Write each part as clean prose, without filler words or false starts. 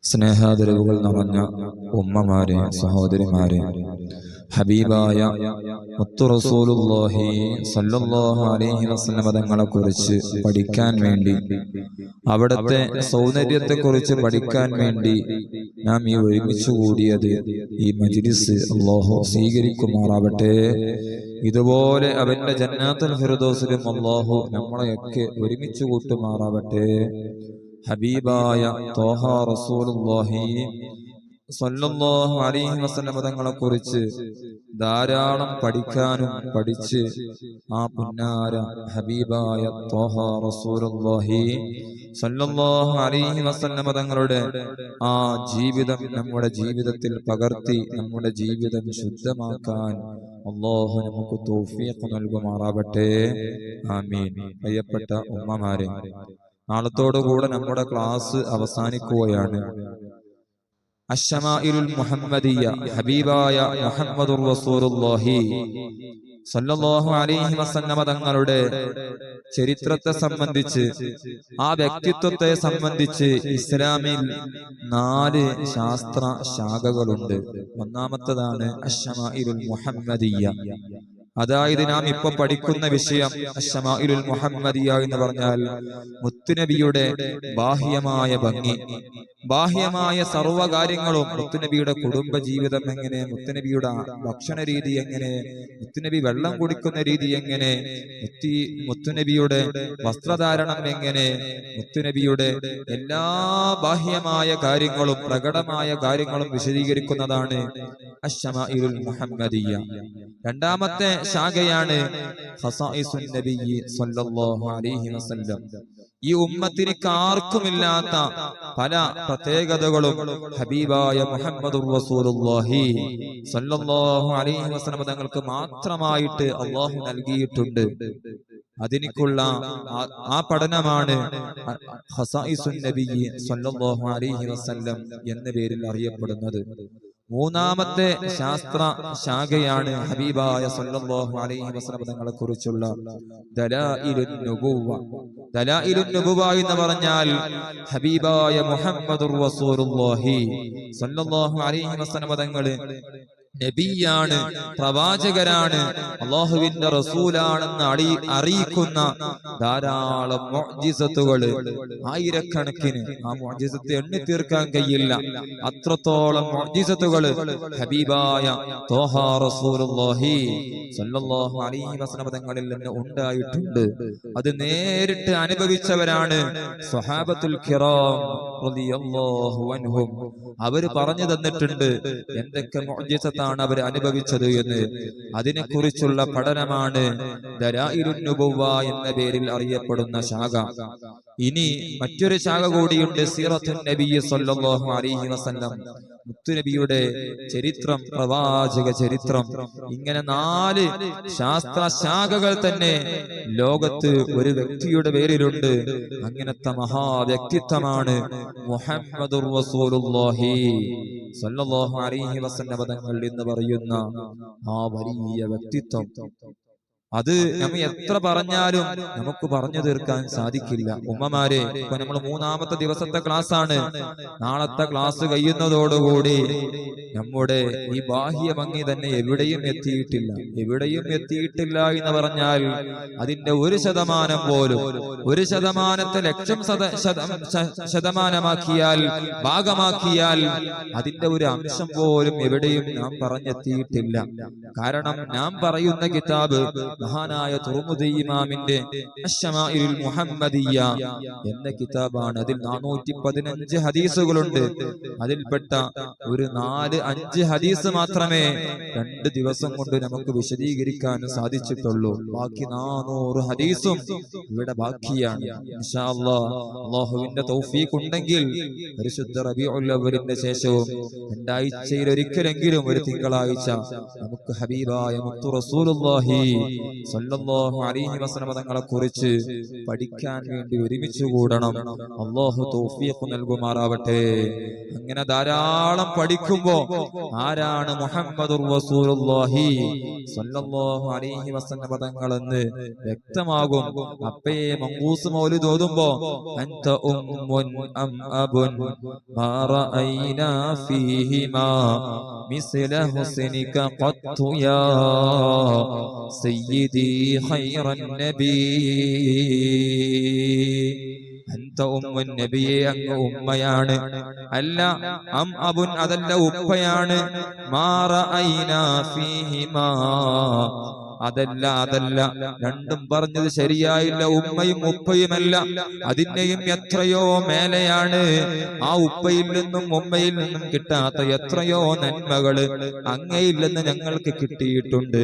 സ്നേഹാദരവുകൾ നിറഞ്ഞ ഉമ്മമാരെ, സഹോദരിമാരെ, ഹബീബായ മുത്തു റസൂലുള്ളാഹി സ്വല്ലല്ലാഹു അലൈഹി വസല്ലം തങ്ങളെ കുറിച്ച് പഠിക്കാൻ വേണ്ടി, അവിടുത്തെ സൗന്ദര്യത്തെക്കുറിച്ച് പഠിക്കാൻ വേണ്ടി നാം ഈ ഒരുമിച്ചു കൂടിയത്, ഈ മജ്ലിസ് അല്ലാഹു സ്വീകരിക്കുമാറാവട്ടെ. ഇതുപോലെ അവന്റെ ജന്നാത്തുൽ ഫിർദൗസിലും അല്ലാഹു നമ്മളെയൊക്കെ ഒരുമിച്ച് കൂട്ടുമാറാവട്ടെ. ഹബീബായ ത്വാഹ റസൂലുള്ളാഹി സ്വല്ലല്ലാഹു അലൈഹി വസല്ലം തങ്ങളെ കുറിച്ച് ധാരാളം പഠിക്കാനും പഠിച്ച് ആ പുന്നാര ഹബീബായ ത്വാഹ റസൂലുള്ളാഹി സ്വല്ലല്ലാഹു അലൈഹി വസല്ലം തങ്ങളുടെ ആ ജീവിതം നമ്മുടെ ജീവിതത്തിൽ പകർത്തി നമ്മുടെ ജീവിതം ശുദ്ധമാക്കാൻ അല്ലാഹു നമുക്ക് തൗഫീഖ് നൽകുമാറാവട്ടെ. ആമീൻ. പ്രിയപ്പെട്ട ഉമ്മമാരെ, നാളത്തോടുകൂടെ നമ്മുടെ ക്ലാസ് അവസാനിക്കുകയാണ്. അശ്ശമാഇലുൽ മുഹമ്മദിയ്യ, ഹബീബായ മുഹമ്മദുർ റസൂലുള്ളാഹി സ്വല്ലല്ലാഹു അലൈഹി വസല്ലം തങ്ങളുടെ ചരിത്രത്തെ സംബന്ധിച്ച്, ആ വ്യക്തിത്വത്തെ സംബന്ധിച്ച് ഇസ്ലാമിൽ 4 ശാസ്ത്ര ശാഖകളുണ്ട്. ഒന്നാമത്തേതാണ് അശ്ശമാഇലുൽ മുഹമ്മദിയ്യ. അതായത് നാം ഇപ്പൊ പഠിക്കുന്ന വിഷയം അശ്ശമാഇലുൽ മുഹമ്മദിയ്യ എന്ന് പറഞ്ഞാൽ മുത്തുനബിയുടെ ബാഹ്യമായ ഭംഗി, ബാഹ്യമായ സർവ്വകാര്യങ്ങളും, മുത്തുനബിയുടെ കുടുംബ ജീവിതം എങ്ങനെ, മുത്തുനബിയുടെ ഭക്ഷണ രീതി എങ്ങനെ, മുത്തുനബി വെള്ളം കുടിക്കുന്ന രീതി എങ്ങനെ, മുത്തുനബിയുടെ വസ്ത്രധാരണം എങ്ങനെ, മുത്തുനബിയുടെ എല്ലാ ബാഹ്യമായ കാര്യങ്ങളും പ്രകടമായ കാര്യങ്ങളും വിശദീകരിക്കുന്നതാണ് അശ്ശമാഇലുൽ മുഹമ്മദിയ്യ. രണ്ടാമത്തെ ശാഖയാണ് ഖസായിസുൻ നബിയ്യി സ്വല്ലല്ലാഹു അലൈഹി വസല്ലം. ഈ ഉമ്മത്തിന് ആർക്കുമില്ലാത്ത പല പ്രത്യേകതകളും ഹബീബായ മുഹമ്മദുർ റസൂലുള്ളാഹി സ്വല്ലല്ലാഹു അലൈഹി വസല്ലം തങ്ങൾക്ക് മാത്രമായിട്ട് അല്ലാഹു നൽകിയിട്ടുണ്ട്. അതിനുള്ള ആ പഠനമാണ് ഖസായിസുൻ നബിയ്യി സ്വല്ലല്ലാഹു അലൈഹി വസല്ലം എന്ന പേരിൽ അറിയപ്പെടുന്നത്. മൂന്നാമത്തെ ശാസ്ത്ര ശാഖയാണ് ഹബീബായ സ്വല്ലല്ലാഹു അലൈഹി വസല്ലം തങ്ങളെ കുറിച്ചുള്ള ദലായിലുൻ നുബുവ്വ. ദലായിലുൻ നുബുവ്വ എന്ന് പറഞ്ഞാൽ ഹബീബായ മുഹമ്മദുർ റസൂലുള്ളാഹി സ്വല്ലല്ലാഹു അലൈഹി വസല്ലം തങ്ങൾ നബിയാണ്, പ്രവാചകരാണ്, അല്ലാഹുവിന്റെ റസൂലാണെന്ന് അറിയിക്കുന്ന ധാരാളം മുഅ്ജിസത്തുകള്, ആയിരക്കണക്കിന്, ആ മുഅ്ജിസത്ത് എണ്ണി തീർക്കാൻ കഴിയില്ല, അത്രത്തോളം മുഅ്ജിസത്തുകള് ഹബീബായ ത്വാഹ റസൂലുള്ളാഹി സ്വല്ലല്ലാഹു അലൈഹി വസല്ലം തങ്ങളിൽ നിന്ന് ഉണ്ടായിട്ടുണ്ട്. അത് നേരിട്ട് അനുഭവിച്ചവരാണ് സ്വഹാബത്തുൽ കിറാം റളിയല്ലാഹു അൻഹും. അവര് പറഞ്ഞു തന്നിട്ടുണ്ട് എന്തൊക്കെ മുഅ്ജിസത്താണ് അവർ അനുഭവിച്ചത് എന്ന്. അതിനെക്കുറിച്ചുള്ള പഠനമാണ് ദലായിലുൻ നുബുവ്വ എന്ന പേരിൽ അറിയപ്പെടുന്ന ശാഖ. ഇനി മറ്റൊരു ശാഖ കൂടിയുണ്ട്, സീറത്തുൻ നബിയ്യി സ്വല്ലല്ലാഹു അലൈഹി വസല്ലം, മുത്തുനബിയുടെ ചരിത്രം, പ്രവാചക ചരിത്രം. ഇങ്ങനെ 4 ശാസ്ത്ര ശാഖകൾ തന്നെ ലോകത്ത് ഒരു വ്യക്തിയുടെ പേരിലുണ്ട്. അങ്ങനത്തെ മഹാവ്യക്തിത്വമാണ് മുഹമ്മദുർ റസൂലുള്ളാഹി സ്വല്ലല്ലാഹു അലൈഹി വസല്ലം തങ്ങൾ എന്ന് പറയുന്ന ആ വലിയ വ്യക്തിത്വം. അത് നമ്മൾ എത്ര പറഞ്ഞാലും നമുക്ക് പറഞ്ഞു തീർക്കാൻ സാധിക്കില്ല. ഉമ്മമാരെ, ഇപ്പൊ നമ്മൾ 3ാമത്തെ ദിവസത്തെ ക്ലാസ് ആണ്. നാളത്തെ ക്ലാസ് കഴിയുന്നതോടുകൂടി നമ്മുടെ ഈ ബാഹ്യ ഭംഗി തന്നെ എവിടെയും എത്തിയിട്ടില്ല. എവിടെയും എത്തിയിട്ടില്ല എന്ന് പറഞ്ഞാൽ അതിന്റെ 1% പോലും, 1%ത്തെ ലക്ഷം ശതമാനമാക്കിയാൽ, ഭാഗമാക്കിയാൽ അതിന്റെ ഒരു അംശം പോലും എവിടെയും നാം പറഞ്ഞെത്തിയിട്ടില്ല. കാരണം നാം പറയുന്ന കിതാബ് മഹാനായ തുർമുദി ഇമാമിന്റെ അശ്ശമാഇലുൽ മുഹമ്മദിയ്യ എന്ന കിതാബാണ്. അതിൽ 415 ഹദീസുകളുണ്ട്. അതിൽപ്പെട്ട ഒരു 4-5 ഹദീസ് മാത്രമേ 2 ദിവസം കൊണ്ട് നമുക്ക് വിശദീകരിക്കാൻ സാധിച്ചിട്ടുള്ളൂ. ബാക്കി 400 ഹദീസും ഇവിടെ ബാക്കിയാണ്. ഇൻഷാ അല്ലാഹ്, അല്ലാഹുവിന്റെ തൗഫീഖ് ഉണ്ടെങ്കിൽ പരിശുദ്ധ റബീഉൽ അവ്വലിന്റെ ശേഷവും 2 ആഴ്ചയിൽ ഒരിക്കലെങ്കിലും ഒരു തിങ്കളാഴ്ച നമുക്ക് ഹബീബായ മുത്തു റസൂലുള്ളാഹി സല്ലല്ലാഹു അലൈഹി വസല്ലം തങ്ങളെ കുറിച്ച് പഠിക്കാൻ വേണ്ടി ഒരുമിച്ച് കൂടണം. അല്ലാഹു തൗഫീഖ് നൽകുമാറാവട്ടെ. അങ്ങനെ ധാരാളം പഠിക്കുമ്പോ ആരാണ് മുഹമ്മദുർ റസൂലുള്ളാഹി സല്ലല്ലാഹു അലൈഹി വസല്ലം തങ്ങളെന്ന് വ്യക്തമാകും. അപ്പയെ മങ്കൂസ് മൗലിദ് ഓതുമ്പോ അൻത ഉമ്മുൻ അം അബുൻ മാ റഅയ്നാ ഫീഹിമാ മിസ്ല ഹുസ്നിക ഖത്തു യാ സയ്യിദി ഖൈറൻ നബി. അൻത ഉമ്മുൻ നബിയെ അങ്ങ് ഉമ്മയാണ്. അല്ല അം അബുൻ അതല്ല ഉപ്പയാണ്. മാ റഅയ്നാ ഫീഹിമാ അതല്ല രണ്ടും പറഞ്ഞത് ശരിയായില്ല. ഉമ്മയും ഉപ്പയുമല്ല, അതിനെയും എത്രയോ മേലെയാണ്. ആ ഉപ്പയിൽ നിന്നും ഉമ്മയിൽ നിന്നും കിട്ടാത്ത എത്രയോ നന്മകള് അങ്ങയിൽ നിന്ന് ഞങ്ങൾക്ക് കിട്ടിയിട്ടുണ്ട്.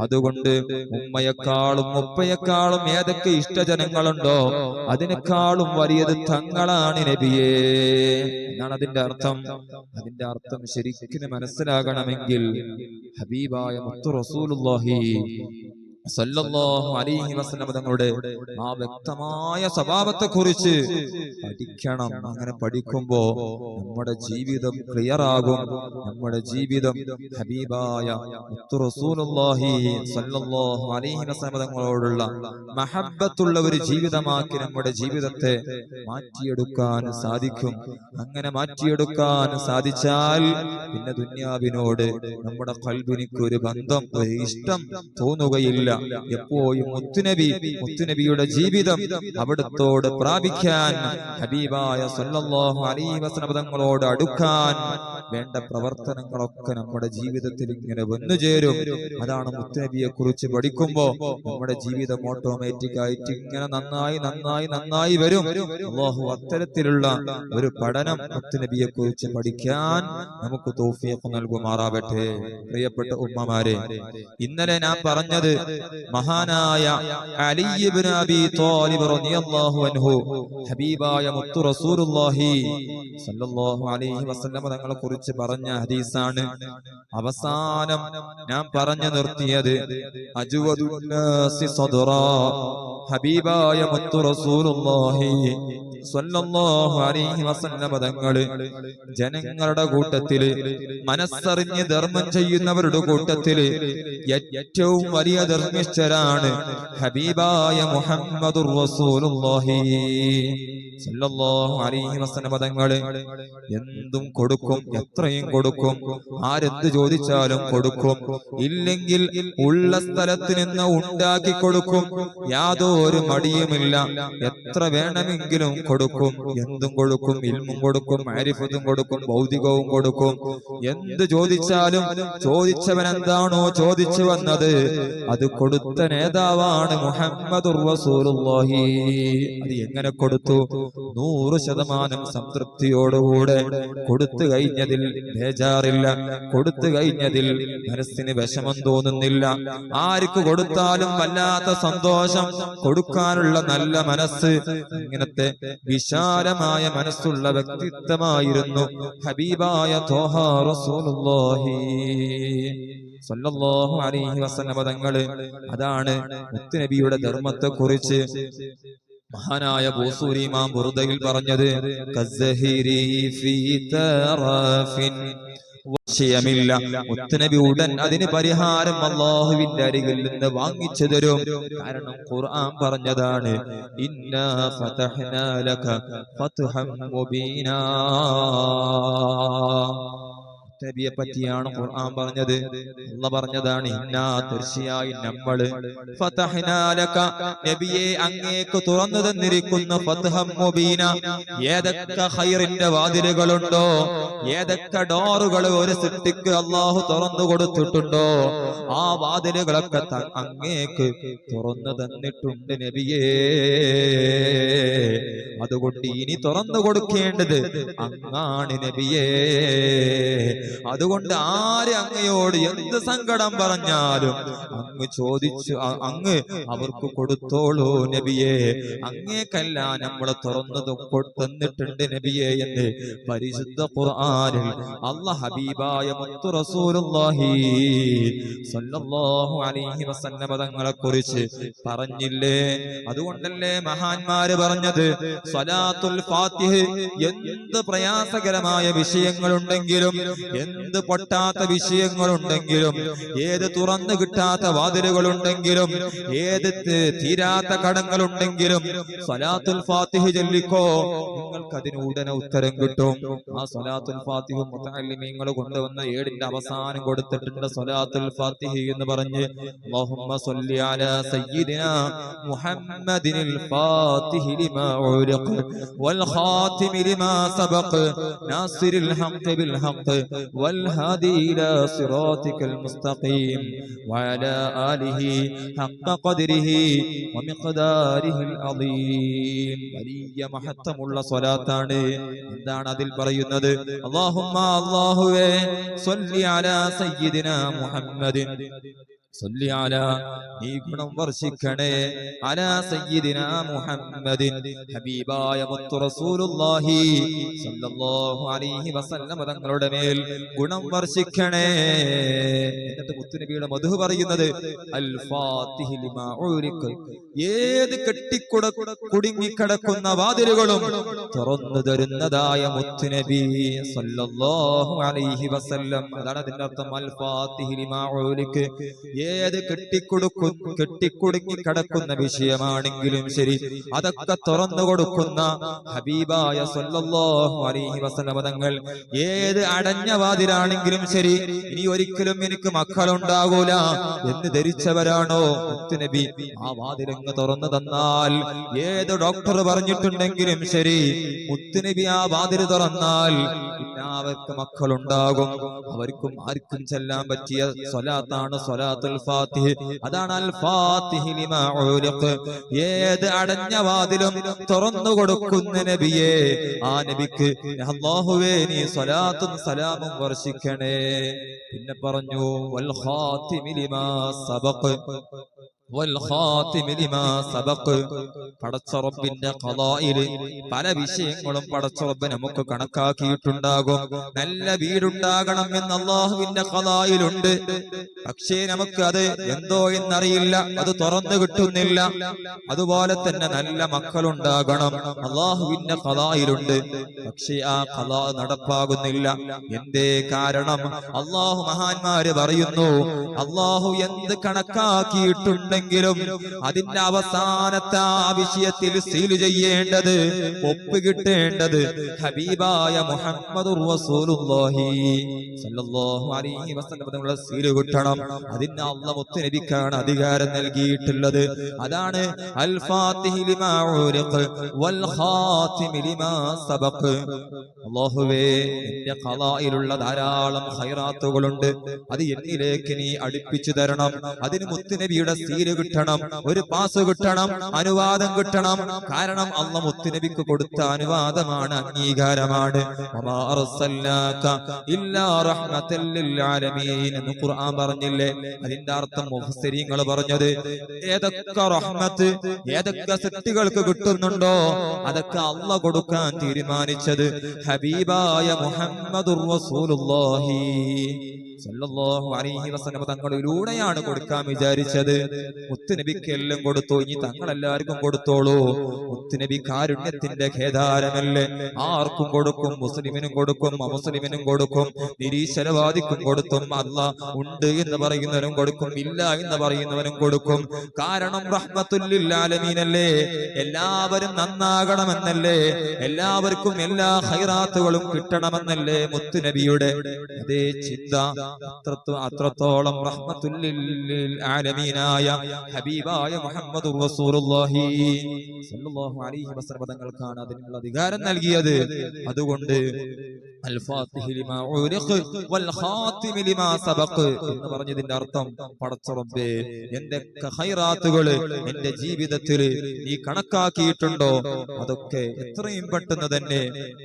അതുകൊണ്ട് ഉമ്മയെക്കാളും ഉപ്പയെക്കാളും ഏതൊക്കെ ഇഷ്ടജനങ്ങളുണ്ടോ അതിനേക്കാളും വലിയത് തങ്ങളാണ് നബിയേ എന്നാണ് അതിന്റെ അർത്ഥം. അതിന്റെ അർത്ഥം ശരിക്കും മനസ്സിലാകണമെങ്കിൽ ഹബീബായ മുത്തു റസൂലുള്ളാഹി സല്ലല്ലാഹു അലൈഹി വസല്ലം തങ്ങളുടെ ആ വ്യക്തമായ സ്വഭാവത്തെ കുറിച്ച് പഠിക്കണം. അങ്ങനെ പഠിക്കുമ്പോ നമ്മുടെ ജീവിതം ക്ലിയർ ആകും. നമ്മുടെ ജീവിതം ഹബീബായ മുത്തു റസൂലുള്ളാഹി സല്ലല്ലാഹു അലൈഹി വസല്ലം തങ്ങളോടുള്ള മഹബ്ബത്തുള്ള ഒരു ജീവിതമാക്കി നമ്മുടെ ജീവിതത്തെ മാറ്റിയെടുക്കാൻ സാധിക്കും. അങ്ങനെ മാറ്റിയെടുക്കാൻ സാധിച്ചാൽ പിന്നെ ദുനിയാവിനോട് നമ്മുടെ ഖൽബിനിക്ക് ഒരു ബന്ധം, ഒരു ഇഷ്ടം തോന്നുകയില്ല. എപ്പോഴും മുത്തുനബിയുടെ ജീവിതം അവിടത്തോട് പ്രാപിക്കാൻ, ഹബീബായ സല്ലല്ലാഹു അലൈഹി വസല്ലം തങ്ങളോട് അടുക്കാൻ വേണ്ട പ്രവർത്തനങ്ങളൊക്കെ നമ്മുടെ ജീവിതത്തിൽ ഇങ്ങനെ വന്നു ചേരും. അതാണ് മുത്തുനബിയെ കുറിച്ച് പഠിക്കുമ്പോ നമ്മുടെ ജീവിതം ഓട്ടോമാറ്റിക് ആയിട്ട് ഇങ്ങനെ നന്നായി വരും. അല്ലാഹു അത്തരത്തിലുള്ള ഒരു പഠനം മുത്തുനബിയെ കുറിച്ച് പഠിക്കാൻ നമുക്ക് തൗഫീഖ് നൽകുമാറാവട്ടെ. പ്രിയപ്പെട്ട ഉമ്മമാരെ, ഇന്നലെ ഞാൻ പറഞ്ഞത് മഹാനായ അലി ഇബ്നു അബീ ത്വാലിബ് റളിയല്ലാഹു അൻഹു ഹബീബായ മുത്തു റസൂലുള്ളാഹി സല്ലല്ലാഹു അലൈഹി വസല്ലം തങ്ങളെ കുറിച്ച് പറഞ്ഞ ഹദീസാണ്. അവസാനം ഞാൻ പറഞ്ഞു നിർത്തിയത് അജ്വദുന്നാസി സദറാ ഹബീബായ മുത്തു റസൂലുള്ളാഹി സ്വല്ലല്ലാഹു അലൈഹി വസല്ലം തങ്ങള് ജനങ്ങളുടെ കൂട്ടത്തില്, മനസ്സറിഞ്ഞ് ധർമ്മം ചെയ്യുന്നവരുടെ കൂട്ടത്തില് ഏറ്റവും വലിയ ധർമ്മിഷ്ഠരാണ് ഹബീബായ മുഹമ്മദുർ റസൂലുള്ളാഹി സ്വല്ലല്ലാഹു അലൈഹി വസല്ലം തങ്ങള്. എന്തും കൊടുക്കും, എത്രയും കൊടുക്കും. ആരെന്ത് ചോദിച്ചാലും കൊടുക്കും. ഇല്ലെങ്കിൽ ഉള്ള സ്ഥലത്ത് നിന്ന് ഉണ്ടാക്കി കൊടുക്കും. യാതൊരു മടിയുമില്ല. എത്ര വേണമെങ്കിലും കൊടുക്കും. എന്തും കൊടുക്കും. ഇൽമും കൊടുക്കും, മാരിഫത്തും കൊടുക്കും, ഭൗതികവും കൊടുക്കും. എന്ത് ചോദിച്ചാലും ചോദിച്ചവൻ എന്താണോ ചോദിച്ചു വന്നത് അത് കൊടുത്ത നേതാവാണ് മുഹമ്മദുർ റസൂലുള്ളാഹി. അത് എങ്ങനെ കൊടുത്തു? 100% സംതൃപ്തിയോടുകൂടെ കൊടുത്തു കഴിഞ്ഞതിൽ ബേജാറില്ല. കൊടുത്തു കഴിഞ്ഞതിൽ മനസ്സിന് വിഷമം തോന്നുന്നില്ല. ആർക്ക് കൊടുത്താലും വല്ലാത്ത സന്തോഷം, കൊടുക്കാനുള്ള നല്ല മനസ്സ്, ഇങ്ങനത്തെ വിശാലമായ മനസ്സുള്ള വ്യക്തിത്വമായിരുന്നു ഹബീബായ ത്വാഹ റസൂലുള്ളാഹി സല്ലല്ലാഹു അലൈഹി വസല്ലം തങ്ങള്. അതാണ് മുത്തുനബിയുടെ ധർമ്മത്തെ കുറിച്ച് മഹാനായ ബൂസൂരി ഇമാം ബുർദയിൽ പറഞ്ഞത് കസ്സഹിരി ഫീ തറഫിൻ. വിഷയമില്ല, മുത്തുനബി ഉടൻ അതിന് പരിഹാരം അല്ലാഹുവിന്റെ അരികിൽ നിന്ന് വാങ്ങിച്ചു തരും. കാരണം ഖുർആൻ പറഞ്ഞതാണ് ഇന്നാ ഫതഹ്നാ ലക ഫത്ഹൻ മുബീനാ. നബിയെ പറ്റിയാണ് ഖുർആൻ പറഞ്ഞത്. അല്ലാഹ് പറഞ്ഞതാണ് ഇന്നാ, തീർച്ചയായും നമ്മൾ ഫതഹ്നാ ലക, നബിയെ അങ്ങേക്ക് തുറന്നു തന്നിരിക്കുന്ന ഫത്ഹൻ മുബീന. ഏതൊക്കെ ഖൈറിന്റെ വാതിലുകളുണ്ടോ, ഏതൊക്കെ ഡോറുകൾ ഒരു സൃഷ്ടിക്ക് അല്ലാഹു തുറന്നു കൊടുത്തിട്ടുണ്ടോ ആ വാതിലുകളൊക്കെ അങ്ങേക്ക് തുറന്നു തന്നിട്ടുണ്ട് നബിയേ. അതുകൊണ്ട് ഇനി തുറന്നു കൊടുക്കേണ്ടത് അങ്ങാണ് നബിയേ. അതുകൊണ്ട് ആര് അങ്ങയോട് എന്ത് സങ്കടം പറഞ്ഞാലും അങ്ങ് ചോദിച്ചു അങ്ങ് അവർക്ക് കൊടുത്തോളൂ നബിയെ, അങ്ങേക്കല്ല നമ്മളെ തുറന്നതും തന്നിട്ടുണ്ട് നബിയെ എന്ന് പരിശുദ്ധ ഖുർആനിൽ അല്ലാഹ് ഹബീബായ മുത്തു റസൂലുള്ളാഹി സ്വല്ലല്ലാഹു അലൈഹി വസല്ലം തങ്ങളെ കുറിച്ച് പറഞ്ഞില്ലേ? അതുകൊണ്ടല്ലേ മഹാന്മാര് പറഞ്ഞത് സ്വലാത്തുൽ ഫാത്തിഹ് എന്ത് പ്രയാസകരമായ വിഷയങ്ങളുണ്ടെങ്കിലും, എന്ത് പൊട്ടാത്ത വിഷയങ്ങളുണ്ടെങ്കിലും, ഏത് തുറന്നു കിട്ടാത്ത വാതിലുകളുണ്ടെങ്കിലും, ഏത് തീരാത്ത കടങ്ങളുണ്ടെങ്കിലും സ്വലാത്തുൽ ഫാത്തിഹ് ചൊല്ലിക്കോ, നിങ്ങൾക്ക് അതിന് ഉടനെ ഉത്തരം കിട്ടും. ആ സ്വലാത്തുൽ ഫാത്തിഹ് മുതഅല്ലിമീങ്ങൾ കൊണ്ടുവന്ന ഏടിന്റെ അവസാനം കൊടുത്തിട്ടുണ്ട് സ്വലാത്തുൽ ഫാത്തിഹ് എന്ന് പറഞ്ഞ്. അല്ലാഹുമ്മ സ്വല്ലി അലാ സയ്യിദിനാ മുഹമ്മദിനിൽ ഫാത്തിഹി ലിമാ ഉലിഖ വൽ ഖാതിമി ലിമാ സബഖ നാസിറിൽ ഹഖ് ബിൽ ഹഖ് വൽ ഹാദി ഇലാ സിറാതികൽ മുസ്തഖീം വഅലാ ആലിഹി ഹഖ ഖദ്രിഹി വമിഖ്ദാരിഹിൽ അദീം. വലിയ മഹത്വമുള്ള സ്വലാത്താണ്. എന്താണ് അതിൽ പറയുന്നത്? അല്ലാഹുമ്മ അല്ലാഹുവേ സ്വല്ലി അലാ സയ്യിദിനാ മുഹമ്മദിൻ, സ്വല്ലി അലാ നീ ഗുണം വർഷിക്കണേ, അലാ സയ്യിദിനാ മുഹമ്മദിൻ ഹബീബായ മുത്തു റസൂലുള്ളാഹി സ്വല്ലല്ലാഹു അലൈഹി വസല്ലം തങ്ങളുടെ മേൽ ഗുണം വർഷിക്കണേ. എന്നിട്ട് മുത്തുനബിയുടെ മദ്ഹ് പറയുന്നത് അൽ ഫാത്തിഹി ലിമാ ഉരിക, ഏത് കുടുങ്ങിക്കിടക്കുന്ന വാതിലുകളും തുറന്നു തരുന്നതായ മുത്തുനബി സ്വല്ലല്ലാഹു അലൈഹി വസല്ലം. അതാണ് അതിന്റെ അർത്ഥം. അൽ ഫാത്തിഹി ലിമാ ഉരിക, ഏത് കെട്ടിക്കുടുങ്ങി കിടക്കുന്ന വിഷയമാണെങ്കിലും ശരി അതൊക്കെ തുറന്നു കൊടുക്കുന്ന ഹബീബായ സ്വല്ലല്ലാഹു അലൈഹി വസല്ലം തങ്ങൾ. ഏത് അടഞ്ഞ വാതിലാണെങ്കിലും ശരി, ഇനി ഒരിക്കലും എനിക്ക് മക്കളുണ്ടാകൂല എന്ന് ധരിച്ചവരാണോ മുത്തുനബി, ആ വാതിലങ്ങ് തുറന്നു തന്നാൽ, ഏത് ഡോക്ടർ പറഞ്ഞിട്ടുണ്ടെങ്കിലും ശരി മുത്തുനബി ആ വാതിൽ തുറന്നാൽ പിന്നെ അവർക്ക് മക്കളുണ്ടാകും. അവർക്കും ആർക്കും ചെല്ലാൻ പറ്റിയ സ്വലാത്താണ് സ്വലാത്തുൽ ഫാത്തിഹ്. അതാണ് അൽ ഫാത്തിഹി ലിമാ ഉലിഖ, ഏത് അടഞ്ഞ വാതിലും തുറന്നു കൊടുക്കുന്ന നബിയെ, ആ നബിക്ക് അല്ലാഹുവേ നീ സ്വലാത്തും സലാമും വർഷിക്കണേ. പിന്നെ പറഞ്ഞു വൽ ഖാതിമി ലിമാ സബഖ വൽ ഖാതിമി ലിമാ സബഖ, പടച്ച റബ്ബിന്റെ ഖളായിൽ പല വിഷയങ്ങളും പടച്ച റബ്ബ് നമുക്ക് കണക്കാക്കിയിട്ടുണ്ടാകും. നല്ല വീടുണ്ടാകണം എന്ന് അല്ലാഹുവിന്റെ ഖളായിലുണ്ട്. പക്ഷേ നമുക്ക് അത് എന്തോ എന്നറിയില്ല, അത് തുറന്നു കിട്ടുന്നില്ല. അതുപോലെ തന്നെ നല്ല മക്കളുണ്ടാകണം, അല്ലാഹുവിന്റെ ഖളായിലുണ്ട്. പക്ഷേ ആ ഖളാ നടപ്പാകുന്നില്ല. എന്തേ കാരണം? അല്ലാഹു മഹാന്മാര് പറയുന്നു, അല്ലാഹു എന്ത് കണക്കാക്കിയിട്ടുണ്ട് അതിന്റെ അവസാനത്തെ ആ വിഷയത്തിൽ സീൽ ചെയ്യേണ്ടത്, ഒപ്പ് കിട്ടേണ്ടത് ഹബീബായ മുഹമ്മദുർ റസൂലുള്ളാഹി സ്വല്ലല്ലാഹു അലൈഹി വസല്ലം തങ്ങളുടെ സീൽ കിട്ടണം. അതിന് അല്ലാഹു മുത്തുനബിക്കാണ് അധികാരം നൽകിയിട്ടുള്ളത്. അതാണ് അൽ ഫാത്തിഹി ലിമാ ഉലിഖ വൽ ഖാതിമി ലിമാ സബഖ. അല്ലാഹുവേ നിന്റെ ഖളായിലുള്ള ധാരാളം ഖൈറാത്തുകളുണ്ട്, അത് എന്നിലേക്ക് നീ അടുപ്പിച്ചു തരണം. അതിന് മുത്തുനബിയുടെ സീൽ കിട്ടണം, ഒരു പാസ് കിട്ടണം, അനുവാദം കിട്ടണം. കാരണം അല്ലാഹു മുത്തുനബിക്ക് കൊടുത്ത അനുവാദമാണ്, അംഗീകാരമാണ്. വമാ അർസൽനാക ഇല്ലാ റഹ്മത്തൽ ലിൽ ആലമീൻ എന്ന് ഖുർആൻ പറഞ്ഞില്ലേ? അതിന്റെ അർത്ഥം മുഫസ്സിരീങ്ങൾ പറഞ്ഞത്, ഏതൊക്കെ റഹ്മത്ത് ഏതൊക്കെ സൃഷ്ടികൾക്ക് കിട്ടുന്നുണ്ടോ അതൊക്കെ അല്ലാഹു കൊടുക്കാൻ തീരുമാനിച്ചത് ഹബീബായ മുഹമ്മദുർ റസൂലുള്ളാഹി സ്വല്ലല്ലാഹു അലൈഹി വസല്ലം തങ്ങളിലൂടെയാണ് കൊടുക്കാൻ വിചാരിച്ചത്. മുത്തുനബിക്ക് എല്ലാം കൊടുത്തു, ഇനി തങ്ങളെല്ലാവർക്കും കൊടുത്തോളൂ. മുത്തുനബി കാരുണ്യത്തിന്റെ ഖേദാരമല്ലേ, ആർക്കും കൊടുക്കും. മുസ്ലിമിനും കൊടുക്കും, അമുസ്ലിമിനും കൊടുക്കും, നിരീശ്വരവാദിക്കും കൊടുക്കും, അല്ലാഹ് ഉണ്ട് എന്ന് പറയുന്നവനും കൊടുക്കും, ഇല്ല എന്ന് പറയുന്നവനും കൊടുക്കും. കാരണം റഹ്മത്തുൽ ലിൽ ആലമീനല്ലേ, എല്ലാവരും നന്നാകണമെന്നല്ലേ, എല്ലാവർക്കും എല്ലാ ഖൈറാത്തുകളും കിട്ടണമെന്നല്ലേ മുത്തുനബിയുടെ അതേ ചിന്ത. അത്രത്തോളം റഹ്മത്തുൽ ലിൽ ആലമീനായ ഹബീബായ മുഹമ്മദുർ റസൂലുള്ളാഹി സ്വല്ലല്ലാഹു അലൈഹി വസല്ലം തങ്ങൾക്കാണ് അതിനുള്ള അധികാരം നൽകിയത്. അതുകൊണ്ട് അൽ-ഫാത്തിഹി ലിമാ ഉലിഖ് വൽ ഖാതിമി ലിമാ സബഖ് എന്ന് പറഞ്ഞതിന്റെ അർത്ഥം, പടച്ച റബ്ബേ, എന്തൊക്കെ ഖൈറാത്തുകൾ എന്റെ ജീവിതത്തിൽ നീ കണക്കാക്കിയിട്ടുണ്ടോ അതൊക്കെ എത്രയും പെട്ടെന്ന് തന്നെ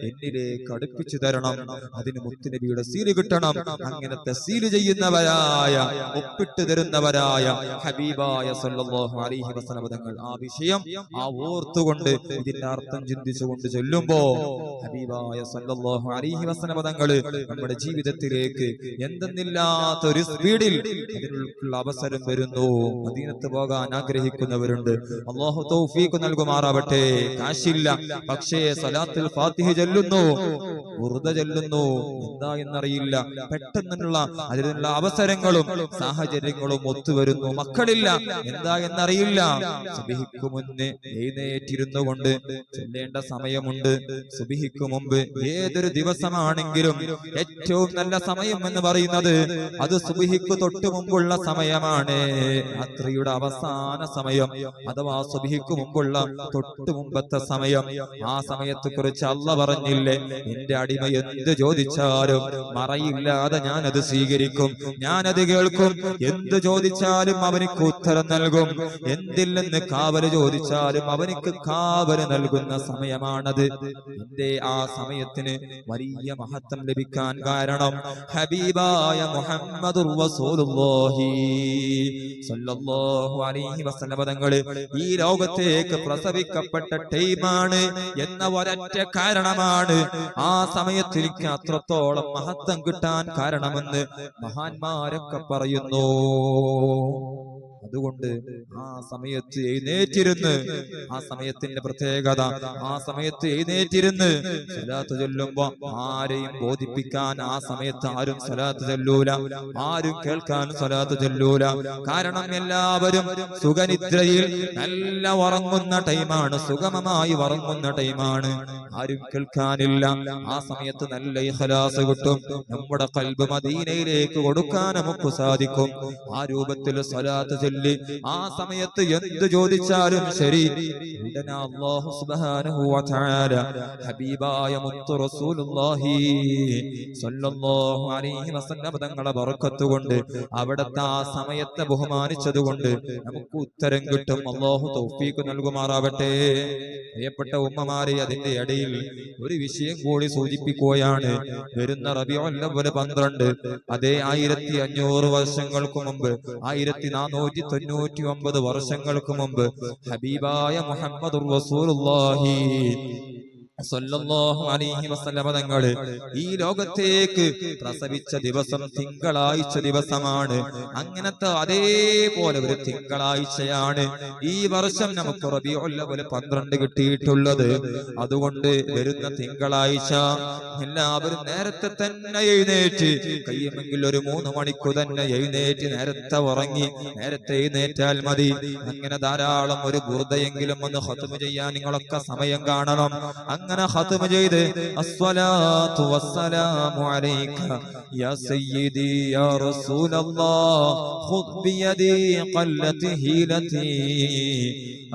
എന്നിലേക്ക് അടുപ്പിച്ചു തരണം. അതിന് മുത്തുനബിയുടെ സീല് കിട്ടണം. അങ്ങനത്തെ സീല് ചെയ്യുന്നവരായ, ഒപ്പിട്ട് തരുന്നവരായ ഹബീബായ സല്ലല്ലാഹു അലൈഹി വസല്ലം തങ്ങൾ ആ വിഷയം ഓർത്തുകൊണ്ട് ഇതിന്റെ അർത്ഥം ചിന്തിച്ചുകൊണ്ട് ചൊല്ലുമ്പോ ഹബീബായ സല്ലല്ലാഹു അലൈഹി വസല്ലം തങ്ങള് നമ്മുടെ ജീവിതത്തിലേക്ക് എന്തെന്നില്ലാത്ത ഒരു സ്പീഡിൽ അതിനുള്ള അവസരം വരുന്നു. മദീനത്ത് പോകാൻ ആഗ്രഹിക്കുന്നവരുണ്ട്, അല്ലാഹു തൗഫീഖ് നൽകുമാറാവട്ടെ. കാശില്ല, പക്ഷേ സ്വലാത്തുൽ ഫാത്തിഹ ചൊല്ലുന്നു, ബുർദ ചൊല്ലുന്നു, എന്താ എന്നറിയില്ല, പെട്ടെന്നുള്ള അതിനുള്ള അവസരങ്ങളും സാഹചര്യങ്ങളും ഒത്തുവരുന്നു. മക്കളില്ല, എന്താ എന്നറിയില്ല, സുബ്ഹിക്ക് മുന്നേ എഴുന്നേറ്റിരുന്നു കൊണ്ട് ചൊല്ലേണ്ട സമയമുണ്ട്. സുബ്ഹിക്ക് മുമ്പ് ഏതൊരു ദിവസമാണെങ്കിലും ഏറ്റവും നല്ല സമയം എന്ന് പറയുന്നത് അത് സുബ്ഹിക്ക് തൊട്ട് മുമ്പുള്ള സമയമാണ്. രാത്രിയുടെ അവസാന സമയം അഥവാ സുബ്ഹിക്ക് മുമ്പുള്ള തൊട്ട് മുമ്പത്തെ സമയം. ആ സമയത്തെ കുറിച്ച് അല്ലാഹ് പറഞ്ഞില്ലേ, എന്റെ അടിമ എന്ത് ചോദിച്ചാലും മറയില്ലാതെ ഞാനത് സ്വീകരിക്കും, ഞാനത് കേൾക്കും. എന്ത് ചോദിച്ചാലും അവനിക്ക് ഉത്തരം നൽകും. എന്തില്ലെന്ന് കാവല് ചോദിച്ചാലും അവനിക്ക് കാവല് നൽകുന്ന സമയമാണത്. എന്റെ ആ സമയത്തിന് വലിയ മഹത്വം ലഭിക്കാൻ കാരണം ഹബീബായ മുഹമ്മദുർ റസൂലുള്ളാഹി സ്വല്ലല്ലാഹു അലൈഹി വസല്ലം തങ്ങൾ ഈ ലോകത്തേക്ക് പ്രസവിക്കപ്പെട്ട ടൈമാണ് എന്ന ഒരൊറ്റ കാരണമാണ് ആ സമയത്തിലേക്ക് അത്രത്തോളം മഹത്വം കിട്ടാൻ കാരണമെന്ന് മഹാന്മാരൊക്കെ പറയുന്നു. അതുകൊണ്ട് ആ സമയത്ത് എഴുന്നേറ്റിരുന്ന്, ആ സമയത്തിന്റെ പ്രത്യേകത, ആ സമയത്ത് എഴുന്നേറ്റിരുന്ന് സ്വലാത്ത് ചൊല്ലുമ്പോ ആരെയും ബോധിപ്പിക്കാൻ ആ സമയത്ത് ആരും സ്വലാത്ത് ചൊല്ലൂല, ആരും കേൾക്കാൻ സ്വലാത്ത് ചൊല്ലൂല. കാരണം എല്ലാവരും സുഖനിദ്രയിൽ നല്ല ഉറങ്ങുന്ന ടൈമാണ്, സുഗമമായി ഉറങ്ങുന്ന ടൈമാണ്, ആരും കേൾക്കാനില്ല. ആ സമയത്ത് നല്ല ഇഖ്ലാസ് കിട്ടും, നമ്മുടെ ഖൽബ് മദീനയിലേക്ക് കൊടുക്കാൻ നമുക്ക് സാധിക്കും. ആ രൂപത്തിൽ സ്വലാത്ത് ചൊല്ലി ആ സമയത്ത് എന്ത് ചോദിച്ചാലും ശരി, ഉടനെ അല്ലാഹു സുബ്ഹാനഹു വ തആല ഹബീബായ മുത്തു റസൂലുള്ളാഹി സ്വല്ലല്ലാഹു അലൈഹി വസല്ലം തങ്ങളുടെ ബറക്കത്ത് കൊണ്ട് അവിടുത്തെ ആ സമയത്തെ ബഹുമാനിച്ചതുകൊണ്ട് നമുക്ക് ഉത്തരം കിട്ടും. അല്ലാഹു തൗഫീഖ് നൽകുമാറാവട്ടെ. പ്രിയപ്പെട്ട ഉമ്മമാരെ, അതിന്റെ ഇടയിൽ ഒരു വിഷയം കൂടി സൂചിപ്പിക്കുകയാണ്. വരുന്ന റബീഉൽ അവ്വൽ 12, അതേ 1500 വർഷങ്ങൾക്ക് മുമ്പ്, 1499 വർഷങ്ങൾക്ക് മുമ്പ് ഹബീബായ മുഹമ്മദുർ റസൂലുള്ളാഹി സ്വല്ലല്ലാഹു അലൈഹി വസല്ലം തങ്ങൾ ഈ ലോകത്തേക്ക് പ്രസവിച്ച ദിവസം തിങ്കളാഴ്ച ദിവസമാണ്. അങ്ങനത്തെ അതേപോലെ ഒരു തിങ്കളാഴ്ചയാണ് ഈ വർഷം നമുക്ക് റബീഉൽ അവ്വൽ 12 കിട്ടിയിട്ടുള്ളത്. അതുകൊണ്ട് വരുന്ന തിങ്കളാഴ്ച എല്ലാവരും നേരത്തെ തന്നെ എഴുന്നേറ്റ്, കഴിയുമെങ്കിൽ ഒരു 3 മണിക്ക് തന്നെ എഴുന്നേറ്റ് നേരത്തെ ഉറങ്ങി നേരത്തെ എഴുന്നേറ്റാൽ മതി. അങ്ങനെ ധാരാളം ഒരു ബുർദയെങ്കിലും ഒന്ന് ഖത്മ ചെയ്യാൻ നിങ്ങളൊക്കെ സമയം കാണണം. അങ്ങനെ ഖത്മ ചെയ്ത് അസ്സലാത്തു വസ്സലാമു അലൈക യാ സയ്യിദി യാ റസൂലല്ലാഹ് ഖുദ് ബിയദി ഖല്ലതി ഹീലതി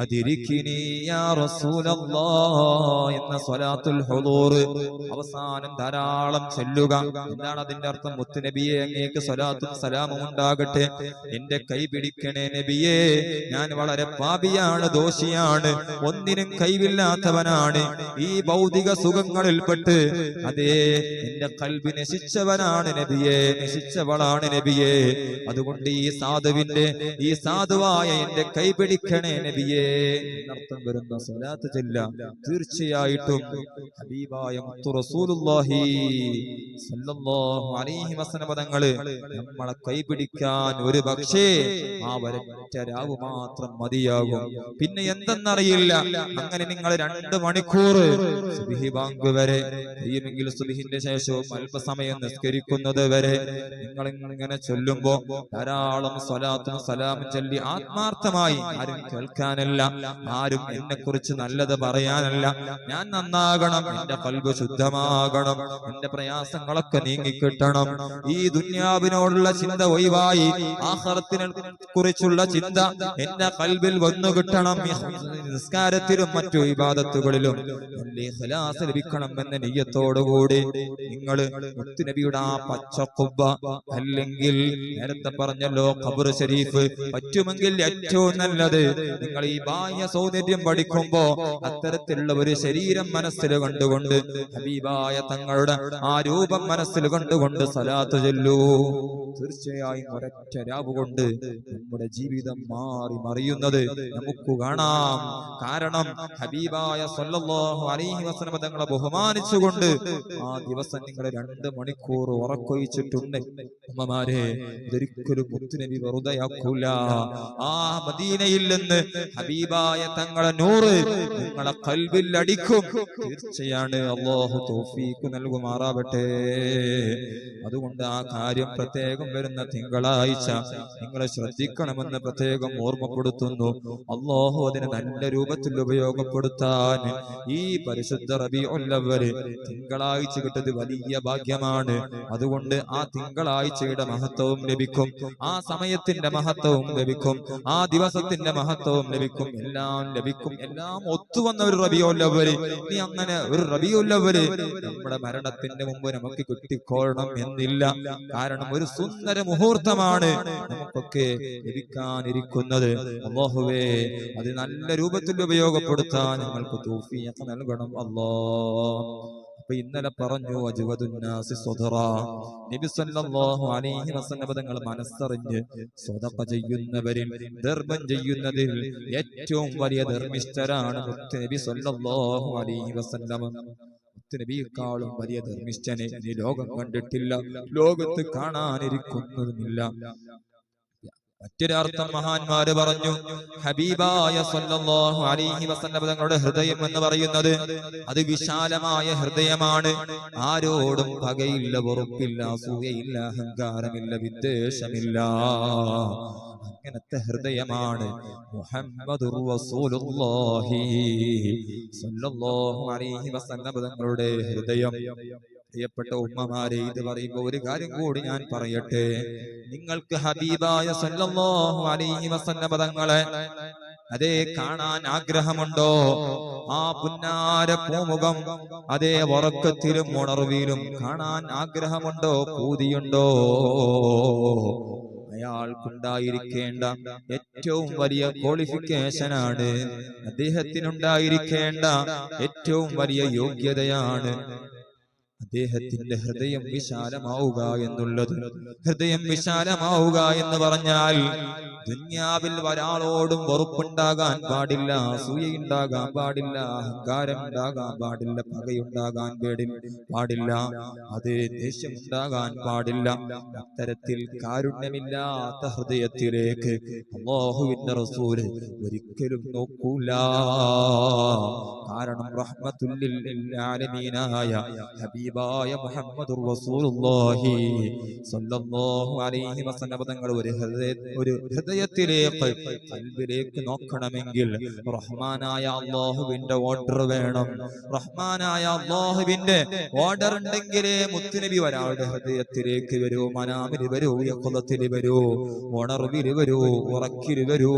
അദ്രികിനി യാ റസൂലല്ലാഹ് എന്ന സ്വലാത്തുൽ ഹുദൂർ അവസാനം ധാരാളം ചൊല്ലുക. എന്താണ് അതിന്റെ അർത്ഥം? മുത്തുനബിയെ, അങ്ങേക്ക് സ്വലാത്തും സലാമും ഉണ്ടാകട്ടെ, എന്റെ കൈ പിടിക്കണേ നബിയേ, ഞാൻ വളരെ പാപിയാണ്, ദോഷിയാണ്, ഒന്നിനും കൈവില്ലാത്തവനാണ്, ഈ ഭൗതിക സുഖങ്ങളിൽപ്പെട്ട് അതേ എന്റെ ഖൽബ് നശിച്ചവനാണ് നബിയേ, നശിച്ചവളാണ് നബിയേ. അതുകൊണ്ട് ഈ സാധുവായ എന്റെ കൈ പിടിക്കണേ നബിയേ എന്നർത്ഥം വരുന്ന സ്വലാത്ത് ചൊല്ലാം. തീർച്ചയായിട്ടും ഹബീബായ മുത്തു റസൂലുള്ളാഹി സ്വല്ലല്ലാഹു അലൈഹി വസല്ലം തങ്ങള് നമ്മളെ കൈപിടിക്കാൻ ഒരു പക്ഷേ ആ ഒരൊറ്റ രാവ് മാത്രം മതിയാകും. പിന്നെ എന്തെന്നറിയില്ല, അങ്ങനെ നിങ്ങൾ 2 മണിക്കൂർ സുബ്ഹി ബാങ്ക് വരെ, കഴിയുമെങ്കിൽ സുബ്ഹിന്റെ ശേഷവും അല്പസമയം നിസ്കരിക്കുന്നത് വരെ നിങ്ങൾ ഇങ്ങനെ ചൊല്ലുമ്പോ ധാരാളം സ്വലാത്തും സലാമും ചൊല്ലി ആത്മാർത്ഥമായി, ആരും കേൾക്കാനല്ല, ആരും എന്നെ കുറിച്ച് നല്ലത് പറയാനല്ല, ഞാൻ നന്നാകണം, എന്റെ ഖൽബ് ശുദ്ധമാകണം, എന്റെ പ്രയാസങ്ങളൊക്കെ നീങ്ങിക്കിട്ടണം, ഈ ദുനിയാവിനോടുള്ള ചിന്ത ഒഴിവായി ആഖിറത്തിനെ കുറിച്ചുള്ള ചിന്ത എന്റെ ഖൽബിൽ വന്നു കിട്ടണം, നിസ്കാരത്തിലും മറ്റു ഇബാദത്തുകളിലും ഇഖ്ലാസ് ലഭിക്കണം എന്ന നിയ്യത്തോടുകൂടി നിങ്ങൾ മുത്തുനബിയുടെ ആ പച്ച ഖുബ്ബ അല്ലെങ്കിൽ നേരത്തെ പറഞ്ഞല്ലോ ഖബർ ശരീഫ്, പറ്റുമെങ്കിൽ ഏറ്റവും നല്ലത് നിങ്ങൾ ഈ ബാഹ്യ സൗന്ദര്യം പഠിക്കുമ്പോ അത്തരത്തിലുള്ള ഒരു ശരീരം മനസ്സിൽ കണ്ടുകൊണ്ട് ഹബീബായ തങ്ങളുടെ ആ രൂപം മനസ്സിൽ കണ്ടുകൊണ്ട് സലാത്ത് ചൊല്ലൂ. തീർച്ചയായും ഒരൊറ്റ രാവ് കൊണ്ട് നമ്മുടെ ജീവിതം മാറി മറിയുന്നത് നമുക്ക് കാണാം. കാരണം ഹബീബായ സ്വല്ലല്ലാഹു അലൈഹി വസല്ലം തങ്ങളെ ബഹുമാനിച്ചുകൊണ്ട് ആ ദിവസം നിങ്ങൾ 2 മണിക്കൂർ ഉറക്കൊഴിച്ചിട്ടുണ്ട്. ഉമ്മമാരെ, ഇതൊരിക്കലും മുത്തുനബി വെറുതെയാക്കൂല. ആ മദീനയിൽ നിന്ന് ഹബീബായ തങ്ങളെ നൂറ് നിങ്ങളെ ഖൽബിൽ അടിക്കും. തീർച്ചയാണ്. അല്ലാഹു തൗഫീഖ് നൽകുമാറാവട്ടെ. അതുകൊണ്ട് ആ കാര്യം പ്രത്യേകം വരുന്ന തിങ്കളാഴ്ച നിങ്ങൾ ശ്രദ്ധിക്കണമെന്ന് പ്രത്യേകം ഓർമ്മപ്പെടുത്തുന്നു. അല്ലാഹു അതിനെ നല്ല രൂപത്തിൽ ഉപയോഗപ്പെടുത്താൻ ഈ പരിശുദ്ധ റബീഉൽ അവ്വൽ തിങ്കളാഴ്ച കിട്ടിയത് വലിയ ഭാഗ്യമാണ്. അതുകൊണ്ട് ആ തിങ്കളാഴ്ചയുടെ മഹത്വവും ലഭിക്കും, ആ സമയത്തിന്റെ മഹത്വവും ലഭിക്കും, ആ ദിവസത്തിന്റെ മഹത്വവും ലഭിക്കും, എല്ലാം ലഭിക്കും. എല്ലാം ഒത്തുവന്ന ഒരു റബീഉൽ അവ്വൽ. ഇനി അങ്ങനെ ഒരു റബീഉൽ അവ്വൽ നമ്മുടെ മരണത്തിന്റെ മുമ്പ് നമുക്ക് കിട്ടിക്കൊള്ളണം എന്നില്ല. കാരണം ഒരു സുന്ദര മുഹൂർത്തമാണ് നമുക്കൊക്കെ ലഭിക്കാനിരിക്കുന്നത്. അല്ലാഹുവേ, അത് നല്ല രൂപത്തിൽ ഉപയോഗപ്പെടുത്താൻ ഞങ്ങൾക്ക് തൗഫീഖ് നൽകണം അല്ലാഹ്. അപ്പൊ ഇന്നലെ പറഞ്ഞു അജ്വദുന്നാസി സ്വദറാ, നബി സല്ലല്ലാഹു അലൈഹി വസല്ലം തങ്ങൾ മനസ്സറിഞ്ഞ് സ്വദഖ ചെയ്യുന്നവരിൽ, ധർമ്മം ചെയ്യുന്നതിൽ ഏറ്റവും വലിയ ധർമ്മിഷ്ഠരാണ് മുത്തുനബി സല്ലല്ലാഹു അലൈഹി വസല്ലം. മുത്തുനബിയെക്കാളും വലിയ ധർമ്മിഷ്ഠനെ ഈ ലോകം കണ്ടിട്ടില്ല, ലോകത്ത് കാണാനിരിക്കുന്നതുമില്ല. മറ്റൊരർത്ഥം മഹാന്മാര് പറഞ്ഞു, ഹബീബായ സ്വല്ലല്ലാഹു അലൈഹി വസല്ലം തങ്ങളുടെ ഹൃദയം എന്ന് പറയുന്നത് അത് വിശാലമായ ഹൃദയമാണ്. ആരോടും പകയില്ല, വെറുപ്പില്ല, അസൂയയില്ല, അഹങ്കാരമില്ല, വിദ്വേഷമില്ല. അങ്ങനത്തെ ഹൃദയമാണ് മുഹമ്മദുർ റസൂലുള്ളാഹി സ്വല്ലല്ലാഹു അലൈഹി വസല്ലം തങ്ങളുടെ ഹൃദയം. പ്രിയപ്പെട്ട ഉമ്മമാരെ, ഇത് പറയുമ്പോൾ ഒരു കാര്യം കൂടി ഞാൻ പറയട്ടെ. നിങ്ങൾക്ക് ഹബീബായ സല്ലല്ലാഹു അലൈഹി വസല്ലം തങ്ങളെ അതേ കാണാൻ ആഗ്രഹമുണ്ടോ? ആ പുന്നാര പൂമുഖം അതേ ഉറക്കത്തിലും ഉണർവിലും കാണാൻ ആഗ്രഹമുണ്ടോ? പൂതിയുണ്ടോ? അയാൾക്കുണ്ടായിരിക്കേണ്ട ഏറ്റവും വലിയ ക്വാളിഫിക്കേഷനാണ്, അദ്ദേഹത്തിനുണ്ടായിരിക്കേണ്ട ഏറ്റവും വലിയ യോഗ്യതയാണ് അദ്ദേഹത്തിന്റെ ഹൃദയം വിശാലമാവുക എന്നുള്ളത്. ഹൃദയം വിശാലമാവുക എന്ന് പറഞ്ഞാൽ ദുനിയാവിൽ ഒരാളോടും വെറുപ്പുണ്ടാകാൻ പാടില്ല, അസൂയയുണ്ടാകാൻ പാടില്ല, അഹങ്കാരം ഉണ്ടാകാൻ പാടില്ല, പകയുണ്ടാകാൻ പാടില്ല, അത് ദേഷ്യമുണ്ടാകാൻ പാടില്ല. അത്തരത്തിൽ കാരുണ്യമില്ലാത്ത ഹൃദയത്തിലേക്ക് അല്ലാഹുവിന്റെ റസൂൽ ഒരിക്കലും നോക്കൂല. കാരണം റഹ്മത്തുൽ ലിൽ ആലമീനായ ഹബീബായ മുഹമ്മദുർ റസൂലുള്ളാഹി സ്വല്ലല്ലാഹു അലൈഹി വസല്ലം തങ്ങൾ ഒരു ഹൃദയത്തിലേക്ക്, ഖൽബിലേക്ക് നോക്കണമെങ്കിൽ റഹ്മാനായ അല്ലാഹുവിന്റെ ഓർഡർ വേണം. റഹ്മാനായ അല്ലാഹുവിന്റെ ഓർഡർ ഉണ്ടെങ്കിലേ മുത്തുനബി ഒരാളുടെ ഹൃദയത്തിലേക്ക് വരൂ, മനാമിൽ വരൂ, യഖ്ളത്തിൽ വരൂ, ഉണർവിൽ വരൂ, ഉറക്കിൽ വരൂ.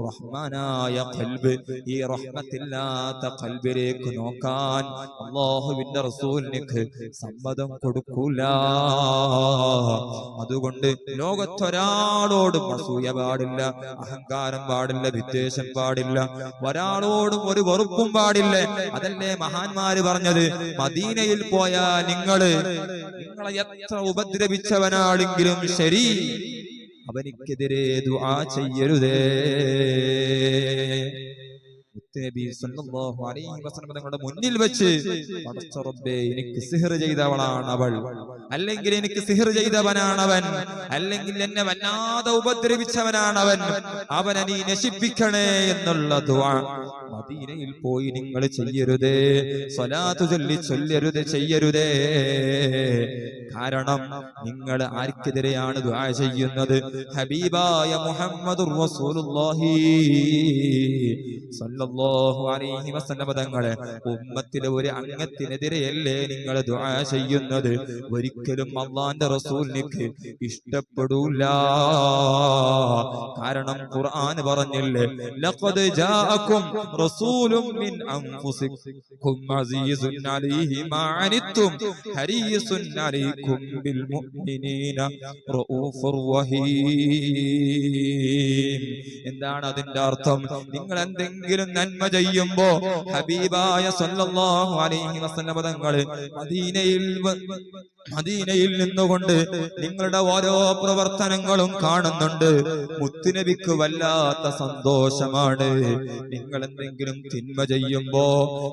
റഹ്മാനായ ഖൽബ്, ഈ റഹ്മത്തില്ലാത്ത ഖൽബിലേക്ക് നോക്കാൻ അല്ലാഹുവിന്റെ റസൂലിന് സമ്മതം കൊടുക്കൂല. അതുകൊണ്ട് ലോകത്തൊരാളോടും അസൂയ പാടില്ല, അഹങ്കാരം പാടില്ല, വിദ്വേഷം പാടില്ല, ഒരാളോടും ഒരു വെറുപ്പും പാടില്ല. അതല്ലേ മഹാന്മാര് പറഞ്ഞത്, മദീനയിൽ പോയാൽ നിങ്ങളെ എത്ര ഉപദ്രവിച്ചവനാണെങ്കിലും ശരി, അവനിക്കെതിരെ ദുആ ചെയ്യരുതേ. നബി സല്ലല്ലാഹു അലൈഹി വസല്ലം തങ്ങളുടെ മുന്നിൽ വെച്ച് പടച്ച റബ്ബേ, എനിക്ക് സിഹർ ചെയ്തവളാണ് അവൾ, അല്ലെങ്കിൽ എനിക്ക് സിഹർ ചെയ്തവനാണവൻ, അല്ലെങ്കിൽ എന്നെ വല്ലാതെ ഉപദ്രവിച്ചവനാണവൻ, അവനെ നീ നശിപ്പിക്കണേ എന്നുള്ള ദുആ മദീനയിൽ പോയി നിങ്ങൾ ചെയ്യരുതേ, സ്വലാത്ത് ചൊല്ലരുത്, ചെയ്യരുതേ. കാരണം നിങ്ങൾ ആർക്കെതിരെയാണ് ദുആ ചെയ്യുന്നത്? ഹബീബായ മുഹമ്മദുർ റസൂലുള്ളാഹി സ്വല്ലല്ലാഹു അലൈഹി വസല്ലം തങ്ങളെ ഉമ്മത്തിലെ ഒരു അംഗത്തിനെതിരെയല്ലേ നിങ്ങൾ ദുആ ചെയ്യുന്നത്? ഒരിക്കലും അല്ലാഹുവിന്റെ റസൂലിന് ഇഷ്ടപ്പെടൂല. കാരണം ഖുർആൻ പറഞ്ഞില്ലേ, ലഖദ് ജാഅകും റസൂലും മിൻ അൻഫുസികും അസീസുൻ അലൈഹി മാ അനിത്തും ഹരീസുൻ അലൈക്കും ബിൽ മുഅ്മിനീന റഊഫുർ റഹീം. എന്താണ് അതിന്റെ അർത്ഥം? നിങ്ങൾ എന്തെങ്കിലും നന്മ ചെയ്യുമ്പോ ഹബീബായ സല്ലല്ലാഹു അലൈഹി വസല്ലം തങ്ങൾ മദീനയിൽ നിന്നുകൊണ്ട് നിങ്ങളുടെ ഓരോ പ്രവർത്തനങ്ങളും കാണുന്നുണ്ട്. മുത്തുനബിക്ക് വല്ലാത്ത സന്തോഷമാണ്. നിങ്ങൾ എന്തെങ്കിലും തിന്മ ചെയ്യുമ്പോ,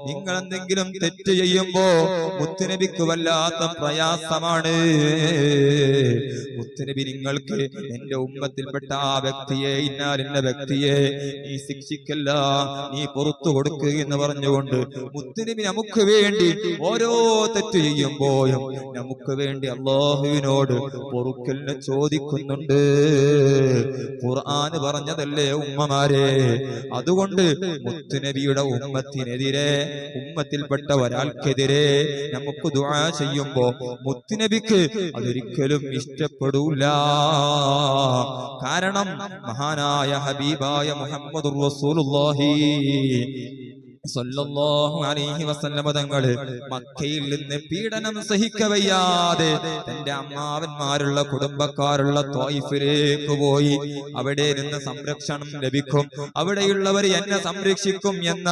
നിങ്ങൾ എന്തെങ്കിലും തെറ്റ് ചെയ്യുമ്പോ മുത്തുനബിക്ക് വല്ലാത്ത പ്രയാസമാണ്. മുത്തുനബി നിങ്ങൾക്ക് എന്റെ ഉമ്മത്തിൽപ്പെട്ട ആ വ്യക്തിയെ, ഇന്നാലിന്റെ വ്യക്തിയെ നീ ശിക്ഷിക്കല്ല, നീ പുറത്തു കൊടുക്കുക എന്ന് പറഞ്ഞുകൊണ്ട് മുത്തുനബി നമുക്ക് വേണ്ടി ഓരോ തെറ്റ് ചെയ്യുമ്പോഴും നമുക്ക് വേണ്ടി അല്ലാഹുവിനോട് പൊറുക്കലിനെ ചോദിക്കുന്നുണ്ട്. ഖുർആൻ പറഞ്ഞതല്ലേ ഉമ്മമാരെ. അതുകൊണ്ട് മുത്തുനബിയുടെ ഉമ്മത്തിനെതിരെ, ഉമ്മത്തിൽപ്പെട്ട ഒരാൾക്കെതിരെ നമുക്ക് ദുആ ചെയ്യുമ്പോ മുത്തുനബിക്ക് അതൊരിക്കലും ഇഷ്ടപ്പെടൂല. കാരണം മഹാനായ ഹബീബായ മുഹമ്മദുർ റസൂലുള്ളാഹി സല്ലല്ലാഹു അലൈഹി വസല്ലം തങ്ങൾ മക്കയിൽ നിന്ന് പീഡനം സഹിക്കവയ്യാതെ തന്റെ അമ്മാവന്മാരുള്ള കുടുംബക്കാരുള്ള ത്വായിഫിലേക്ക് പോയി. അവിടെ നിന്ന് സംരക്ഷണം ലഭിക്കും, അവിടെയുള്ളവർ എന്നെ സംരക്ഷിക്കും എന്ന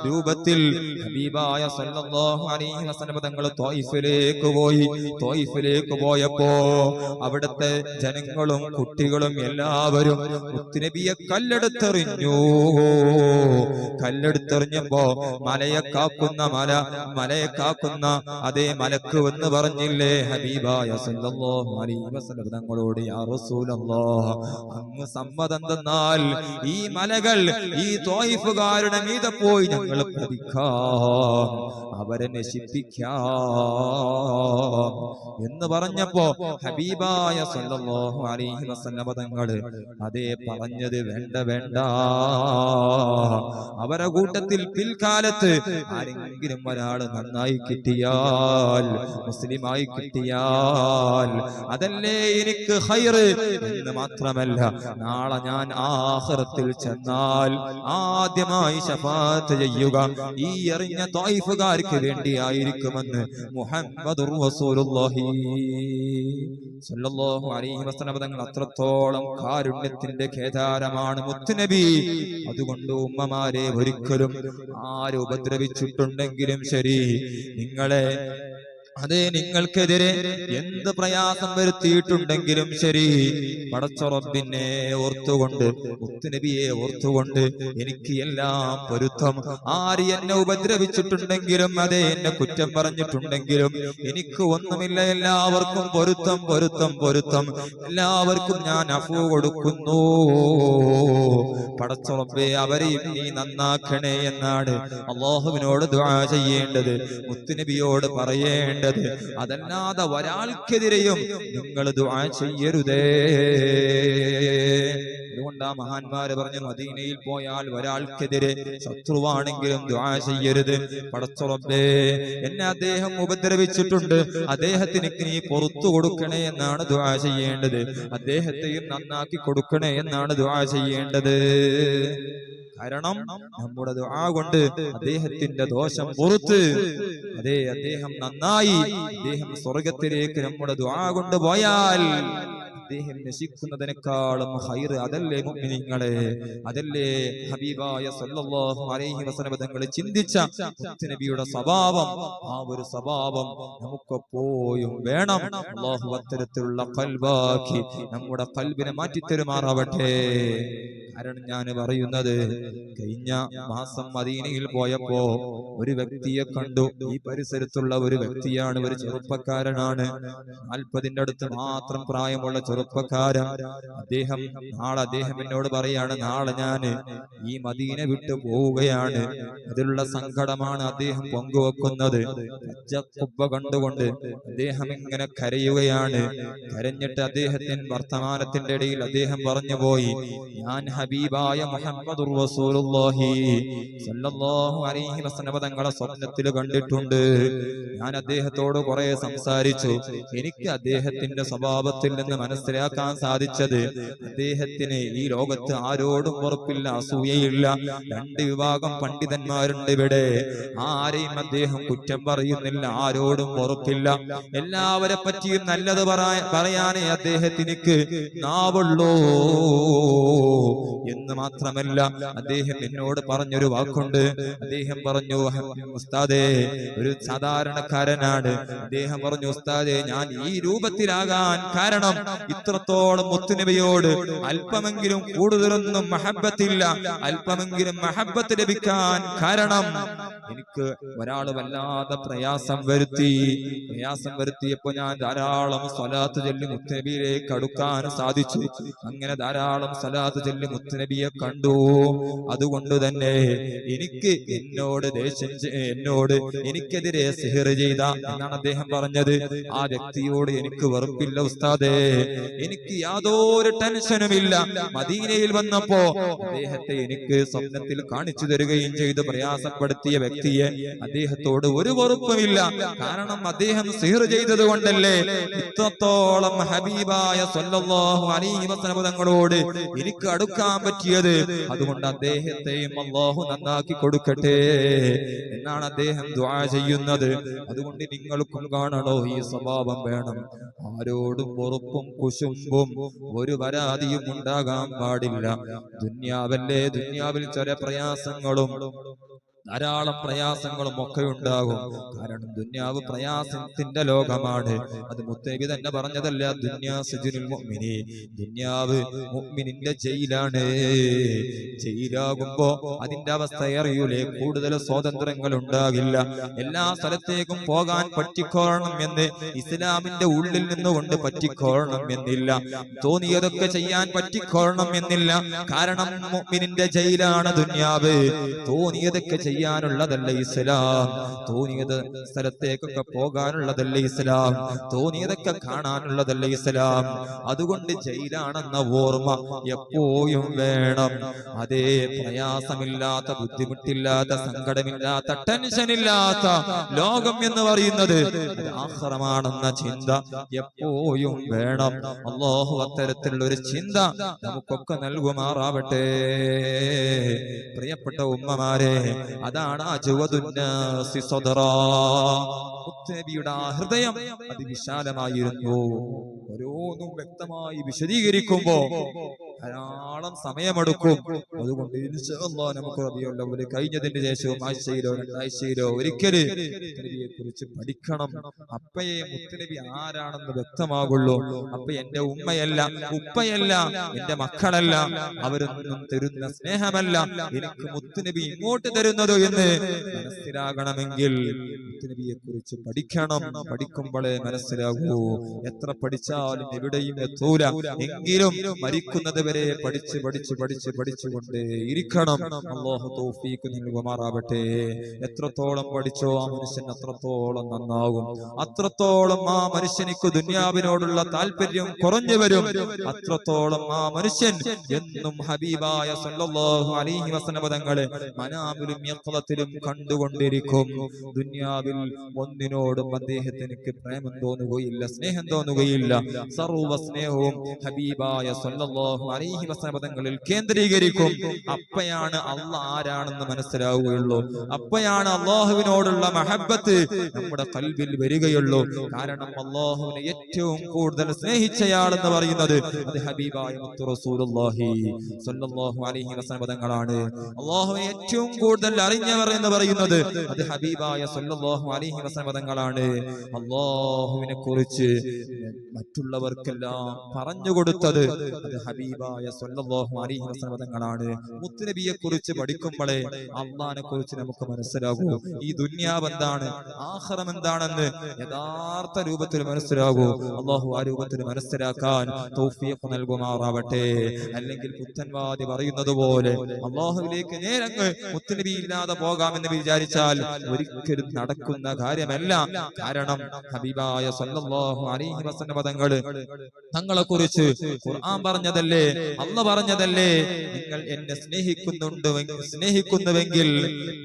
രൂപത്തിൽ ഹബീബായ സല്ലല്ലാഹു അലൈഹി വസല്ലം തങ്ങൾ ത്വായിഫിലേക്ക് പോയി. ത്വായിഫിലേക്ക് പോയപ്പോ അവിടുത്തെ ജനങ്ങളും കുട്ടികളും എല്ലാവരും മുത്തുനബിയെ കല്ലെടുത്തെറിഞ്ഞു. മലയെ കാക്കുന്ന അതേ മലക്ക് എന്ന് പറഞ്ഞില്ലേ ഹബീബായ സല്ലല്ലാഹു അലൈഹി വസല്ലം തങ്ങളോട്, യാ റസൂലല്ലാഹ്, അങ്ങ് സമ്മതം തന്നാൽ ഈ മലകൾ ഈ ത്വായിഫുകാരുടെ മീതെ പോയി ഞങ്ങൾ പതിക്കാം, അവരെ നശിപ്പിക്കാം എന്ന് പറഞ്ഞപ്പോ ഹബീബായ സല്ലല്ലാഹു അലൈഹി വസല്ലം തങ്ങൾ അതേ പറഞ്ഞത്, വേണ്ട, അവരെ കൂട്ടത്തിൽ പിൽക്കാലത്ത് ആരെങ്കിലും ഒരാൾ നന്നായി കിട്ടിയാൽ, മുസ്ലിമായി കിട്ടിയാൽ അതല്ലേ എനിക്ക് ഖൈർ എന്ന് മാത്രമല്ല, നാളെ ഞാൻ ആഖിറത്തിൽ ചെന്നാൽ ആദ്യമായി ശഫാഅത്ത് ചെയ്യുക ഈ എറിഞ്ഞ ത്വായിഫുകാർക്ക് വേണ്ടിയായിരിക്കുമെന്ന് മുഹമ്മദുർ റസൂലുള്ളാഹി സല്ലല്ലാഹു അലൈഹി വസല്ലം തങ്ങൾ അത്രത്തോളം കാരുണ്യത്തിന്റെ കേദാരമാണ് മുത്തുനബി. അതുകൊണ്ട് ഉമ്മമാരെ, ഒരിക്കലും ആര് ഉപദ്രവിച്ചിട്ടുണ്ടെങ്കിലും ശരി, നിങ്ങൾക്കെതിരെ എന്ത് പ്രയാസം വരുത്തിയിട്ടുണ്ടെങ്കിലും ശരി, പടച്ച റബ്ബിനെ ഓർത്തുകൊണ്ട്, മുത്തുനബിയെ ഓർത്തുകൊണ്ട് എനിക്ക് എല്ലാം പൊരുത്തം. ആര് എന്നെ ഉപദ്രവിച്ചിട്ടുണ്ടെങ്കിലും, അതേ എന്നെ കുറ്റം പറഞ്ഞിട്ടുണ്ടെങ്കിലും എനിക്ക് ഒന്നുമില്ല, എല്ലാവർക്കും പൊരുത്തം, എല്ലാവർക്കും ഞാൻ അഫൂ കൊടുക്കുന്നു. പടച്ച റബ്ബേ, അവരെയും നീ നന്നാക്കണേ എന്നാണ് അല്ലാഹുവിനോട് ദുആ ചെയ്യേണ്ടത്, മുത്തുനബിയോട് പറയേണ്ടത്. അതല്ലാതെ ഒരാൾക്കെതിരെയും നിങ്ങൾ ദുആ ചെയ്യരുതേ. അതുകൊണ്ടാ മഹാന്മാര് പറഞ്ഞു, മദീനയിൽ പോയാൽ ഒരാൾക്കെതിരെ ശത്രുവാണെങ്കിലും ദുആ ചെയ്യരുത്. പടച്ച റബ്ബേ, എന്നെ അദ്ദേഹം ഉപദ്രവിച്ചിട്ടുണ്ട്, അദ്ദേഹത്തിന് നീ പുറത്തു കൊടുക്കണേ എന്നാണ് ദുആ ചെയ്യേണ്ടത്. അദ്ദേഹത്തെയും നന്നാക്കി കൊടുക്കണേ എന്നാണ് ദുആ ചെയ്യേണ്ടത്. കാരണം നമ്മുടെ ദുആ കൊണ്ട് അദ്ദേഹത്തിന്റെ ദോഷം പുറത്ത്, അദ്ദേഹം നന്നായി, അദ്ദേഹം സ്വർഗത്തിലേക്ക് നമ്മുടെ ദുആ കൊണ്ട് പോയാൽ അദ്ദേഹം നശിക്കുന്നതിനേക്കാളും ഖൈർ അതല്ലേ മുഅ്മിനീങ്ങളെ, അതല്ലേ ഹബീബായ സല്ലല്ലാഹു അലൈഹി വസല്ലം തങ്ങൾ ചിന്തിച്ച മുത്തുനബിയുടെ സ്വഭാവം. ആ ഒരു സ്വഭാവം നമുക്കെപ്പോഴും വേണം. അല്ലാഹു അത്തരത്തിലുള്ള ഖൽബാക്കി നമ്മുടെ ഖൽബിനെ മാറ്റി തരുമാറാവട്ടെ. കാരണം ഞാൻ പറയുന്നത്, കഴിഞ്ഞ മാസം മദീനയിൽ പോയപ്പോ ഒരു വ്യക്തിയെ കണ്ടു. ഈ പരിസരത്തുള്ള ഒരു വ്യക്തിയാണ്, ഒരു ചെറുപ്പക്കാരനാണ്. 40ന്റെ അടുത്ത് മാത്രം പ്രായമുള്ള ചെറുപ്പക്കാരൻ. അദ്ദേഹം എന്നോട് പറയാണ്, നാളെ ഞാന് ഈ മദീന വിട്ടു പോവുകയാണ്. അതിലുള്ള സങ്കടമാണ് അദ്ദേഹം പങ്കുവെക്കുന്നത്. പച്ചക്കുബ്ബ കണ്ടുകൊണ്ട് അദ്ദേഹം ഇങ്ങനെ കരയുകയാണ്. കരഞ്ഞിട്ട് അദ്ദേഹത്തിന്റെ വർത്തമാനത്തിന്റെ ഇടയിൽ അദ്ദേഹം പറഞ്ഞു പോയി, ഞാൻ ഹബീബായ മുഹമ്മദുർ റസൂലുള്ളാഹി സ്വല്ലല്ലാഹു അലൈഹി വസല്ലം തങ്ങളെ സ്വപ്നത്തിൽ കണ്ടിട്ടുണ്ട്. ഞാൻ അദ്ദേഹത്തോട് കുറെ സംസാരിച്ചു. എനിക്ക് അദ്ദേഹത്തിന്റെ സ്വഭാവത്തിൽ നിന്ന് മനസ്സിലാക്കാൻ സാധിച്ചത്, അദ്ദേഹത്തിന് ഈ ലോകത്ത് ആരോടും വെറുപ്പില്ല, അസൂയയില്ല. 2 വിഭാഗം പണ്ഡിതന്മാരുണ്ട് ഇവിടെ. ആരെയും അദ്ദേഹം കുറ്റം പറയുന്നില്ല, ആരോടും വെറുപ്പില്ല. എല്ലാവരെ പറ്റിയും നല്ലത് പറയാനേ അദ്ദേഹത്തിനിക്ക് നാവുള്ളൂ എന്ന് മാത്രമല്ല, അദ്ദേഹം എന്നോട് പറഞ്ഞൊരു വാക്കുണ്ട്. അദ്ദേഹം പറഞ്ഞു, ഉസ്താദേ, ഒരു സാധാരണക്കാരനാണ്. അദ്ദേഹം പറഞ്ഞു, ഉസ്താദേ, ഞാൻ ഈ രൂപത്തിലാകാൻ കാരണം ഇത്രത്തോളം മുത്തുനബിയോട് അല്പമെങ്കിലും കൂടുതലൊന്നും മഹബത്തില്ല. അല്പമെങ്കിലും മഹബത്ത് ലഭിക്കാൻ കാരണം എനിക്ക് ഒരാൾ വല്ലാതെ പ്രയാസം വരുത്തിയപ്പോ ഞാൻ ധാരാളം സ്വലാത്ത് ചൊല്ലി മുത്തുനബിയിലേക്ക് അടുക്കാൻ സാധിച്ചു. അങ്ങനെ ധാരാളം സ്വലാത്ത് ചൊല്ലി മുത്തുനബിയെ കണ്ടു. അതുകൊണ്ട് തന്നെ എനിക്കെതിരെ സിഹർ ചെയ്ത എന്നാണ് അദ്ദേഹം പറഞ്ഞത്. ആ വ്യക്തിയോട് എനിക്ക് വെറുപ്പില്ല ഉസ്താദേ, എനിക്ക് യാതൊരു ടെൻഷനുമില്ല. മദീനയിൽ വന്നപ്പോ അദ്ദേഹത്തെ എനിക്ക് സ്വപ്നത്തിൽ കാണിച്ചു തരികയും ചെയ്തു. പ്രയാസപ്പെടുത്തിയ വ്യക്തിയെ അദ്ദേഹത്തോട് ഒരു വെറുപ്പുമില്ല. കാരണം അദ്ദേഹം സിഹർ ചെയ്തത് കൊണ്ടല്ലേ ഇത്രത്തോളം ഹബീബായ സ്വല്ലല്ലാഹു അലൈഹി വസല്ലം തങ്ങളോട് എനിക്ക് അടുക്കാൻ പറ്റിയത്. അതുകൊണ്ട് അദ്ദേഹത്തെയും അല്ലാഹു നന്നാക്കി കൊടുക്കട്ടെ എന്നാണ് അദ്ദേഹം ദുആ ചെയ്യുന്നത്. അതുകൊണ്ട് നിങ്ങൾക്കും കാണണോ, ഈ സ്വഭാവം വേണം. ആരോടും വെറുപ്പും കുശുമ്പും ഒരു പരാതിയും ഉണ്ടാകാൻ പാടില്ല. ദുന്യാവല്ലേ, ദുന്യാവിൽ ചില പ്രയാസങ്ങളും ധാരാളം പ്രയാസങ്ങളും ഒക്കെ ഉണ്ടാകും. കാരണം ദുന്യാവ് പ്രയാസത്തിന്റെ ലോകമാണ്. അത് മുത്തനബി തന്നെ പറഞ്ഞതല്ല, ദുന്യാ സിജ്നുൽ മുഅ്മിനി, ദുന്യാവ് മുഅ്മിനിന്റെ ജയിലാണ്. ജയിലാകുമ്പോ അതിന്റെ അവസ്ഥ അറിയൂലേ, കൂടുതൽ സ്വാതന്ത്ര്യങ്ങൾ ഉണ്ടാകില്ല. എല്ലാ സ്ഥലത്തേക്കും പോകാൻ പറ്റിക്കോളണം എന്ന് ഇസ്ലാമിന്റെ ഉള്ളിൽ നിന്നുകൊണ്ട് പറ്റിക്കോളണം എന്നില്ല. തോന്നിയതൊക്കെ ചെയ്യാൻ പറ്റിക്കോളണം എന്നില്ല. കാരണം മുഅ്മിനിന്റെ ജയിലാണ് ദുന്യാവ്. തോന്നിയതൊക്കെ ചെയ്യാനുള്ളതല്ല ഇസ്ലാം. തോന്നിയത് സ്ഥലത്തേക്കൊക്കെ പോകാനുള്ളതല്ല ഇസ്ലാം. തോന്നിയതൊക്കെ കാണാനുള്ളതല്ല ഇസ്ലാം. അതുകൊണ്ട് ജയിലാണെന്ന ഓർമ്മ എപ്പോഴും വേണം. അതേ, പ്രയാസമില്ലാത്ത, ബുദ്ധിമുട്ടില്ലാത്ത, സങ്കടമില്ലാത്ത, ടെൻഷനില്ലാത്ത ലോകം എന്ന് പറയുന്നത് ആഖിറമാണെന്ന ചിന്ത എപ്പോഴും വേണം. അല്ലാഹു അത്തരത്തിലുള്ള ഒരു ചിന്ത നമുക്കൊക്കെ നൽകുമാറാവട്ടെ. പ്രിയപ്പെട്ട ഉമ്മമാരെ, അതാണ് അജ്വദുന്നാസി സദറാ. മുത്തനബിയുടെ ഹൃദയം അതിവിശാലമായിരുന്നു. ഓരോന്നും വ്യക്തമായി വിശദീകരിക്കുമ്പോ ധാരാളം സമയമെടുക്കും. അതുകൊണ്ട് ഇൻഷാ അല്ലാഹ് നമുക്ക് റബീഉൽ അവ്വൽ കഴിഞ്ഞതിന് ശേഷവും ആഴ്ചയിലോ 2 ആഴ്ചയിലോ ഒരിക്കല് മുത്തനബിയെ കുറിച്ച് പഠിക്കണം. അപ്പയെ മുത്തനബി ആരാണെന്ന് വ്യക്തമാകുള്ളൂ. അപ്പ എന്റെ ഉമ്മയല്ല, ഉപ്പയല്ല, എന്റെ മക്കളല്ല, അവരൊന്നും തരുന്ന സ്നേഹമല്ല എനിക്ക് മുത്തനബി ഇങ്ങോട്ട് തരുന്നത് എന്ന് മനസ്സിലാകണമെങ്കിൽ മുത്തനബിയെ കുറിച്ച് പഠിക്കണം. പഠിക്കുമ്പോഴേ മനസ്സിലാകൂ. എത്ര പഠിച്ചാലും എവിടെയും എത്തൂല. എങ്കിലും മരിക്കുന്നത് വരെ പഠിച്ചുകൊണ്ടേ ഇരിക്കണം. അല്ലാഹു തൗഫീഖ് നൽകുമാറാവട്ടെ. എത്രത്തോളം പഠിച്ചോ ആ മനുഷ്യൻ അത്രത്തോളം നന്നാകും. അത്രത്തോളം ആ മനുഷ്യനിക്ക് ദുനിയാവിനോടുള്ള താല്പര്യം കുറഞ്ഞു വരും. അത്രത്തോളം ആ മനുഷ്യൻ എന്നും ഹബീബായ സ്വല്ലല്ലാഹു അലൈഹി വസല്ലം തങ്ങളെ മനാമിലും യഖ്ളത്തിലും കണ്ടുകൊണ്ടിരിക്കും. ദുനിയാവിൽ ഒന്നിനോടും അദ്ദേഹത്തിന് പ്രേമം തോന്നുകയില്ല, സ്നേഹം തോന്നുകയില്ല. സർവ്വ സ്നേഹവും ഹബീബായ സ്വല്ലല്ലാഹു അലൈഹി വസല്ലം തങ്ങളിൽ കേന്ദ്രീകരിക്കും. അപ്പയാണ് അല്ലാഹ് ആരാണെന്ന് മനസ്സിലാവുകയുള്ളൂ. അപ്പയാണ് അല്ലാഹുവിനോടുള്ള മഹബ്ബത്ത് നമ്മുടെ ഖൽബിൽ വരികയുള്ളൂ. കാരണം അല്ലാഹുവിനെ ഏറ്റവും കൂടുതൽ സ്നേഹിച്ചയാളെന്ന് പറയുന്നത് അത് ഹബീബായ മുത്ത് റസൂലുള്ളാഹി സ്വല്ലല്ലാഹു അലൈഹി വസല്ലം തങ്ങളാണ്. അല്ലാഹുവിനെ ഏറ്റവും കൂടുതൽ അറിഞ്ഞവർ എന്ന് പറയുന്നത് അത് ഹബീബായ സ്വല്ലല്ലാഹു അലൈഹി വസല്ലം തങ്ങളാണ്. അല്ലാഹുവിനെ കുറിച്ച് മറ്റുള്ളവർക്കെല്ലാം പറഞ്ഞു കൊടുത്തത് അത് ഹബീബായ ഹബീബായ സ്വല്ലല്ലാഹു അലൈഹി വസല്ലം തങ്ങളാണ്. മുത്തുനബിയെ കുറിച്ച് പഠിക്കുമ്പോഴേ അള്ളാഹിനെ കുറിച്ച് നമുക്ക് മനസ്സിലാകൂ. ഈ ദുനിയാവ് എന്താണ്, ആഖിറം എന്താണെന്ന് യഥാർത്ഥ രൂപത്തിൽ മനസ്സിലാകൂ. അള്ളാഹു ആ രൂപത്തിൽ മനസ്സിലാക്കാൻ തൗഫീഖ് നൽകുമാറാവട്ടെ. അല്ലെങ്കിൽ പുത്തൻവാദി പറയുന്നത് പോലെ അള്ളാഹുവിലേക്ക് നേരങ്ങ് മുത്തുനബി ഇല്ലാതെ പോകാമെന്ന് വിചാരിച്ചാൽ ഒരിക്കലും നടക്കുന്ന കാര്യമല്ല. കാരണം ഹബീബായ സ്വല്ലല്ലാഹു അലൈഹി വസല്ലം തങ്ങളെ കുറിച്ച് ഖുർആൻ പറഞ്ഞതല്ലേ, അല്ലാഹ് പറഞ്ഞതല്ലേ, നിങ്ങൾ എന്നെ സ്നേഹിക്കുന്നുവെങ്കിൽ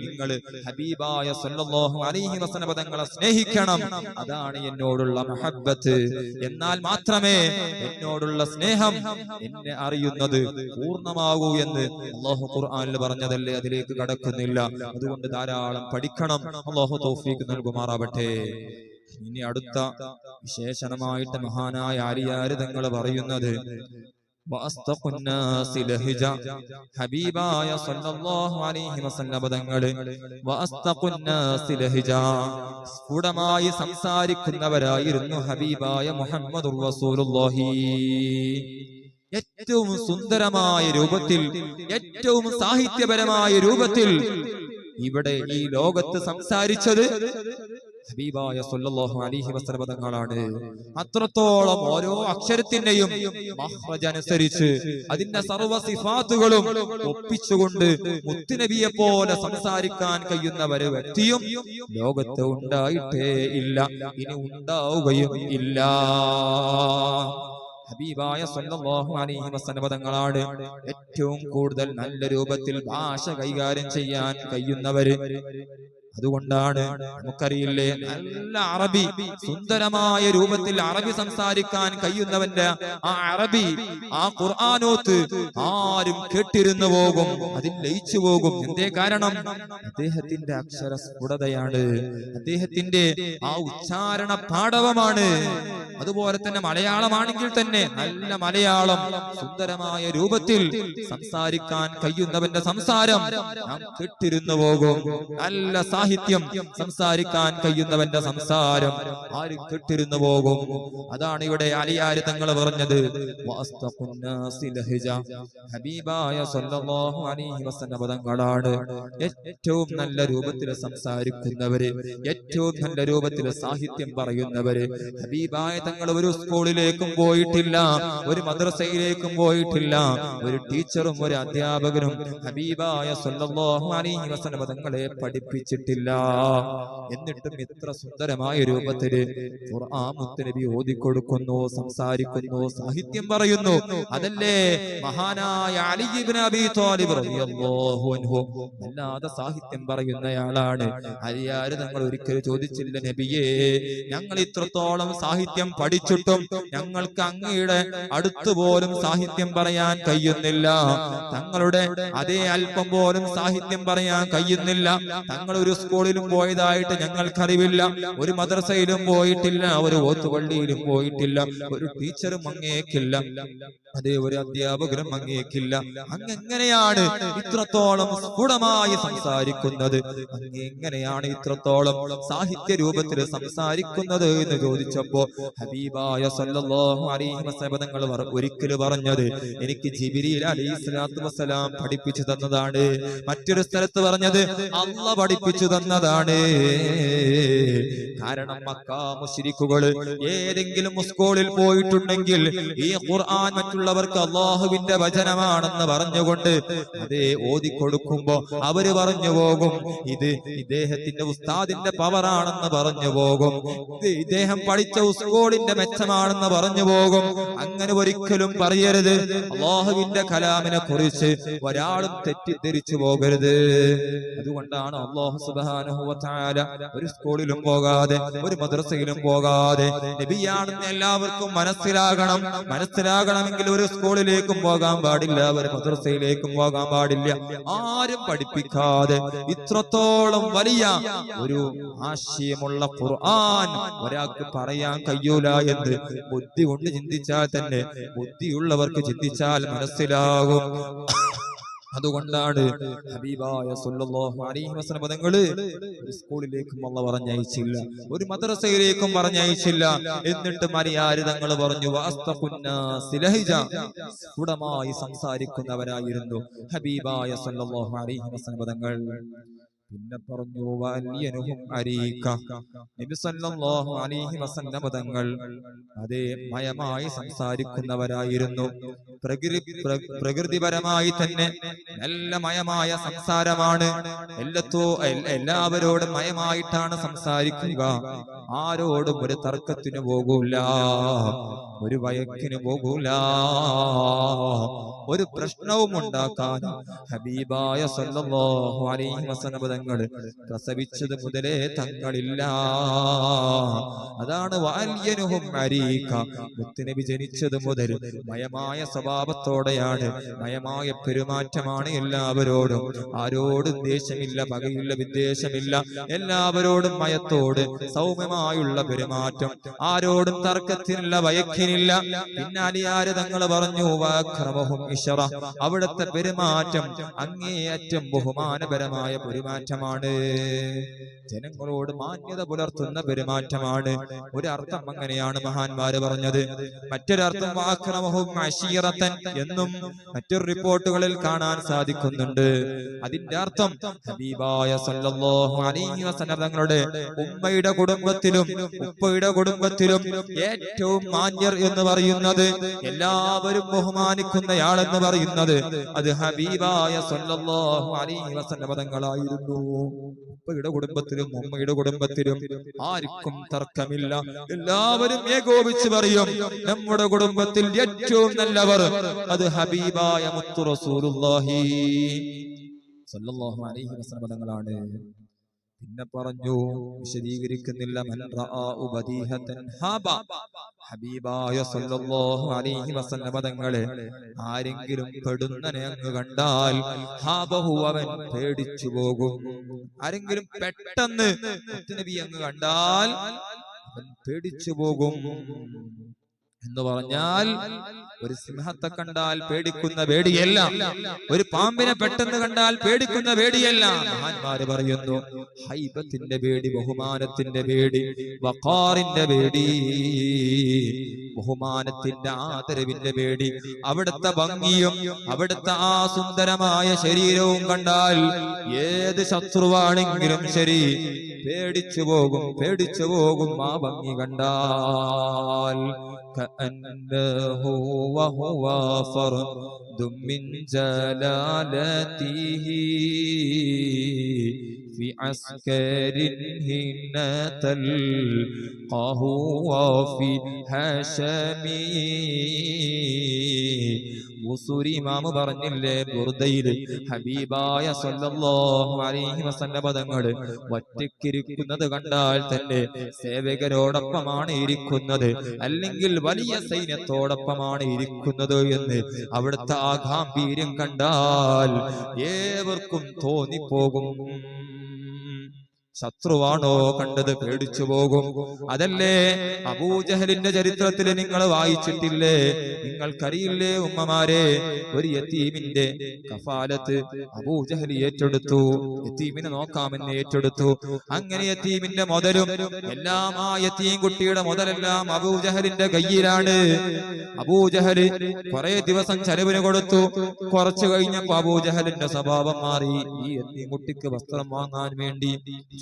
നിങ്ങൾ ഹബീബായ സ്വല്ലല്ലാഹു അലൈഹി വസല്ലം തങ്ങളെ സ്നേഹിക്കണം. അതാണ് എന്നോടുള്ള മഹബ്ബത്ത്. എന്നാൽ മാത്രമേ എന്നോടുള്ള സ്നേഹം എന്നെ അറിയുന്നത് പൂർണ്ണമാകൂ എന്ന് അല്ലാഹു ഖുർആനിൽ പറഞ്ഞതല്ലേ. അതിലേക്ക് കടക്കുന്നില്ല. അതുകൊണ്ട് ധാരാളം പഠിക്കണം. അല്ലാഹു തൗഫീഖ് നൽകുമാറാവട്ടെ. ഇനി അടുത്ത വിശേഷണമായിട്ട് മഹാനായ ആലിയാര് തങ്ങൾ പറയുന്നത് ഹബീബായ സ്വല്ലല്ലാഹു അലൈഹി വസല്ലം തങ്ങൾ സ്ഫുടമായി സംസാരിക്കുന്നവരായിരുന്നു ഹബീബായ മുഹമ്മദുർ റസൂലുള്ളാഹി. ഏറ്റവും സുന്ദരമായ രൂപത്തിൽ, ഏറ്റവും സാഹിത്യപരമായ രൂപത്തിൽ ഇവിടെ ഈ ലോകത്ത് സംസാരിച്ചത് ഹബീബായ സ്വല്ലല്ലാഹു അലൈഹി വസല്ലം തങ്ങളാണ്. അത്രത്തോളം ഓരോ അക്ഷരത്തിന്റെയും മഖ്റജ് അനുസരിച്ച് അതിന്റെ സർവ്വ സിഫാത്തുകളും ഒപ്പിച്ചുകൊണ്ട് മുത്തുനബിയെ പോലെ സംസാരിക്കാൻ കഴിയുന്ന ഒരു വ്യക്തിയും ലോകത്ത് ഉണ്ടായിട്ടേ ഇല്ല, ഇനി ഉണ്ടാവുകയും ഇല്ല. ഹബീബായ സ്വല്ലല്ലാഹു അലൈഹി വസല്ലം തങ്ങളാണ് ഏറ്റവും കൂടുതൽ നല്ല രൂപത്തിൽ ഭാഷ കൈകാര്യം ചെയ്യാൻ കഴിയുന്നവര്. അതുകൊണ്ടാണ് നമുക്കറിയില്ലേ, നല്ല അറബി, സുന്ദരമായ രൂപത്തിൽ അറബി സംസാരിക്കാൻ കഴിയുന്നവന്റെ ആ അറബി, ആ ഖുർആനോത്ത് ആരും കേട്ടിരുന്നു പോകും, അതിൽ ലയിച്ചു പോകും. എന്തേ കാരണം? അദ്ദേഹത്തിന്റെ അക്ഷര സ്ഫുടതയാണ്, അദ്ദേഹത്തിന്റെ ആ ഉച്ചാരണ പാടവമാണ്. അതുപോലെ തന്നെ മലയാളമാണെങ്കിൽ തന്നെ നല്ല മലയാളം സുന്ദരമായ രൂപത്തിൽ സംസാരിക്കാൻ കഴിയുന്നവന്റെ സംസാരം നാം കേട്ടിരുന്നു പോകും. നല്ല സാഹിത്യം സംസാരിക്കാൻ കഴിയുന്നവന്റെ സംസാരം ആരും കേട്ടിരുന്നു പോകും. അതാണ് ഇവിടെ അലിയാര് തങ്ങൾ പറഞ്ഞത്. ഹബീബായ സ്വല്ലല്ലാഹു അലൈഹി വസല്ലം തങ്ങളാണ് ഏറ്റവും നല്ല രൂപത്തിൽ സംസാരിക്കുന്നവര്, ഏറ്റവും നല്ല രൂപത്തിൽ സാഹിത്യം പറയുന്നവര്. ഹബീബായ തങ്ങൾ ഒരു സ്കൂളിലേക്കും പോയിട്ടില്ല, ഒരു മദ്രസയിലേക്കും പോയിട്ടില്ല, ഒരു ടീച്ചറും ഒരു അധ്യാപകനും ഹബീബായ സ്വല്ലല്ലാഹു അലൈഹി വസല്ലം തങ്ങളെ പഠിപ്പിച്ചിട്ടില്ല. എന്നിട്ടും ഇത്ര സുന്ദരമായ രൂപത്തിൽ ഖുർആൻ മുത്തുനബി ഓതിക്കൊടുക്കുന്നു, സംസാരിക്കുന്നു, സാഹിത്യം പറയുന്നു. അതല്ലേ മഹാനായ അലി ഇബ്നു അബീ ത്വാലിബ് റളിയല്ലാഹു അൻഹു അല്ലാതെ സാഹിത്യം പറയുന്നയാളാണ്. അലിയാര് തങ്ങൾ ഒരിക്കൽ ചോദിച്ചില്ല, നബിയേ, ഞങ്ങൾ ഇത്രത്തോളം സാഹിത്യം പഠിച്ചിട്ടും ഞങ്ങൾക്ക് അങ്ങയുടെ അടുത്ത് പോലും സാഹിത്യം പറയാൻ കഴിയുന്നില്ല, തങ്ങളുടെ അതേ അല്പം പോലും സാഹിത്യം പറയാൻ കഴിയുന്നില്ല. തങ്ങൾ ഒരു സ്കൂളിലും പോയതായിട്ട് ഞങ്ങൾക്കറിവില്ല, ഒരു മദ്രസയിലും പോയിട്ടില്ല, ഒരു ഓത്തുപള്ളിയിലും പോയിട്ടില്ല, ഒരു ടീച്ചറും അങ്ങേക്കില്ല, അതേ ഒരു അധ്യാപകരും അങ്ങേക്കില്ല. അങ്ങെങ്ങനെയാണ് ഇത്രത്തോളം സ്ഫുടമായി സംസാരിക്കുന്നത്? അങ്ങെങ്ങനെയാണ് ഇത്രത്തോളം സാഹിത്യ രൂപത്തിൽ സംസാരിക്കുന്നത് എന്ന് ചോദിച്ചപ്പോ ഹബീബായ സ്വല്ലല്ലാഹു അലൈഹി വസല്ലം തങ്ങൾ ഒരിക്കൽ പറഞ്ഞത്, എനിക്ക് ജിബ്രീൽ അലൈഹിസ്സലാത്തു വസ്സലാം പഠിപ്പിച്ചു തന്നതാണ്. മറ്റൊരു സ്ഥലത്ത് പറഞ്ഞത് അല്ലാഹ് പഠിപ്പിച്ചു തന്നതാണ്. കാരണം മക്കാ മുശ്രിക്കുകൾ ഏതെങ്കിലും സ്കൂളിൽ പോയിട്ടുണ്ടെങ്കിൽ ഈ ഖുർആൻ മറ്റുള്ളവർക്ക് അല്ലാഹുവിന്റെ വചനമാണെന്ന് പറഞ്ഞുകൊണ്ട് അതേ ഓതിക്കൊടുക്കുമ്പോ അവര് പറഞ്ഞു പോകും, ഇത് ഇദ്ദേഹത്തിന്റെ ഉസ്താദിന്റെ പവറാണെന്ന് പറഞ്ഞു പോകും, ഇത് ഇദ്ദേഹം പഠിച്ച സ്കൂളിന്റെ മെച്ചമാണെന്ന് പറഞ്ഞു പോകും. അങ്ങനെ ഒരിക്കലും പറയരുത്. അല്ലാഹുവിന്റെ കലാമിനെ കുറിച്ച് ഒരാളും തെറ്റിദ്ധരിച്ചു പോകരുത്. അതുകൊണ്ടാണ് അല്ലാഹു സുബ്ഹാനഹു വ തആല ഒരു സ്കൂളിലും പോകാതെ ഒരു മദ്രസയിലും പോകാതെ നബിയാണെന്ന് എല്ലാവർക്കും മനസ്സിലാകണമെങ്കിൽ ഒരു സ്കൂളിലേക്കും പോകാൻ പാടില്ല, ഒരു മദ്രസയിലേക്കും പോകാൻ പാടില്ല, ആരും പഠിപ്പിക്കാതെ ഇത്രത്തോളം വലിയ ഒരു ആശയമുള്ള ഖുർആൻ ഒരാൾക്ക് പറയാൻ കഴിയൂല എന്ന് ബുദ്ധി കൊണ്ട് ചിന്തിച്ചാൽ തന്നെ, ബുദ്ധിയുള്ളവർക്ക് ചിന്തിച്ചാൽ മനസ്സിലാകും. അതുകൊണ്ടാണ് ഹബീബായ സല്ലല്ലാഹു അലൈഹി വസല്ലം തങ്ങള് ഒരു സ്കൂളിലേക്കും അല്ലാഹു പറഞ്ഞയച്ചില്ല, ഒരു മദ്രസയിലേക്കും പറഞ്ഞയച്ചില്ല. എന്നിട്ട് മരിയാര് തങ്ങൾ പറഞ്ഞു വഅസ്തഖുന്നാസി ലഹജ, സ്ഫുടമായി സംസാരിക്കുന്നവരായിരുന്നു ഹബീബായ സല്ലല്ലാഹു അലൈഹി വസല്ലം തങ്ങൾ. പിന്നെ പറഞ്ഞു വഅലിയനുഹും അരീക, നബി സല്ലല്ലാഹു അലൈഹി വസല്ലം തങ്ങൾ അതേ മയമായി സംസാരിക്കുന്നവരായിരുന്നു. പ്രകൃതിപരമായി തന്നെ നല്ല മയമായ സംസാരമാണ്. എല്ലാവരോടും മയമായിട്ടാണ് സംസാരിക്കുക. ആരോടും ഒരു തർക്കത്തിന് പോകൂല, ഒരു വഴക്കിന് പോകൂല, ഒരു പ്രശ്നവും ഉണ്ടാക്കാൻ ഹബീബായ സല്ലല്ലാഹു അലൈഹി വസല്ലം തങ്ങൾ പ്രസവിച്ചത് മുതലേ തങ്ങളില്ല. അതാണ് വഅലിയനുഹും അരീക, മുത്തുനബി ജനിച്ചത് മുതൽ മയമായ സ്വഭാവത്തോടെയാണ്, മയമായ പെരുമാറ്റമാണ് എല്ലാവരോടും. ആരോടും ദേഷ്യമില്ല, പകയില്ല, വിദ്വേഷമില്ല. എല്ലാവരോടും മയത്തോട് സൗമ്യമായുള്ള പെരുമാറ്റം, ആരോടും തർക്കത്തിനില്ല, വയക്കിനില്ല. പിന്നെ അലിയാര് തങ്ങൾ പറഞ്ഞു വഅക്രമഹും ഇശ്റ, അവിടുത്തെ പെരുമാറ്റം അങ്ങേയറ്റം ബഹുമാനപരമായ പെരുമാറ്റമാണ്, ജനങ്ങളോട് മാന്യത പുലർത്തുന്ന പെരുമാറ്റമാണ്. ഒരർത്ഥം അങ്ങനെയാണ് മഹാന്മാര് പറഞ്ഞത്. മറ്റൊരർത്ഥം വഅക്രമഹും അശീറതൻ എന്നും മറ്റൊരു റിപ്പോർട്ടുകളിൽ കാണാൻ സാധിക്കുന്നുണ്ട്. അതിന്റെ അർത്ഥം ഹബീബായ സല്ലല്ലാഹു അലൈഹി വസല്ലം തങ്ങളുടെ ഉമ്മയുടെ കുടുംബത്തിലും ഉപ്പയുടെ കുടുംബത്തിലും ഏറ്റവും മാന്യർ എന്ന് പറയുന്നത്, എല്ലാവരും ബഹുമാനിക്കുന്നയാളെന്ന് പറയുന്നത് അത് ഹബീബായ സല്ലല്ലാഹു അലൈഹി വസല്ലം തങ്ങളായിരുന്നു. ഉപ്പയുടെ കുടുംബത്തിലും ഉമ്മയുടെ കുടുംബത്തിലും ആർക്കും തർക്കമില്ല. എല്ലാവരും ഏകോപിച്ച് പറയും നമ്മുടെ കുടുംബത്തിൽ ഏറ്റവും നല്ലവർ അത് ഹബീബായ മുത്തു റസൂലുള്ളാഹി സല്ലല്ലാഹു അലൈഹി വസല്ലം തങ്ങളാണ്. പിന്നെ പറഞ്ഞു, വിശദീകരിക്കുന്നില്ല, മൻ റആഉ ബദീഹതൻ ഹാബ, ഹബീബായ സല്ലല്ലാഹു അലൈഹി വസല്ലം തങ്ങളെ ആരെങ്കിലും പെടുന്നനെ അങ്ങ് കണ്ടാൽ ഹാബഹു, അവൻ പേടിച്ചു പോകും. ആരെങ്കിലും പെട്ടെന്ന് നബി അങ്ങ് കണ്ടാൽ അവൻ പേടിച്ചു പോകും എന്ന് പറഞ്ഞാൽ, ഒരു സിംഹത്തെ കണ്ടാൽ പേടിക്കുന്ന പേടിയല്ല, ഒരു പാമ്പിനെ പെട്ടെന്ന് കണ്ടാൽ പേടിക്കുന്ന പേടിയല്ല. മഹാന്മാര് പറയുന്നു ഹൈബത്തിന്റെ പേടി, ബഹുമാനത്തിന്റെ പേടി, വഖാറിന്റെ പേടി, ബഹുമാനത്തിന്റെ ആദരവിന്റെ പേടി. അവിടുത്തെ ഭംഗിയും അവിടുത്തെ ആ സുന്ദരമായ ശരീരവും കണ്ടാൽ ഏത് ശത്രുവാണെങ്കിലും ശരി പേടിച്ചു പോകും, പേടിച്ചു പോകും ആ ഭംഗി കണ്ടാൽ. كأنه وهو فرد من جلالته في عسكر حين تلقاه وفي هاشمي. മുസൂരി ഇമാം പറഞ്ഞില്ലേ ബുർദയിൽ, ഹബീബായ സല്ലല്ലാഹു അലൈഹി വസല്ലം തങ്ങൾ ഒറ്റയ്ക്കിരിക്കുന്നത് കണ്ടാൽ തന്നെ സേവകരോടൊപ്പമാണ് ഇരിക്കുന്നത്, അല്ലെങ്കിൽ വലിയ സൈന്യത്തോടൊപ്പമാണ് ഇരിക്കുന്നത് എന്ന് അവിടുത്തെ ആ ഗാംഭീര്യം കണ്ടാൽ ഏവർക്കും തോന്നിപ്പോകും. ശത്രുവാണോ കണ്ടത് പേടിച്ചു പോകും. അതല്ലേ അബൂജഹലിന്റെ ചരിത്രത്തിൽ നിങ്ങൾ വായിച്ചിട്ടില്ലേ? നിങ്ങൾക്കറിയില്ലേ ഉമ്മമാരെ? ഒരു യതീമിന്റെ കഫാലത്ത് അബൂജഹൽ ഏറ്റെടുത്തു, യതീമിനെ നോക്കാമെന്ന് ഏറ്റെടുത്തു. അങ്ങനെ യതീമിന്റെ മുതലും എല്ലാം, ആ യതീം കുട്ടിയുടെ മുതലെല്ലാം അബൂജഹലിന്റെ കയ്യിലാണ്. അബൂജഹൽ കുറെ ദിവസം ചെലവിന് കൊടുത്തു. കുറച്ചു കഴിഞ്ഞപ്പോ അബൂജഹലിന്റെ സ്വഭാവം മാറി. ഈ യതീം കുട്ടിക്ക് വസ്ത്രം വാങ്ങാൻ വേണ്ടി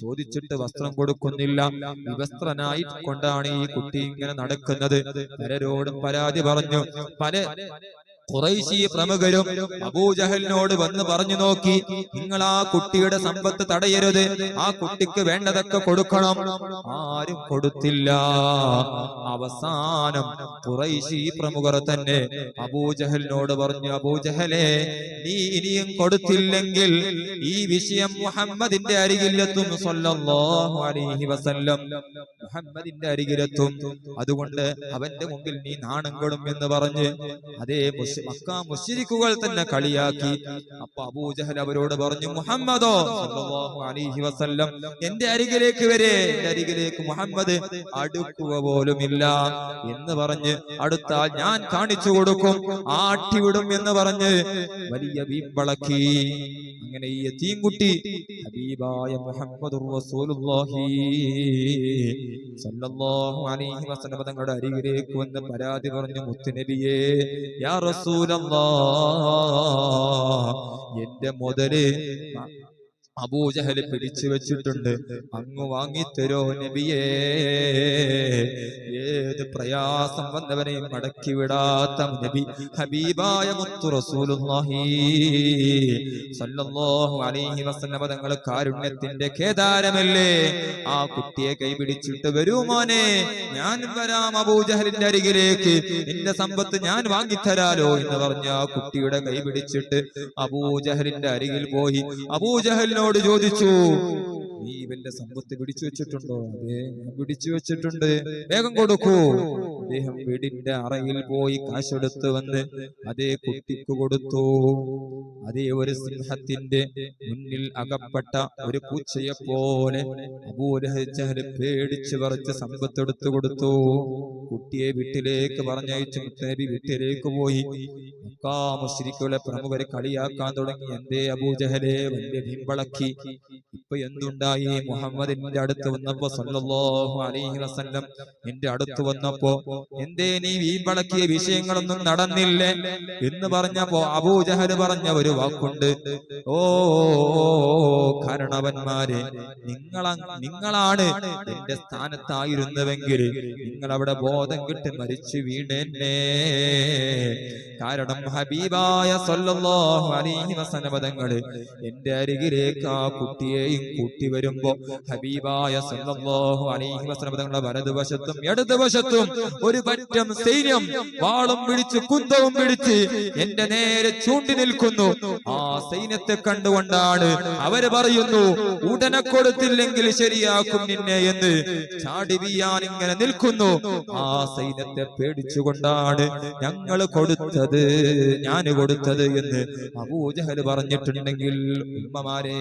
ചോദിച്ചിട്ട് വസ്ത്രം കൊടുക്കുന്നില്ല. വിവസ്ത്രനായി കൊണ്ടാണ് ഈ കുട്ടി ഇങ്ങനെ നടക്കുന്നത്. പലരോടും പരാതി പറഞ്ഞു. പല ഖുറൈശി പ്രമുഖരും അബൂജഹലിനോട് വന്ന് പറഞ്ഞു നോക്കി, നിങ്ങൾ ആ കുട്ടിയുടെ സമ്പത്ത് തടയരുത്, ആ കുട്ടിക്ക് വേണ്ടതൊക്കെ കൊടുക്കണം. ആരും കൊടുത്തില്ല. അവസാനം ഖുറൈശി പ്രമുഖർ തന്നെ അബൂജഹലിനോട് പറഞ്ഞു, അബൂജഹലെ, നീ ഇനിയും കൊടുത്തില്ലെങ്കിൽ ഈ വിഷയം മുഹമ്മദിന്റെ അരികിലെത്തും സല്ലല്ലാഹു അലൈഹി വസല്ലം, മുഹമ്മദിന്റെ അരികിലെത്തും. അതുകൊണ്ട് അവന്റെ മുമ്പിൽ നീ നാണം കെടും എന്ന് പറഞ്ഞ് അതേ മക്ക മുശ്രിക്കുകൾ തന്നെ കളിയാക്കി. അപ്പൊ അബൂജഹൽ അവരോട് പറഞ്ഞു, മുഹമ്മദോ സല്ലല്ലാഹു അലൈഹി വസല്ലം എന്റെ അരികിലേക്ക് വരെ, എന്റെ അരികിലേക്ക് മുഹമ്മദ് അടുക്കുക പോലുമില്ല എന്ന് പറഞ്ഞ്, അടുത്താൽ ഞാൻ കാണിച്ചു കൊടുക്കും, ആട്ടിവിടും എന്ന് പറഞ്ഞ് വലിയ വീമ്പളക്കി. അങ്ങനെ ഈ യതീംകുട്ടി ഹബീബായ മുഹമ്മദുർ റസൂലുള്ളാഹി സല്ലല്ലാഹു അലൈഹി വസല്ലം തങ്ങളുടെ അരികിലേക്ക് വന്ന് പരാതി പറഞ്ഞു, മുത്തുനബിയേ, യാ റസൂലല്ലാഹ്, എന്റെ മുതല് അബൂജഹൽ പിടിച്ചു വെച്ചിട്ടുണ്ട്, അങ്ങ് വാങ്ങിത്തരോ നബിയേ. ഏത് പ്രയാസം വന്നവനെയും മടക്കി വിടാത്ത നബി ഹബീബായ മുത്തു റസൂലുള്ളാഹി സല്ലല്ലാഹു അലൈഹി വസല്ലം തങ്ങൾ കാരുണ്യത്തിന്റെ കേദാരമല്ലേ, ആ കുട്ടിയെ കൈപിടിച്ചിട്ട് വരൂ മോനെ, ഞാൻ വരാം അബൂജഹലിന്റെ അരികിലേക്ക്, നിന്റെ സമ്പത്ത് ഞാൻ വാങ്ങിത്തരാലോ എന്ന് പറഞ്ഞ ആ കുട്ടിയുടെ കൈ പിടിച്ചിട്ട് അബൂജഹലിന്റെ അരികിൽ പോയി അബൂജഹലിനോട് ചോദിച്ചു, നീ ഇവന്റെ സമ്പത്ത് പിടിച്ചു വെച്ചിട്ടുണ്ടോ? അതെ, പിടിച്ചു വെച്ചിട്ടുണ്ട്, വേഗം കൊടുക്കൂ. അദ്ദേഹം വീടിന്റെ അറയിൽ പോയി കാശെടുത്ത് വന്ന് അതേ കുട്ടിക്ക് കൊടുത്തു. അതേ ഒരു സിംഹത്തിന്റെ മുന്നിൽ അകപ്പെട്ട ഒരു പൂച്ചയെ പോലെ അബൂജഹൽ പേടിച്ചു പറിച്ച് സമ്പത്ത് എടുത്തു കൊടുത്തു. കുട്ടിയെ വീട്ടിലേക്ക് പറഞ്ഞയച്ചു. മുത്തനബി വീട്ടിലേക്ക് പോയി. മക്കാ മുശ്രിക്കുകളെ പ്രമുഖരെ കളിയാക്കാൻ തുടങ്ങി. എന്തേ അബൂജഹലെ, വലിയ വീമ്പളക്കി. ഇപ്പൊ എന്തുണ്ടായി? മുഹമ്മദിന്റെ അടുത്ത് വന്നപ്പോ സല്ലല്ലാഹു അലൈഹി വസല്ലം എന്റെ അടുത്ത് വന്നപ്പോ എന്തേ നീ വീമ്പളക്കിയ വിഷയങ്ങളൊന്നും നടന്നില്ലേ എന്ന് പറഞ്ഞപ്പോ അബൂജഹൽ പറഞ്ഞ ഒരു വാക്കുണ്ട്, ഓ കാരണവന്മാരെ, നിങ്ങളാണ് എന്റെ സ്ഥാനത്തായിരുന്നുവെങ്കിൽ നിങ്ങൾ അവിടെ ബോധം കിട്ടി മരിച്ചു വീണേന്നെ. കാരണം ഹബീബായ സല്ലല്ലാഹു അലൈഹി വസല്ലം തങ്ങൾ എന്റെ അരികിലേക്ക് ആ കുട്ടിയെയും കൂട്ടി വരുമ്പോ ഹബീബായ സല്ലല്ലാഹു അലൈഹി വസല്ലം തങ്ങളുടെ വലതുവശത്തും ഇടതുവശത്തും ഒരു പറ്റം സൈന്യം വാളും പിടിച്ച് കുന്തവും പിടിച്ച് എന്റെ നേരെ ചൂണ്ടി നിൽക്കുന്നു. ആ സൈന്യത്തെ കണ്ടുകൊണ്ടാണ് അവര് പറയുന്നു, ഉടനെ കൊടുത്തില്ലെങ്കിൽ ശരിയാക്കും നിന്നെ എന്ന് ചാടി വീയാൻ ഇങ്ങനെ നിൽക്കുന്നു. ആ സൈന്യത്തെ പേടിച്ചുകൊണ്ടാണ് ഞാൻ കൊടുത്തത് എന്ന് അബൂജഹൽ പറഞ്ഞിട്ടുണ്ടെങ്കിൽ, ഉമ്മമാരെ,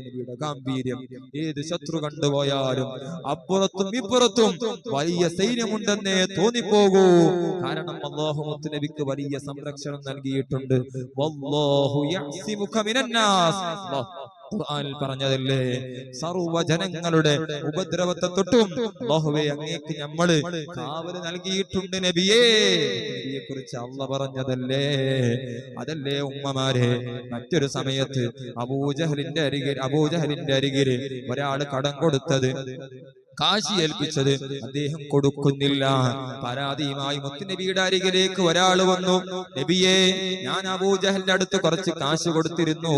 നബിയുടെ ഗാംഭീര്യം ഏത് ശത്രു കണ്ടുപോയാലും അപ്പുറത്തും ഇപ്പുറത്തും വലിയ സൈന്യമുണ്ടെന്നേ തോന്നിപ്പോകൂ. കാരണം അല്ലാഹു മുത്തുനബിക്ക് വലിയ സംരക്ഷണം നൽകിയിട്ടുണ്ട്. വല്ലാഹു യഅ്സിമുക മിനന്നാസ്, ഖുർആനിൽ പറഞ്ഞതല്ലേ, സർവ്വജനങ്ങളുടെ ഉപദ്രവത്തെ തൊട്ടും അല്ലാഹുവേ അങ്ങേക്ക് നമ്മള് കാവല് നൽകിയിട്ടുണ്ട് നബിയേ. നബിയെ കുറിച്ച് അല്ലാഹു പറഞ്ഞതല്ലേ. അതല്ലേ ഉമ്മമാരെ, മറ്റൊരു സമയത്ത് അബൂജഹലിന്റെ അരികിൽ ഒരാള് കടം കൊടുത്തത്, കാശി ഏൽപ്പിച്ചത് അദ്ദേഹം കൊടുക്കുന്നില്ല. പരാതിയുമായി മുത്തുനബിയുടെ അരികിലേക്ക് ഒരാൾ വന്നു, നബിയെ, ഞാൻ അബൂജഹലിന്റെ അടുത്ത് കുറച്ച് കാശ് കൊടുത്തിരുന്നു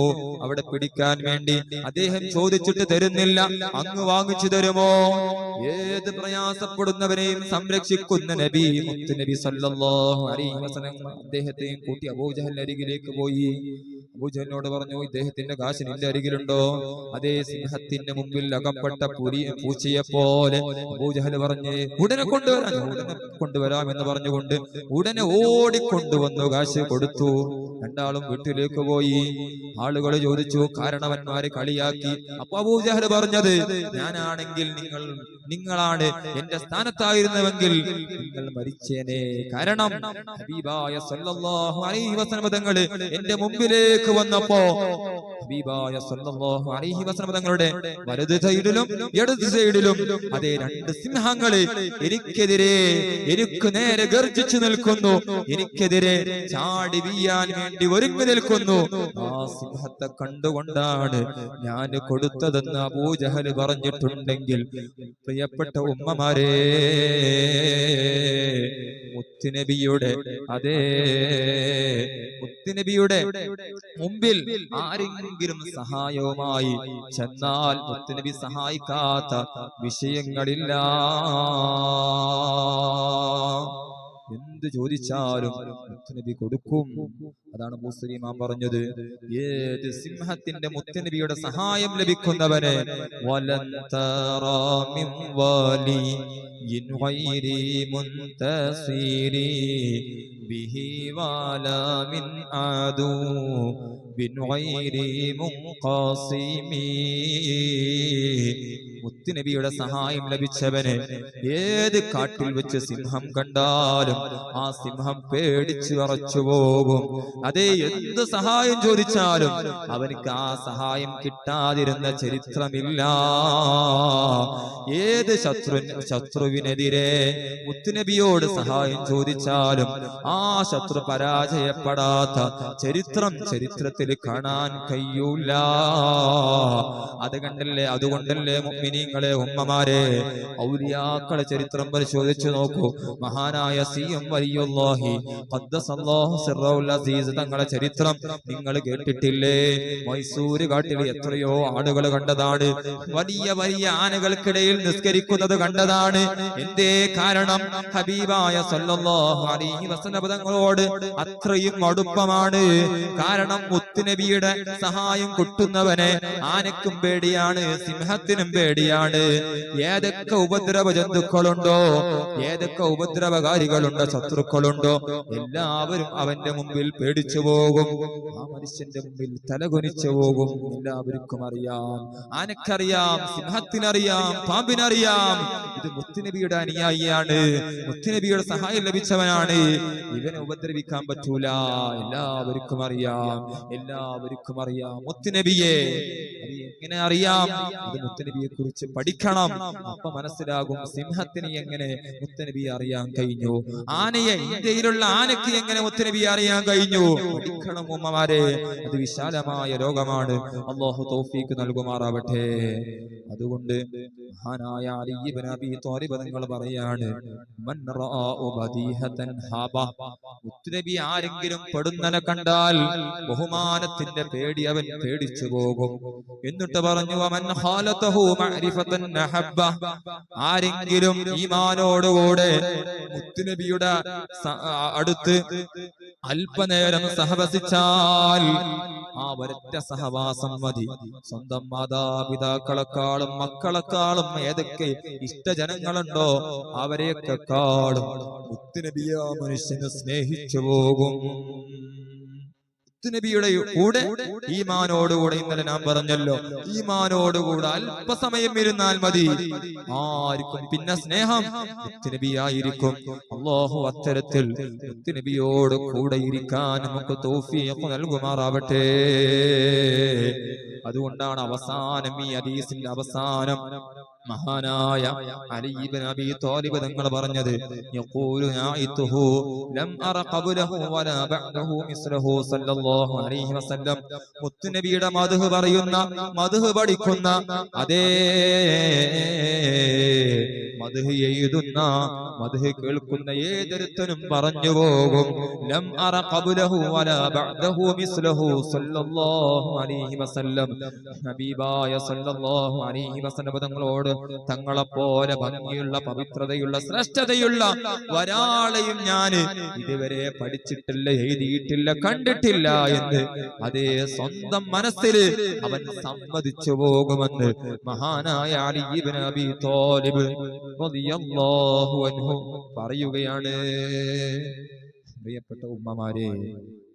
അവിടെ പിടിക്കാൻ വേണ്ടി, അദ്ദേഹം ചോദിച്ചിട്ട് തരുന്നില്ല, അങ്ങ് വാങ്ങിച്ചു തരുമോ? ഏത് പ്രയാസപ്പെടുന്നവരെയും സംരക്ഷിക്കുന്ന നബി മുത്തുനബി സല്ലല്ലാഹു അലൈഹി വസല്ലം അദ്ദേഹത്തെയും കൂട്ടി അബൂജഹലിന്റെ അരികിലേക്ക് പോയി. അബൂജഹലിനോട് പറഞ്ഞു, ഇദ്ദേഹത്തിന്റെ കാശ് നിന്റെ അരികിലുണ്ടോ? അതേ, സിംഹത്തിന്റെ മുമ്പിൽ അകപ്പെട്ട പൂച്ചയെ പോലെ അബൂജഹൽ പറഞ്ഞ് ഉടനെ കൊണ്ടുവരാം എന്ന് പറഞ്ഞുകൊണ്ട് ഉടനെ ഓടിക്കൊണ്ടുവന്നു കാശ് കൊടുത്തു. രണ്ടാളും വീട്ടിലേക്ക് പോയി. ആളുകൾ ചോദിച്ചു, കാരണവന്മാരെ കളിയാക്കി. അപ്പൊ അബൂജഹൽ പറഞ്ഞത്, ഞാനാണെങ്കിൽ നിങ്ങളാണ് എന്റെ സ്ഥാനത്തായിരുന്നുവെങ്കിൽ നിങ്ങൾ മരിച്ചേനെ. കാരണം ഹബീബായ സല്ലല്ലാഹു അലൈഹി വസല്ലം തങ്ങൾ എന്റെ മുമ്പിലേക്ക് വന്നപ്പോ ഹബീബായ സല്ലല്ലാഹു അലൈഹി വസല്ലം തങ്ങളുടെ വലത് സൈഡിലും ഇടത് സൈഡിലും അതേ രണ്ട് സിംഹങ്ങള് എനിക്ക് നേരെ ഗർജിച്ചു നിൽക്കുന്നു, എനിക്കെതിരെ ചാടി വീയാൻ വേണ്ടി ഒരുങ്ങി നിൽക്കുന്നു. ആ സിംഹത്തെ കണ്ടുകൊണ്ടാണ് ഞാൻ കൊടുത്തതെന്ന് അബൂജഹൽ പറഞ്ഞിട്ടുണ്ടെങ്കിൽ, പ്രിയപ്പെട്ട ഉമ്മമാരെ, മുത്തുനബിയുടെ മുമ്പിൽ ആരെങ്കിലും സഹായവുമായി ചെന്നാൽ മുത്തുനബി സഹായിക്കാത്ത വിഷയങ്ങളില്ല. എന്ത് എന്ത് ചോദിച്ചാലും മുത്തുനബി കൊടുക്കും. അതാണ് മുസ്ലിമാൻ പറഞ്ഞത്, ഏത് സിംഹത്തിന്റെ മുത്തുനബിയുടെ സഹായം ലഭിക്കുന്നവനെ വലൻ തറാ മിൻ വലിയിൻ ഗൈരി മുൻതസിരി ബിഹി വലാ മിൻ അദുവിൻ ഗൈരി മുൻഖസിമി. മുത്തുനബിയുടെ സഹായം ലഭിച്ചവന് ഏത് കാട്ടിൽ വെച്ച് സിംഹം കണ്ടാലും ആ സിംഹം പേടിച്ചു വിറച്ചു പോകും. അതേ, എന്ത് സഹായം ചോദിച്ചാലും അവനക്ക് ആ സഹായം കിട്ടാതിരുന്ന ചരിത്രമില്ല. ഏത് ശത്രുവിനെതിരെ മുത്തുനബിയോട് സഹായം ചോദിച്ചാലും ആ ശത്രു പരാജയപ്പെടാത്ത ചരിത്രത്തിൽ കാണാൻ കഴിയൂല. അതുകൊണ്ടല്ലേ മുഅ്മിനീങ്ങളെ, ഉമ്മമാരെ, ഔലിയാക്കളെ ചരിത്രം പരിശോധിച്ചു നോക്കൂ. മഹാനായ സി.എം. വലിയുല്ലാഹി ഖദ്ദസല്ലാഹു സിർറഹുൽ അസീസ് തങ്ങളെ ചരിത്രം നിങ്ങൾ കേട്ടിട്ടില്ലേ? മൈസൂര് കാട്ടിൽ എത്രയോ ആടുകൾ കണ്ടതാണ്, വലിയ വലിയ ആനകൾക്കിടയിൽ നിസ്കരിക്കുന്നത് കണ്ടതാണ്. എന്തേ കാരണം? ഹബീബായ സല്ലല്ലാഹു അലൈഹി വസല്ലം തങ്ങളോട് അത്രയും അടുപ്പമാണ്. കാരണം മുത്തുനബിയുടെ സഹായം കിട്ടുന്നവനെ ആനക്കും പേടിയാണ്, സിംഹത്തിനും പേടിയാണ്. ഏതൊക്കെ ഉപദ്രവ ജന്തുക്കളുണ്ടോ, ഏതൊക്കെ ഉപദ്രവകാരികളുണ്ടോ, ശത്രുക്കളുണ്ടോ, എല്ലാവരും അവന്റെ മുമ്പിൽ പേടിച്ചു പോകും. ആ മനുഷ്യന്റെ മുമ്പിൽ തലകുനിച്ചു പോകും. എല്ലാവർക്കും അറിയാം, ആനക്കറിയാം, സിംഹത്തിനറിയാം, പാമ്പിനറിയാം, ഇത് മുത്തുനബിയുടെ അനുയായിയാണ്, മുത്തുനബിയുടെ സഹായം ലഭിച്ചവനാണ്, ഇവനെ ഉപദ്രവിക്കാൻ പറ്റൂല. എല്ലാവർക്കും അറിയാം, എല്ലാവർക്കും അറിയാം മുത്തുനബിയെ. എങ്ങനെ അറിയാം? അത് മുത്തുനബിയെ കുറിച്ച് പഠിക്കണം. അപ്പൊ മനസ്സിലാകും സിംഹത്തിന് എങ്ങനെ മുത്തുനബിയെ അറിയാൻ കഴിഞ്ഞു, ആനയെ, ഇന്ത്യയിലുള്ള ആനയ്ക്ക് എങ്ങനെ മുത്തുനബിയെ അറിയാൻ കഴിഞ്ഞു. പഠിക്കണം ഉമ്മമാരെ, അത് വിശാലമായ ലോകമാണ്. അല്ലാഹു തൗഫീഖ് നൽകുമാറാവട്ടെ. അതുകൊണ്ട് മഹാനായ അലി ഇബ്നു അബീ ത്വാലിബ് തങ്ങൾ പറയാണ്, മൻ റആഉ ബദീഹതൻ ഹാബ. മുത്തുനബി ആരെങ്കിലും പെടുന്നനെ കണ്ടാൽ ബഹുമാനത്തിന്റെ പേടി അവൻ പേടിച്ചു പോകും. എന്നിട്ട് പറഞ്ഞു, വമൻ ഖാലതഹു മഅരിഫതൻ നഹബ്ബ. ആരെങ്കിലും ഈമാനോടുകൂടെ മുത്തുനബിയുടെ അടുത്ത് അല്പനേരം സഹവസിച്ചാൽ ആ ഒരൊറ്റ സഹവാസം മതി. സ്വന്തം മാതാപിതാക്കളെക്കാളും മക്കളെക്കാളും ഏതൊക്കെ ഇഷ്ടജനങ്ങളുണ്ടോ അവരെയൊക്കെക്കാളും മുത്തുനബിയെ ആ മനുഷ്യനെ സ്നേഹിച്ചു പോകും. മുത്തുനബിയുടെ കൂടെ ഈമാനോടുകൂടെ, ഇന്നലെ നാം പറഞ്ഞല്ലോ, ഈമാനോടുകൂടെ അല്പസമയം ഇരുന്നാൽ മതി, ആർക്കും പിന്നെ സ്നേഹം മുത്തുനബിയായിരിക്കും. അല്ലാഹു അത്തരത്തിൽ മുത്തുനബിയോട് കൂടെ ഇരിക്കാൻ നമുക്ക് തൗഫീഖ് നൽകുമാറാവട്ടെ. അതുകൊണ്ടാണ് അവസാനം, ഈ ഹദീസിന്റെ അവസാനം മഹാനായ അലി ഇബ്നു അബീ ത്വാലിബ് തങ്ങൾ പറഞ്ഞത്, യഖൂലു നാഇതുഹു ലം അറ ഖബ്ലഹു വലാ ബഅദഹു മിസ്ലഹു സല്ലല്ലാഹു അലൈഹി വസല്ലം. മുത്തുനബിയുടെ മദ്ഹ് പറയുന്ന, മദ്ഹ് പഠിക്കുന്ന, അതേ മദ്ഹ് എഴുതുന്ന, മദ്ഹ് കേൾക്കുന്ന ഏതൊരുത്തനും പറഞ്ഞു പോകും, ലം അറ ഖബ്ലഹു വലാ ബഅദഹു മിസ്ലഹു സല്ലല്ലാഹു അലൈഹി വസല്ലം. ഹബീബായ സല്ലല്ലാഹു അലൈഹി വസല്ലം തങ്ങളോട് തങ്ങളെപ്പോലെ ഭംഗിയുള്ള, പവിത്രതയുള്ള, ശ്രേഷ്ഠതയുള്ള ഒരാളെയും ഞാൻ ഇതുവരെ പഠിച്ചിട്ടില്ല, എഴുതിയിട്ടില്ല, കണ്ടിട്ടില്ല എന്ന് അതേ സ്വന്തം മനസ്സിൽ അവൻ സമ്മതിച്ചു പോകുമെന്ന് മഹാനായ അലി ഇബ്നു അബീ ത്വാലിബ് റളിയല്ലാഹു അൻഹു പറയുകയാണ്. പ്രിയപ്പെട്ട ഉമ്മമാരെ,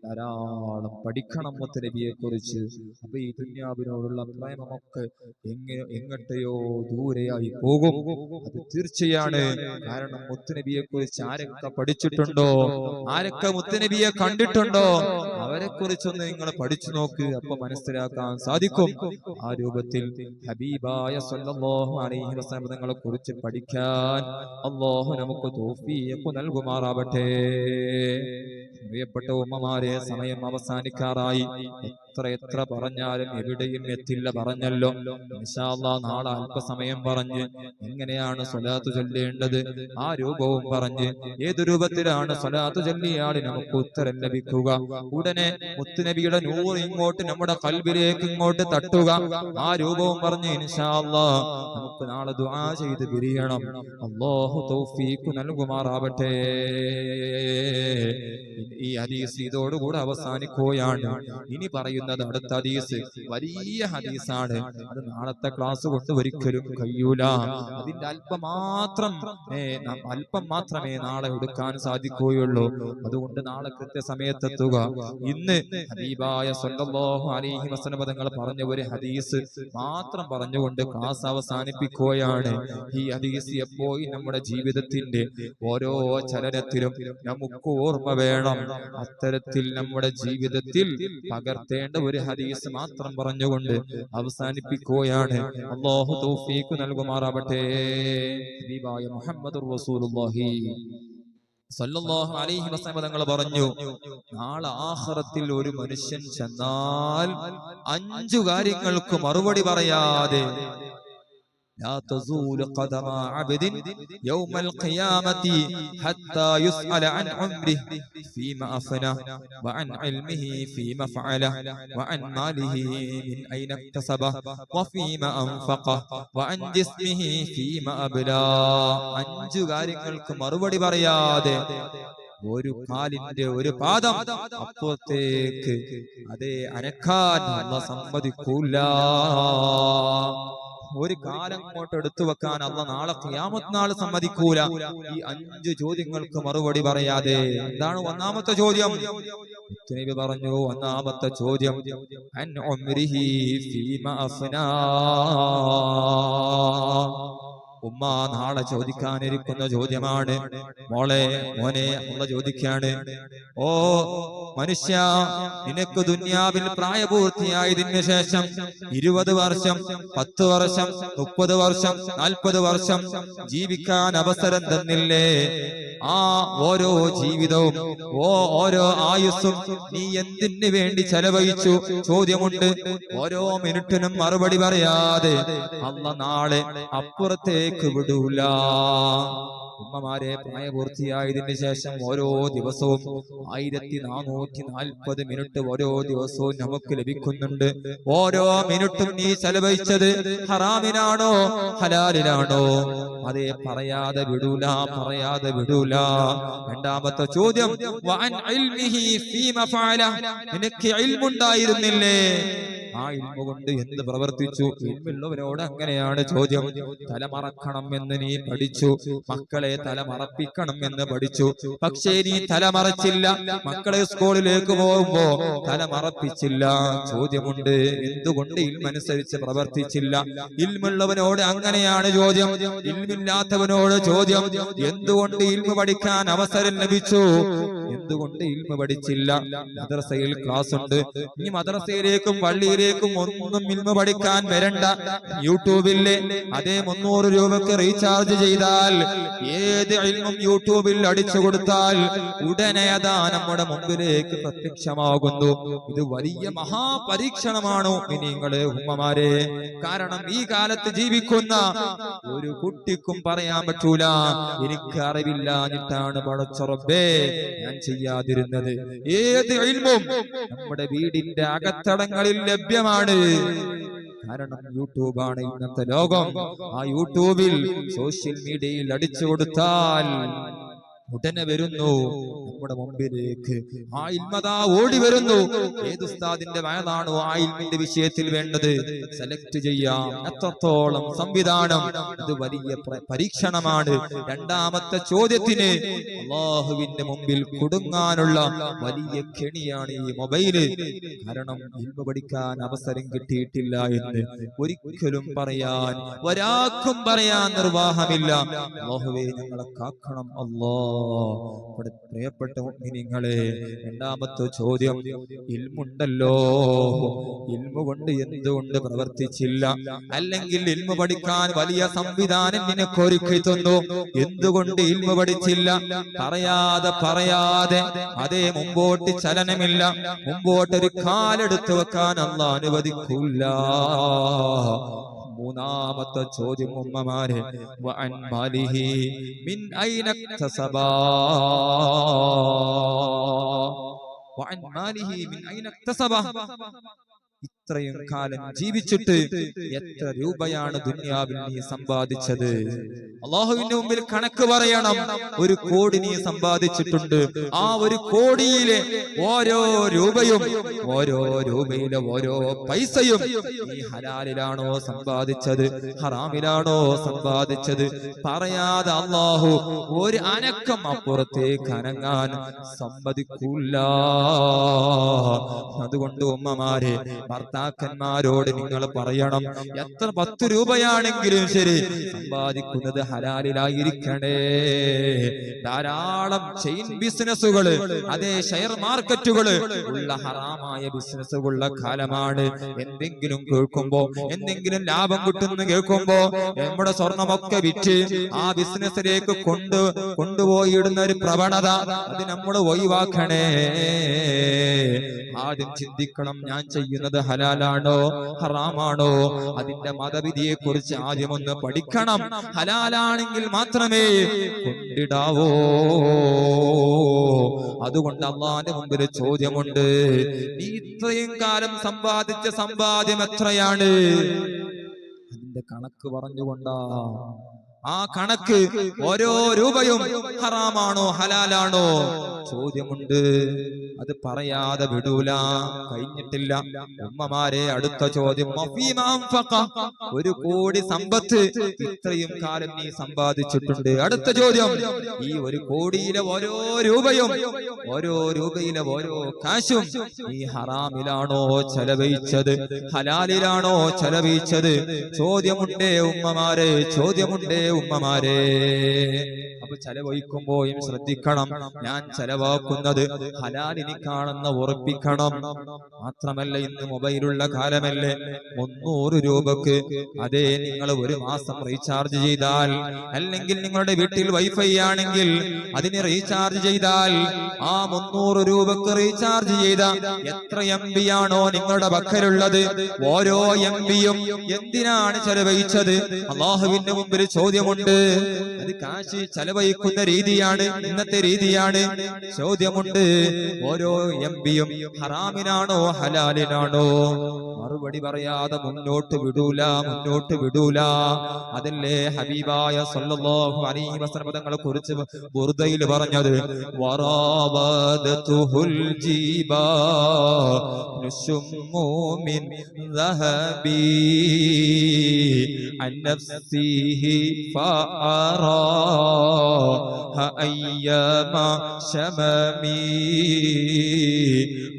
ധാരാളം പഠിക്കണം മുത്തുനബിയെ കുറിച്ച്. അപ്പൊ ഈ ദുനിയാവിനോടുള്ള പ്രേമമൊക്കെ എങ്ങോട്ടെയോ ദൂരെയായി പോകും. അത് തീർച്ചയാണ്. കാരണം മുത്തുനബിയെ കുറിച്ച് ആരൊക്കെ പഠിച്ചിട്ടുണ്ടോ, ആരൊക്കെ മുത്തുനബിയെ കണ്ടിട്ടുണ്ടോ, അവരെ കുറിച്ചൊന്ന് നിങ്ങൾ പഠിച്ചു നോക്ക്. അപ്പൊ മനസ്സിലാക്കാൻ സാധിക്കും. ആ രൂപത്തിൽ ഹബീബായ സല്ലല്ലാഹു അലൈഹി വസല്ലം തങ്ങളെ കുറിച്ച് പഠിക്കാൻ അല്ലാഹു നമുക്ക് തൗഫീഖ് നൽകുമാറാവട്ടെ. പ്രിയപ്പെട്ട ഉമ്മമാരെ, സമയം അവസാനിക്കാറായി. എത്ര പറഞ്ഞാലും എവിടെയും എത്തില്ല പറഞ്ഞല്ലോ. ഇൻഷാ അല്ലാഹ് നാളെ അല്പസമയം പറഞ്ഞ് എങ്ങനെയാണ് സ്വലാത്ത് ചൊല്ലേണ്ടത് ആ രൂപവും പറഞ്ഞ് ഏതു രൂപത്തിലാണ് സ്വലാത്ത് ചൊല്ലിയാൽ നമുക്ക് ഉത്തരം ലഭിക്കുക, ഉടനെ മുത്തുനബിയുടെ നൂറ് ഇങ്ങോട്ട് നമ്മുടെ ഖൽബിലേക്ക് ഇങ്ങോട്ട് തട്ടുക, ആ രൂപവും പറഞ്ഞ് ഇൻഷാ അല്ലാഹ് നമുക്ക് നാളെ ദുആ ചെയ്ത് പിരിയണം. അല്ലാഹു തൗഫീഖ് നൽകുമാറാവട്ടെ. ഈ ഹദീസ് ഇതോടുകൂടെ അവസാനിക്കുകയാണ്. ഇനി പറയുന്നത് അടുത്ത ഹദീസ് വലിയ ഹദീസാണ്. അത് നാളത്തെ ക്ലാസ് കൊണ്ട് ഒരിക്കലും കഴിയൂല. അതിന്റെ അല്പം മാത്രമേ നാളെ എടുക്കാൻ സാധിക്കുകയുള്ളൂ. അതുകൊണ്ട് നാളെ കൃത്യസമയത്തെത്തുക. ഇന്ന് ഹബീബായ സ്വല്ലല്ലാഹു അലൈഹി വസല്ലം തങ്ങൾ പറഞ്ഞ ഒരു ഹദീസ് മാത്രം പറഞ്ഞുകൊണ്ട് ക്ലാസ് അവസാനിപ്പിക്കുകയാണ്. ഈ ഹദീസ് എപ്പോഴും നമ്മുടെ ജീവിതത്തിന്റെ ഓരോ ചലനത്തിലും നമുക്ക് ഓർമ്മ വേണം. അത്തരത്തിൽ നമ്മുടെ ജീവിതത്തിൽ പകർത്തേണ്ട ഒരു ഹദീസ് മാത്രം പറഞ്ഞുകൊണ്ട് അവസാനിപ്പിക്കുകയാണ്. അല്ലാഹു തൗഫീഖ് നൽകുമാറാവട്ടെ. ഹബീബായ മുഹമ്മദുർ റസൂലുള്ളാഹി സ്വല്ലല്ലാഹു അലൈഹി വസല്ലം തങ്ങൾ പറഞ്ഞു, നാളെ ആഖിറത്തിൽ ഒരു മനുഷ്യൻ ചെന്നാൽ 5 കാര്യങ്ങൾക്ക് മറുപടി പറയാതെ لا تزول قدم عبد يوم القيامة حتى يسأل عن عمره فيما أفنى وعن علمه فيما فعله وعن ماله من أين اكتسبه وفيما أنفقه وعن جسمه فيما أبلى. 5 കാര്യങ്ങൾക്ക് മറുപടി പറയാതെ ഒരു കാലിന്റെ ഒരു പാദം അപ്പുറത്തേക്ക് അതേ അനക്കാൻ അല്ലാഹ് സമ്മതിക്കൂല. ഒരു കാലം അങ്ങോട്ട് എടുത്തു വെക്കാൻ അല്ലാഹ് നാളെ ഖിയാമത്ത് നാൾ സമ്മതിക്കൂല. ഈ 5 ചോദ്യങ്ങൾക്ക് മറുപടി പറയാതെ. എന്താണ് ഒന്നാമത്തെ ചോദ്യം? നബി പറഞ്ഞു, ഒന്നാമത്തെ ചോദ്യം അൻ ഉംരിഹി ഫീമാ അഫ്നാ. ഉമ്മ നാളെ ചോദിക്കാനിരിക്കുന്ന ചോദ്യമാണ്. മോളെ, മോനെ, അല്ലാഹ് ചോദിക്കാണ്, ഓ മനുഷ്യ, നിനക്ക് ദുനിയാവിൽ പ്രായപൂർത്തിയായതിനു ശേഷം 20 വർഷം, 10 വർഷം, 30 വർഷം, 40 വർഷം ജീവിക്കാൻ അവസരം തന്നില്ലേ? ആ ഓരോ ജീവിതവും ഓരോ ആയുസ്സും നീ എന്തിനു വേണ്ടി ചെലവഴിച്ചു? ചോദ്യമുണ്ട്. ഓരോ മിനിറ്റിനും മറുപടി പറയാതെ അല്ലാഹ് നാളെ അപ്പുറത്തേക്ക് വിടൂല. ഉമ്മമാരെ, പ്രായപൂർത്തിയായതിനു ശേഷം ഓരോ ദിവസവും 1440 മിനിറ്റ് ഓരോ ദിവസവും നമുക്ക് ലഭിക്കുന്നുണ്ട്. ഓരോ മിനിറ്റും നീ ചെലവഴിച്ചത് ഹറാമിനാണോ ഹലാലിനാണോ? അതേ, പറയാതെ വിടൂല, പറയാതെ വിടൂല. രണ്ടാമത്തെ ചോദ്യം വഅൻ ഇൽമിഹി ഫീമാ ഫഅല. നിനക്ക് ഇൽമുണ്ടായിരുന്നില്ലേ? ആ ഇൽമു കൊണ്ട് എന്ത് പ്രവർത്തിച്ചു? ഇൽമുള്ളവരോട് അങ്ങനെയാണ് ചോദ്യം. തലമറക്കണം എന്ന് നീ പഠിച്ചു, മക്കളെ തലമറപ്പിക്കണം എന്ന് പഠിച്ചു, പക്ഷേ നീ തലമറച്ചില്ല. മക്കളെ സ്കൂളിലേക്ക് പോകുമ്പോ തലമറപ്പിച്ചില്ല. ചോദ്യമുണ്ട്, എന്തുകൊണ്ട് ഇൽമനുസരിച്ച് പ്രവർത്തിച്ചില്ല? ഇൽമുള്ളവനോട് അങ്ങനെയാണ് ചോദ്യം. ഇൽമില്ലാത്തവനോട് ചോദ്യം, എന്തുകൊണ്ട് ഇൽമു പഠിക്കാൻ അവസരം ലഭിച്ചു, എന്തുകൊണ്ട് ഇൽമു പഠിച്ചില്ല? മദ്രസയിൽ ക്ലാസ് ഉണ്ട്, ഇനി മദ്രസയിലേക്കും പള്ളിയിലേക്കും ഒന്നും ഇൽമു പഠിക്കാൻ വരണ്ട. യൂട്യൂബിലെ അതേ 300 രൂപക്ക് റീചാർജ് ചെയ്താൽ ഏത് ഇൽമും യൂട്യൂബിൽ അടിച്ചു കൊടുത്താൽ ഉടനെ അതാ നമ്മുടെ മുമ്പിലേക്ക് പ്രത്യക്ഷമാകുന്നു. ഇത് വലിയ മഹാപരീക്ഷണമാണോ നിങ്ങളെ ഉമ്മമാരെ? കാരണം ഈ കാലത്ത് ജീവിക്കുന്ന ഒരു കുട്ടിക്കും പറയാൻ പറ്റൂല, എനിക്ക് അറിവില്ലാഞ്ഞിട്ടാണ് പടച്ച റബ്ബേ ഞാൻ ചെയ്യാതിരുന്നത്. ഏത് ഇൽമും നമ്മുടെ വീടിന്റെ അകത്തളങ്ങളിൽ ലഭ്യമാണ്. കാരണം യൂട്യൂബാണ് ഇന്നത്തെ ലോകം. ആ യൂട്യൂബിൽ സോഷ്യൽ മീഡിയയിൽ അടിച്ചു കൊടുത്താൽ ഉടനെ വരുന്നു നമ്മുടെ മുമ്പിലേക്ക്. ആ ഇൽമതാ ഓടി വരുന്നു. ഏത് ഉസ്താദിന്റെ വയലാണോ ആ ഇൽമിന്റെ വിഷയത്തിൽ വേണ്ടത് സെലക്ട് ചെയ്യാം. എത്രത്തോളം സംവിധാനം! ഇത് വലിയ പരീക്ഷണമാണ്. രണ്ടാമത്തെ ചോദ്യത്തിന് അല്ലാഹുവിന്റെ മുമ്പിൽ കുടുങ്ങാനുള്ള വലിയ കെണിയാണ് ഈ മൊബൈല്. കാരണം ഇൽമു പഠിക്കാൻ അവസരം കിട്ടിയിട്ടില്ല എന്ന് ഒരിക്കലും പറയാൻ ഒരാൾക്കും പറയാൻ നിർവാഹമില്ല. അല്ലാഹുവേ, ഞങ്ങളെ കാക്കണം അല്ലാഹ്. പ്രിയപ്പെട്ട മുഅ്മിനീങ്ങളെ, രണ്ടാമത്തെ ചോദ്യം, ഇൽമുണ്ടല്ലോ, ഇൽമു കൊണ്ട് എന്തുകൊണ്ട് പ്രവർത്തിച്ചില്ല? അല്ലെങ്കിൽ ഇൽമു പഠിക്കാൻ വലിയ സംവിധാനം നിനക്ക് ഒരുക്കി തന്നു, എന്തുകൊണ്ട് ഇൽമു പഠിച്ചില്ല? പറയാതെ അതേ മുമ്പോട്ട് ചലനമില്ല, മുമ്പോട്ടൊരു കാലെടുത്ത് വെക്കാൻ അല്ലാഹു അനുവദിക്കൂല. മൂന്നാമത്തെ ചോദ്യം ഉമ്മമാരെ, വഅൻ മാലിഹി മിൻ ഐന ഇക്തസബാ, വഅൻ മാലിഹി മിൻ ഐന ഇക്തസബാ, ഇത്രയും കാലം ജീവിച്ചിട്ട് എത്ര രൂപയാണ് ദുനിയാവിൽ നീ സമ്പാദിച്ചത്? അല്ലാഹുവിന്റെ മുമ്പിൽ കണക്ക് പറയണം. 1 കോടി നീ സമ്പാദിച്ചിട്ടുണ്ട്, ആ 1 കോടിയിലെ ഓരോ രൂപയും, ഓരോ രൂപയിലെ ഓരോ പൈസയും നീ ഹലാലിലാണോ സമ്പാദിച്ചത്, ഹറാമിലാണോ സമ്പാദിച്ചത്? പറയാതെ അല്ലാഹു ഒരു അനക്കം അപ്പുറത്തേക്ക് അനങ്ങാൻ സമ്മതിക്കൂല. അതുകൊണ്ട് ഉമ്മമാരെ, ഭർത്താക്കന്മാരോട് നിങ്ങൾ പറയണം, എത്ര 10 രൂപയാണെങ്കിലും ശരി സമ്പാദിക്കുന്നത് ഹലാലിലായിരിക്കണേ. ധാരാളം ചെയിൻ ബിസിനസ്സുകള്, അതേ ഷെയർ മാർക്കറ്റുകള് ഉള്ള ഹറാമായ ബിസിനസ്സുകളുള്ള കാലമാണ്. എന്തെങ്കിലും കേൾക്കുമ്പോ, എന്തെങ്കിലും ലാഭം കിട്ടുന്നു കേൾക്കുമ്പോ നമ്മുടെ സ്വർണമൊക്കെ വിറ്റ് ആ ബിസിനസ്സിലേക്ക് കൊണ്ടുപോയി ഇടുന്ന ഒരു പ്രവണത, അത് നമ്മൾ ഒഴിവാക്കണേ. ആദ്യം ചിന്തിക്കണം, ഞാൻ ചെയ്യുന്നത് ഹലാലാണോ ഹറാമാണോ? അതിന്റെ മതവിധിയെ കുറിച്ച് ആദ്യം ഒന്ന് പഠിക്കണം. ഹലാലാണെങ്കിൽ മാത്രമേ കൊണ്ടിടാവൂ. അതുകൊണ്ട് അല്ലാഹുവിന്റെ മുമ്പിൽ ചോദ്യമുണ്ട്, നീ ഇത്രയും കാലം സമ്പാദിച്ച സമ്പാദ്യം എത്രയാണ്? അതിന്റെ കണക്ക് പറഞ്ഞുകൊണ്ടാ. ആ കണക്ക്, ഓരോ രൂപയും ഹറാമാണോ ഹലാലാണോ ചോദ്യമുണ്ട്. അത് പറയാതെ വിടൂല. കഴിഞ്ഞിട്ടില്ല ഉമ്മമാരെ, അടുത്ത ചോദ്യം, 1 കോടി സമ്പത്ത് ഇത്രയും കാലം നീ സമ്പാദിച്ചിട്ടുണ്ട്. അടുത്ത ചോദ്യം, ഈ 1 കോടിയിലെ ഓരോ രൂപയും, ഓരോ രൂപയിലെ ഓരോ കാശും നീ ഹറാമിലാണോ ചെലവഴിച്ചത്, ഹലാലിലാണോ ചെലവഴിച്ചത്? ചോദ്യമുണ്ടേ ഉമ്മമാരെ, ചോദ്യമുണ്ടേ ഉമ്മമാരെ. അപ്പൊ ചെലവഴിക്കുമ്പോഴും ശ്രദ്ധിക്കണം, ഞാൻ ചെലവാക്കുന്നത് ഹലാലിനിക്കാണെന്ന് ഉറപ്പിക്കണം. മാത്രമല്ല, ഇന്ന് മൊബൈലുള്ള കാലമല്ലേ, 300 രൂപക്ക് അതേ നിങ്ങൾ 1 മാസം റീചാർജ് ചെയ്താൽ, അല്ലെങ്കിൽ നിങ്ങളുടെ വീട്ടിൽ വൈഫൈ ആണെങ്കിൽ അതിന് റീചാർജ് ചെയ്താൽ, ആ 300 രൂപക്ക് റീചാർജ് ചെയ്ത എത്ര MB ആണോ നിങ്ങളുടെ പക്കലുള്ളത്, ഓരോ MB യും എന്തിനാണ് ചെലവഴിച്ചത്? അല്ലാഹുവിന്റെ മുമ്പിൽ ചോദ്യമുണ്ട്. അത് കാശ് ചെലവഴിക്കുന്ന രീതിയാണ്, ഇന്നത്തെ രീതിയാണ്. ചോദ്യമുണ്ട്, ഓരോ MB യും ഹറാമിനാണോ ഹലാലിനാണോ? മറുപടി പറയാതെ മുന്നോട്ട് വിടൂല, മുന്നോട്ട് വിടൂല. അതല്ലേ ഹബീബായ സല്ലല്ലാഹു അലൈഹി വസല്ലം തങ്ങളെ കുറിച്ച് ബുർദയിൽ പറഞ്ഞത്, വറാബദതുൽ ജിബാലു ശുമ്മു മിൻ ദഹബി അൻ നഫ്സിഹി ഫഅറാഹ അയ്യാമ ശമമി.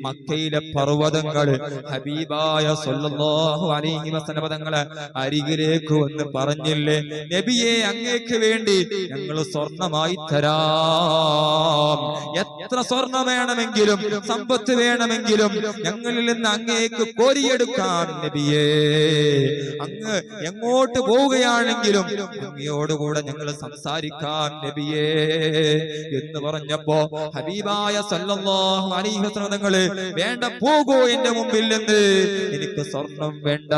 മക്കയിലെ പർവ്വതങ്ങൾ ഹബീബായ സല്ലല്ലാഹു അലൈഹി വസല്ലം തങ്ങളെ അരികിലേക്ക് വന്ന് പറഞ്ഞില്ലേ, നബിയെ, അങ്ങേക്ക് വേണ്ടി ഞങ്ങൾ സ്വർണമായി തരാം. എത്ര സ്വർണം വേണമെങ്കിലും സമ്പത്ത് വേണമെങ്കിലും ഞങ്ങളിൽ നിന്ന് അങ്ങേക്ക് കോരിയെടുക്കാം നബിയേ. അങ്ങ് എങ്ങോട്ട് പോവുകയാണെങ്കിലും അങ്ങയോടുകൂടെ ഞങ്ങൾ സംസാരിക്കാം നബിയേ എന്ന് പറഞ്ഞപ്പോ ഹബീബായ സല്ലല്ലാഹു അലൈഹി വസല്ലം തങ്ങള്, വേണ്ട, പോകൂ എന്റെ മുമ്പിൽ നിന്ന്, എനിക്ക് സ്വർണം വേണ്ട.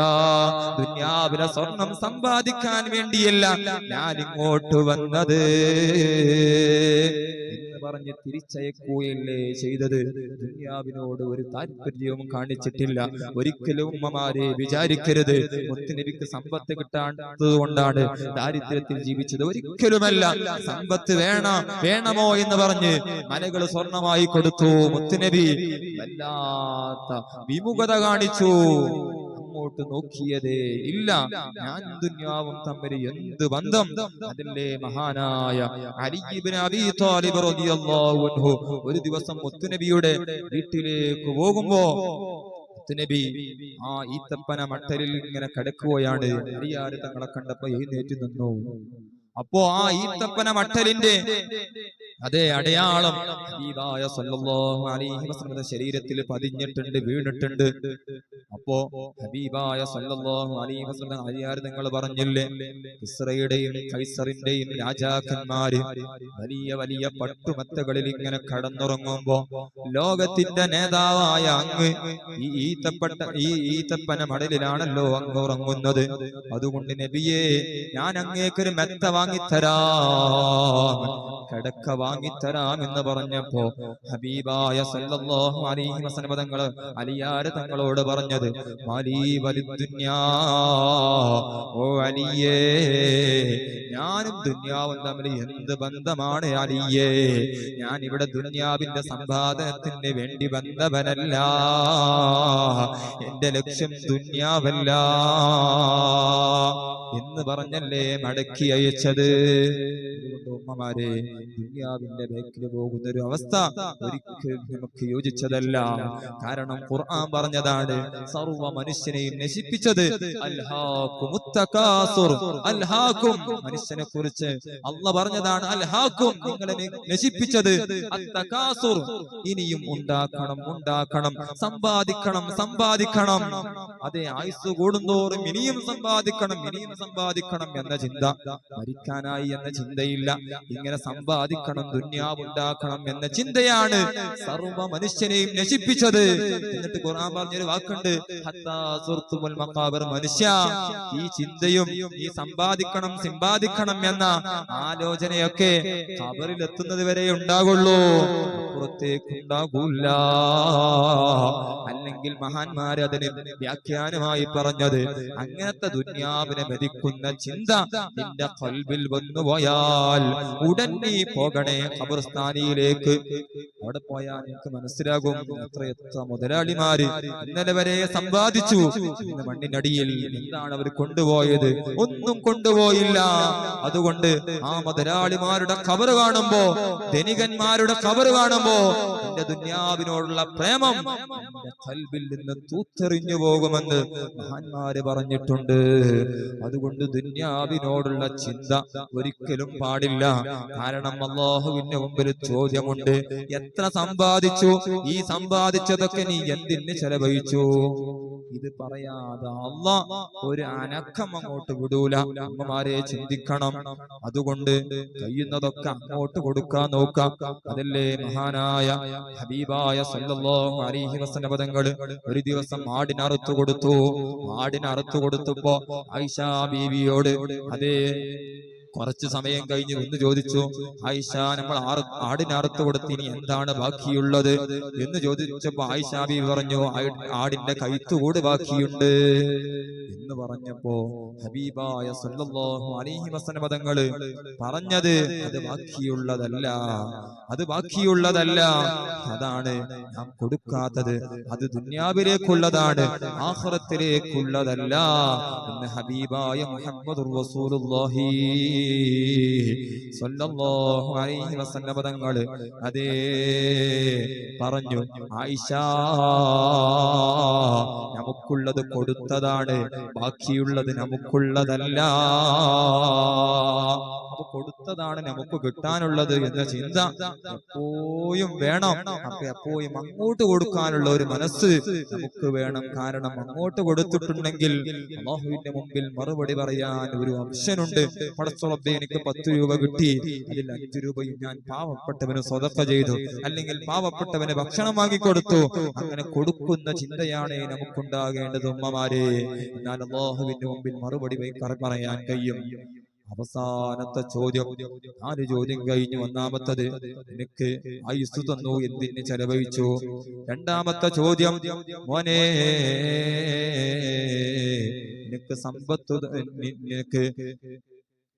ദുനിയാവിലെ സ്വർണം സമ്പാദിക്കാൻ വേണ്ടിയല്ല ഞാൻ ഇങ്ങോട്ട് വന്നത് എന്ന് പറഞ്ഞ് തിരിച്ചയക്കുകയല്ലേ ചെയ്തത്. ദുനിയാവിനോട് ഒരു താല്പര്യവും കാണിച്ചിട്ടില്ല. ഒരിക്കലും ഉമ്മമാരെ വിചാരിക്കരുത്, മുത്തുനബിക്ക് സമ്പത്ത് കിട്ടാത്തത് കൊണ്ടാണ് ദാരിദ്ര്യത്തിൽ ജീവിച്ചത്. ഒരിക്കലുമല്ല. സമ്പത്ത് വേണമോ എന്ന് പറഞ്ഞ് മലകൾ സ്വർണമായി കൊടുത്തു. മുത്തുനബി വല്ലാത്ത വിമുഖത കാണിച്ചു, അങ്ങോട്ട് നോക്കിയതേ ഇല്ല. ഞാൻ ദുനിയാവും തമ്മിൽ എന്ത് ബന്ധം? അതിലെ മഹാനായ അലി ഇബ്നു അബീ ത്വാലിബ് റളിയല്ലാഹു അൻഹു ഒരു ദിവസം മുത്തുനബിയുടെ വീട്ടിലേക്ക് പോകുമ്പോ മുത്തുനബി ആ ഈത്തപ്പന മട്ടലിൽ ഇങ്ങനെ കിടക്കുകയാണ്. അലിയാർ തങ്ങളെ കണ്ടപ്പോ എഴുന്നേറ്റ് നിന്നു. അപ്പോ ആ ഈത്തപ്പന മട്ടലിന്റെ അതേ അടയാളം ഹബീബായ സല്ലല്ലാഹു അലൈഹി വസല്ലമയുടെ ശരീരത്തിൽ പതിഞ്ഞിട്ടുണ്ട്, വീണിട്ടുണ്ട്. അപ്പോ ഹബീബായ സല്ലല്ലാഹു അലൈഹി വസല്ലം അലിയാർ നിങ്ങൾ പറഞ്ഞില്ലേ, ഇസ്രയുടെയും കൈസറിന്റെയും രാജാക്കന്മാര് വലിയ വലിയ പട്ടുമത്തകളിൽ ഇങ്ങനെ കടന്നുറങ്ങുമ്പോ ലോകത്തിന്റെ നേതാവായ അങ്ങ് ഈ ഈത്തപ്പന മടലിലാണല്ലോ അങ്ങ് ഉറങ്ങുന്നത്. അതുകൊണ്ട് നബിയേ, ഞാൻ അങ്ങേക്കൊരു മെത്ത വാങ്ങിത്തരാം, കിടക്ക വാങ്ങിത്തരാം എന്ന് പറഞ്ഞപ്പോ ഹബീബായ സല്ലല്ലാഹു അലൈഹി വസല്ലം തങ്ങള് അലിയാർ തങ്ങളോട് പറഞ്ഞത്, മാലീ വലിദ്ദുന്യാ, ഓ അലിയേ, ഞാനും ദുന്യാവും തമ്മിൽ എന്ത് ബന്ധമാണ് അലിയേ? ഞാൻ ഇവിടെ ദുന്യാവിന്റെ സമ്പാദനത്തിന് വേണ്ടി ബന്ധവനല്ല, എന്റെ ലക്ഷ്യം ദുന്യാവല്ല എന്ന് പറഞ്ഞല്ലേ മടക്കി അയച്ചത്. ഉമ്മമാരെ, ദുനിയാവിന്റെ ബേക്കിൽ പോകുന്ന ഒരു അവസ്ഥ ഒരിക്കലും നമുക്ക് യോജിച്ചതല്ല. കാരണം ഖുർആൻ പറഞ്ഞതാണ്, സർവ്വ മനുഷ്യനെയും നശിപ്പിച്ചത് അൽഹാക്കും, മനുഷ്യനെ കുറിച്ച് അല്ലാഹ് പറഞ്ഞതാണ് അൽഹാക്കും, നിങ്ങളെ നശിപ്പിച്ചത് അത്തകാസുർ, ഇനിയും ഉണ്ടാക്കണം, സമ്പാദിക്കണം. അതെ, ആയുസ് കൂടുന്തോറും ഇനിയും സമ്പാദിക്കണം എന്ന ചിന്ത, മരിക്കാനായി എന്ന ചിന്തയില്ല, ഇങ്ങനെ സമ്പാദിക്കണം, ദുന്യാവുണ്ടാക്കണം എന്ന ചിന്തയാണ് സർവ്വ മനുഷ്യനെയും നശിപ്പിച്ചത്. എന്നിട്ട് ഖുർആൻ പറഞ്ഞൊരു വാക്കുണ്ട്, ഹത്താ സുർത്തുൽ മഖാബർ, മനുഷ്യ, ഈ ചിന്തയും ഈ സമ്പാദിക്കണം എന്ന ആലോചനയൊക്കെ ഖബറിൽ എത്തുന്നത് വരെ ഉണ്ടാകുള്ളൂ, അപ്പുറത്തേക്കുണ്ടാകൂല. അല്ലെങ്കിൽ മഹാന്മാര് അതിന് വ്യാഖ്യാനമായി പറഞ്ഞത്, അങ്ങനത്തെ ദുന്യാവിനെ മതിക്കുന്ന ചിന്ത നിന്റെ ഖൽബിൽ വന്നുപോയാൽ ഉടൻ നീ പോകണേ ഖബർസ്ഥാനിയിലേക്ക്. അവിടെ പോയാൽ എനിക്ക് മനസ്സിലാകും എത്ര മുതലാളിമാര് ഇന്നലെ വരെ സമ്പാദിച്ചു, ഇന്ന് മണ്ണിനടിയിൽ എന്താണ് അവർ കൊണ്ടുപോയത്? ഒന്നും കൊണ്ടുപോയില്ല. അതുകൊണ്ട് ആ മുതലാളിമാരുടെ ഖബർ കാണുമ്പോ, ധനികന്മാരുടെ ഖബർ കാണുമ്പോ എന്റെ ദുന്യാവിനോടുള്ള പ്രേമം എന്റെ ഖൽബിൽ നിന്ന് തൂത്തെറിഞ്ഞു പോകുമെന്ന് മഹാന്മാര് പറഞ്ഞിട്ടുണ്ട്. അതുകൊണ്ട് ദുന്യാവിനോടുള്ള ചിന്ത ഒരിക്കലും പാടില്ല. കാരണം അല്ലാഹുവിന്റെ മുമ്പിൽ ചോദ്യമുണ്ട്, എത്ര സമ്പാദിച്ചു? ഈ സമ്പാദിച്ചതൊക്കെ നീ എന്തിന് ചെലവഴിച്ചു? ഇത് പറയാതെ അല്ലാഹ് ഒരു അനക്കം അങ്ങോട്ട് വിടൂല. അമ്മമാരെ ചിന്തിക്കണം. അതുകൊണ്ട് കഴിയുന്നതൊക്കെ അങ്ങോട്ട് കൊടുക്കാൻ നോക്കാം. അതല്ലേ മഹാനായ ഹബീബായ സല്ലല്ലാഹു അലൈഹി വസല്ലം തങ്ങൾ ഒരു ദിവസം ആടിനറുത്തു കൊടുത്തപ്പോ ആയിഷ ബീവിയോട്, അതേ, കുറച്ചു സമയം കഴിഞ്ഞ് ഒന്ന് ചോദിച്ചു, ആയിഷ, നമ്മൾ ആടിനറുത്തു കൊടുത്ത് ഇനി എന്താണ് ബാക്കിയുള്ളത് എന്ന് ചോദിച്ചപ്പോ ആയിഷ ബീവി പറഞ്ഞു, ആടിന്റെ കൈത്തുകൂട് ബാക്കിയുണ്ട് എന്ന് പറഞ്ഞപ്പോ ഹബീബായ സല്ലല്ലാഹു അലൈഹി വസല്ലം തങ്ങൾ പറഞ്ഞത്, അത് ബാക്കിയുള്ളതല്ല, അതാണ് നാം കൊടുക്കാത്തത്, അത് ദുന്യാവിലേക്കുള്ളതാണ്, ആഖിറത്തിലേക്കുള്ളതല്ല എന്ന് ഹബീബായ മുഹമ്മദുർ റസൂലുള്ളാഹി സല്ലല്ലാഹു അലൈഹി വസല്ലം തങ്ങൾ അതേ പറഞ്ഞു. ആയിഷ, നമുക്കുള്ളത് കൊടുത്തതാണ്, ബാക്കിയുള്ളത് നമുക്കുള്ളതല്ല. അപ്പൊ കൊടുത്തതാണ് നമുക്ക് കിട്ടാനുള്ളത് എന്ന ചിന്ത എപ്പോഴും വേണം. അപ്പൊ എപ്പോഴും അങ്ങോട്ട് കൊടുക്കാനുള്ള ഒരു മനസ്സ് നമുക്ക് വേണം. കാരണം അങ്ങോട്ട് കൊടുത്തിട്ടുണ്ടെങ്കിൽ അല്ലാഹുവിന്റെ മുമ്പിൽ മറുപടി പറയാൻ ഒരു ഓപ്ഷനുണ്ട്. പടച്ചറബ്ബേ, എനിക്ക് 10 രൂപ കിട്ടി, അതിൽ 5 രൂപയും ഞാൻ പാവപ്പെട്ടവന് സ്വതക്ക ചെയ്തു, അല്ലെങ്കിൽ പാവപ്പെട്ടവന് ഭക്ഷണം വാങ്ങിക്കൊടുത്തു. അങ്ങനെ കൊടുക്കുന്ന ചിന്തയാണ് നമുക്കുണ്ടാകേണ്ടത് ഉമ്മമാരെ. എന്നാൽ അല്ലാഹുവിന്റെ മുമ്പിൽ മറുപടി പറയാൻ കഴിയും. അവസാനത്തെ ചോദ്യം, 4 ചോദ്യം കഴിഞ്ഞു. ഒന്നാമത്തത്, നിനക്ക് ആയുസ് തന്നു, എന്തിന് ചെലവഴിച്ചു? രണ്ടാമത്തെ ചോദ്യം, മോനെ,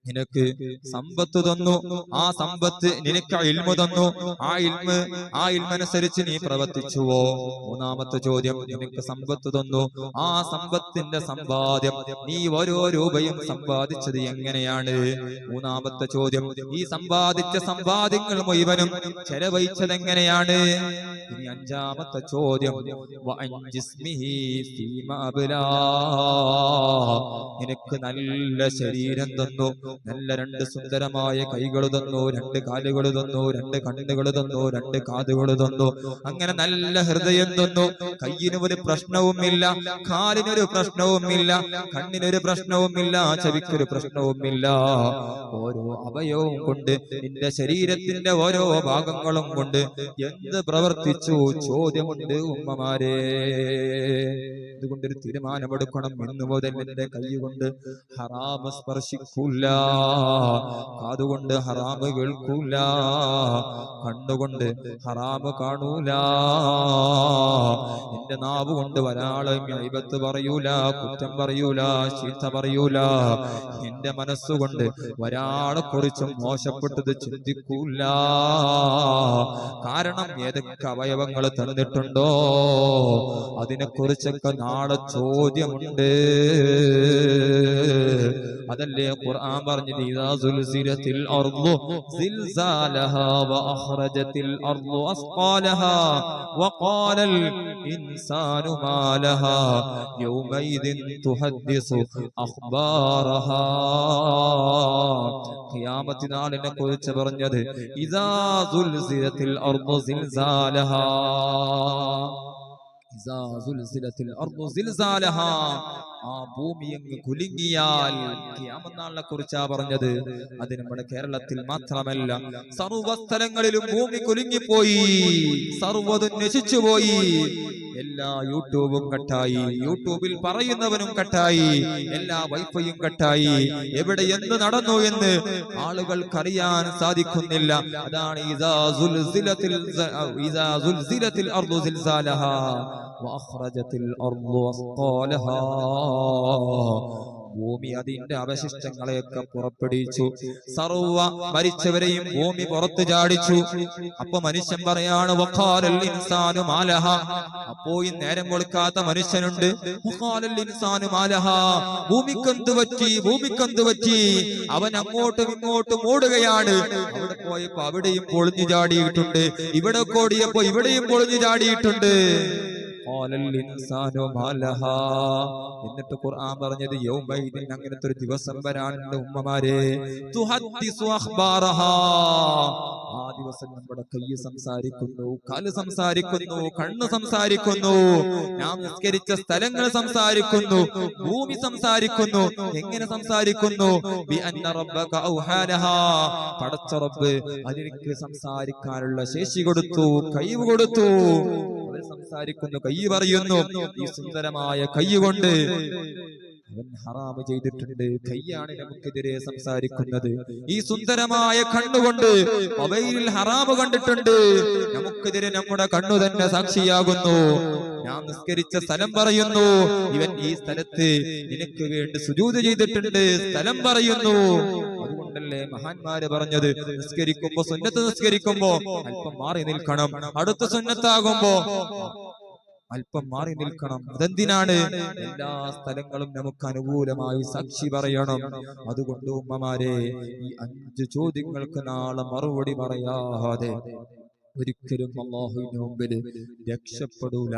നിനക്ക് സമ്പത്ത് തന്നു, ആ സമ്പത്ത് നിനക്ക് ഇൽമു തന്നു, ആ ഇൽമനുസരിച്ച് നീ പ്രവർത്തിച്ചുവോ? മൂന്നാമത്തെ ചോദ്യം, നിനക്ക് സമ്പത്ത് തന്നു, ആ സമ്പത്തിന്റെ സമ്പാദ്യം നീ ഓരോ രൂപയും സമ്പാദിച്ചത് എങ്ങനെയാണ്? മൂന്നാമത്തെ ചോദ്യം, ഈ സമ്പാദിച്ച സമ്പാദ്യങ്ങൾ മുഴുവനും ചെലവഴിച്ചത് എങ്ങനെയാണ്? ഇനി അഞ്ചാമത്തെ ചോദ്യം, നിനക്ക് നല്ല ശരീരം തന്നു, നല്ല രണ്ട് സുന്ദരമായ കൈകൾ തന്നു, രണ്ട് കാലുകൾ തന്നു, രണ്ട് കണ്ണുകൾ തന്നു, രണ്ട് കാതുകൾ തന്നു, അങ്ങനെ നല്ല ഹൃദയം തന്നു. കയ്യിന് ഒരു പ്രശ്നവുമില്ല, കാലിനൊരു പ്രശ്നവുമില്ല, കണ്ണിനൊരു പ്രശ്നവുമില്ല, ചെവിക്കൊരു പ്രശ്നവുമില്ല. ഓരോ അവയവവും കൊണ്ട്, നിന്റെ ശരീരത്തിന്റെ ഓരോ ഭാഗങ്ങളും കൊണ്ട് എന്ത് പ്രവർത്തിച്ചു? ചോദ്യമുണ്ട് ഉമ്മമാരെ. അതുകൊണ്ടൊരു തീരുമാനമെടുക്കണം. ഇന്നു മുതൽ എന്റെ കൈ കൊണ്ട് ഹറാമ് സ്പർശിക്കൂല, കാതുകൊണ്ട് ഹറാമ് കേൾക്കൂല, കണ്ണുകൊണ്ട് ഹറാമ് കാണൂല, എന്റെ നാവ് കൊണ്ട് ഒരാളെ ഗൈബത്ത് പറയൂല, കുറ്റം പറയൂല, ചീത്ത പറയൂല, എന്റെ മനസ്സുകൊണ്ട് ഒരാളെ കുറിച്ചും മോശപ്പെട്ടത് ചിന്തിക്കൂല. കാരണം ഏതൊക്കെ അവയവങ്ങൾ തന്നിട്ടുണ്ടോ അതിനെക്കുറിച്ചൊക്കെ നാളെ ചോദ്യമുണ്ട്. അതല്ലേ ഖുർആൻ പറഞ്ഞത്, ഇദാ സുൽസിലത്തിൽ അർളു സിൽസാലഹാ വഅഖ്റജത്തിൽ അർളു അസ്ഖാലഹാ വഖാലൽ ഇൻസാനു മാ ലഹാ യൗമൈദിൻ തുഹദ്ദിസു അഖ്ബാറഹാ. ഖിയാമത്ത് നാളിനെ കുറിച്ച് പറഞ്ഞത്, ഇദാ സുൽസിലത്തിൽ അർളു സിൽസാലഹാ, ഇദാ സുൽസിലത്തിൽ അർളു സിൽസാലഹാ, ആ ഭൂമി അങ്ങ് കുലുങ്ങിയാൽ. ഖിയാമത്ത് നാളിനെ കുറിച്ചാ പറഞ്ഞത്. അത് നമ്മുടെ കേരളത്തിൽ മാത്രമല്ല, സർവ്വ സ്ഥലങ്ങളിലും ഭൂമി കുലുങ്ങിപ്പോയി, സർവ്വതും നശിച്ചുപോയി. എല്ലാ യൂട്യൂബും കട്ടായി, യൂട്യൂബിൽ പറയുന്നവനും കട്ടായി, എല്ലാ വൈഫൈയും കട്ടായി. എവിടെ എന്ത് നടന്നു എന്ന് ആളുകൾക്കറിയാൻ സാധിക്കുന്നില്ല. അതാണ് ഇദാ സുൽസിലത്തിൽ അർളു സിൽസാലഹാ വഅഖ്റജത്തിൽ അർളു അസ്ഖാലഹാ. ഭൂമി അതിന്റെ അവശിഷ്ടങ്ങളെയൊക്കെ പുറപ്പെടുവിച്ചു, സർവ്വ മരിച്ചവരെയും ഭൂമി പുറത്തു ചാടിച്ചു. അപ്പൊ മനുഷ്യൻ പറയാണ്, വഖാലൽ ഇൻസാനു മാ ലഹാ. അപ്പോ ഈ നേരം കൊടുക്കാത്ത മനുഷ്യനുണ്ട്, വഖാലൽ ഇൻസാനു മാ ലഹാ, ഭൂമിക്കെന്ത് പറ്റി, ഭൂമിക്കെന്ത് പറ്റി? അവൻ അങ്ങോട്ടും ഇങ്ങോട്ടും ഓടുകയാണ്. അവിടെ പോയപ്പോ അവിടെയും പൊളിഞ്ഞു ചാടിയിട്ടുണ്ട്, ഇവിടെ ഓടിയപ്പോ ഇവിടെയും പൊളിഞ്ഞു ചാടിയിട്ടുണ്ട്. എന്നിട്ട് ഖുർആൻ പറഞ്ഞത്, യൗമൈദിൻ, അങ്ങനത്തെ ഒരു ദിവസം വരാനുണ്ട് ഉമ്മമാരെ, തുഹദ്ദിസു അഖ്ബാറഹാ. ആ ദിവസം നമ്മുടെ കൈ സംസാരിക്കുന്നു, കാല് സംസാരിക്കുന്നു, കണ്ണ് സംസാരിക്കുന്നു, നാം നിസ്കരിച്ച സ്ഥലങ്ങൾ സംസാരിക്കുന്നു, ഭൂമി സംസാരിക്കുന്നു. എങ്ങനെ സംസാരിക്കുന്നു? ബി അന്ന റബ്ബക ഔഹാലഹാ, പടച്ച റബ്ബ് അതിലേക്ക് സംസാരിക്കാനുള്ള ശേഷി കൊടുത്തു, കഴിവ് കൊടുത്തു. സംസാരിക്കുന്നു, കൈ പറയുന്നു. ഈ സുന്ദരമായ കൈ കൊണ്ട് അവൻ ഹറാമ് ചെയ്തിട്ടുണ്ട്. കൈയാണ് നമുക്കെതിരെ സംസാരിക്കുന്നത്. ഈ സുന്ദരമായ കണ്ണുകൊണ്ട് മൊബൈലിൽ ഹറാമ് കണ്ടിട്ടുണ്ട്. നമുക്കെതിരെ നമ്മുടെ കണ്ണു തന്നെ സാക്ഷിയാകുന്നു. ഞാൻ നിസ്കരിച്ച സ്ഥലം പറയുന്നു, ഇവൻ ഈ സ്ഥലത്ത് നിനക്ക് വേണ്ടി സുജൂദ് ചെയ്തിട്ടുണ്ട്, സ്ഥലം പറയുന്നു. അതുകൊണ്ടല്ലേ മഹാന്മാര് പറഞ്ഞത്, നിസ്കരിക്കുമ്പോ, സുന്നത്ത് നിസ്കരിക്കുമ്പോ അല്പം മാറി നിൽക്കണം, അടുത്ത സുന്നത്താകുമ്പോ അല്പം മാറി നിൽക്കണം. അതെന്തിനാണ്? എല്ലാ സ്ഥലങ്ങളും നമുക്ക് അനുകൂലമായി സാക്ഷി പറയണം. അതുകൊണ്ട് ഉമ്മമാരെ, ഈ 5 ചോദ്യങ്ങൾക്ക് നാളെ മറുപടി പറയാതെ ഒരിക്കലും അല്ലാഹുവിന്റെ മുമ്പിൽ രക്ഷപ്പെടൂല.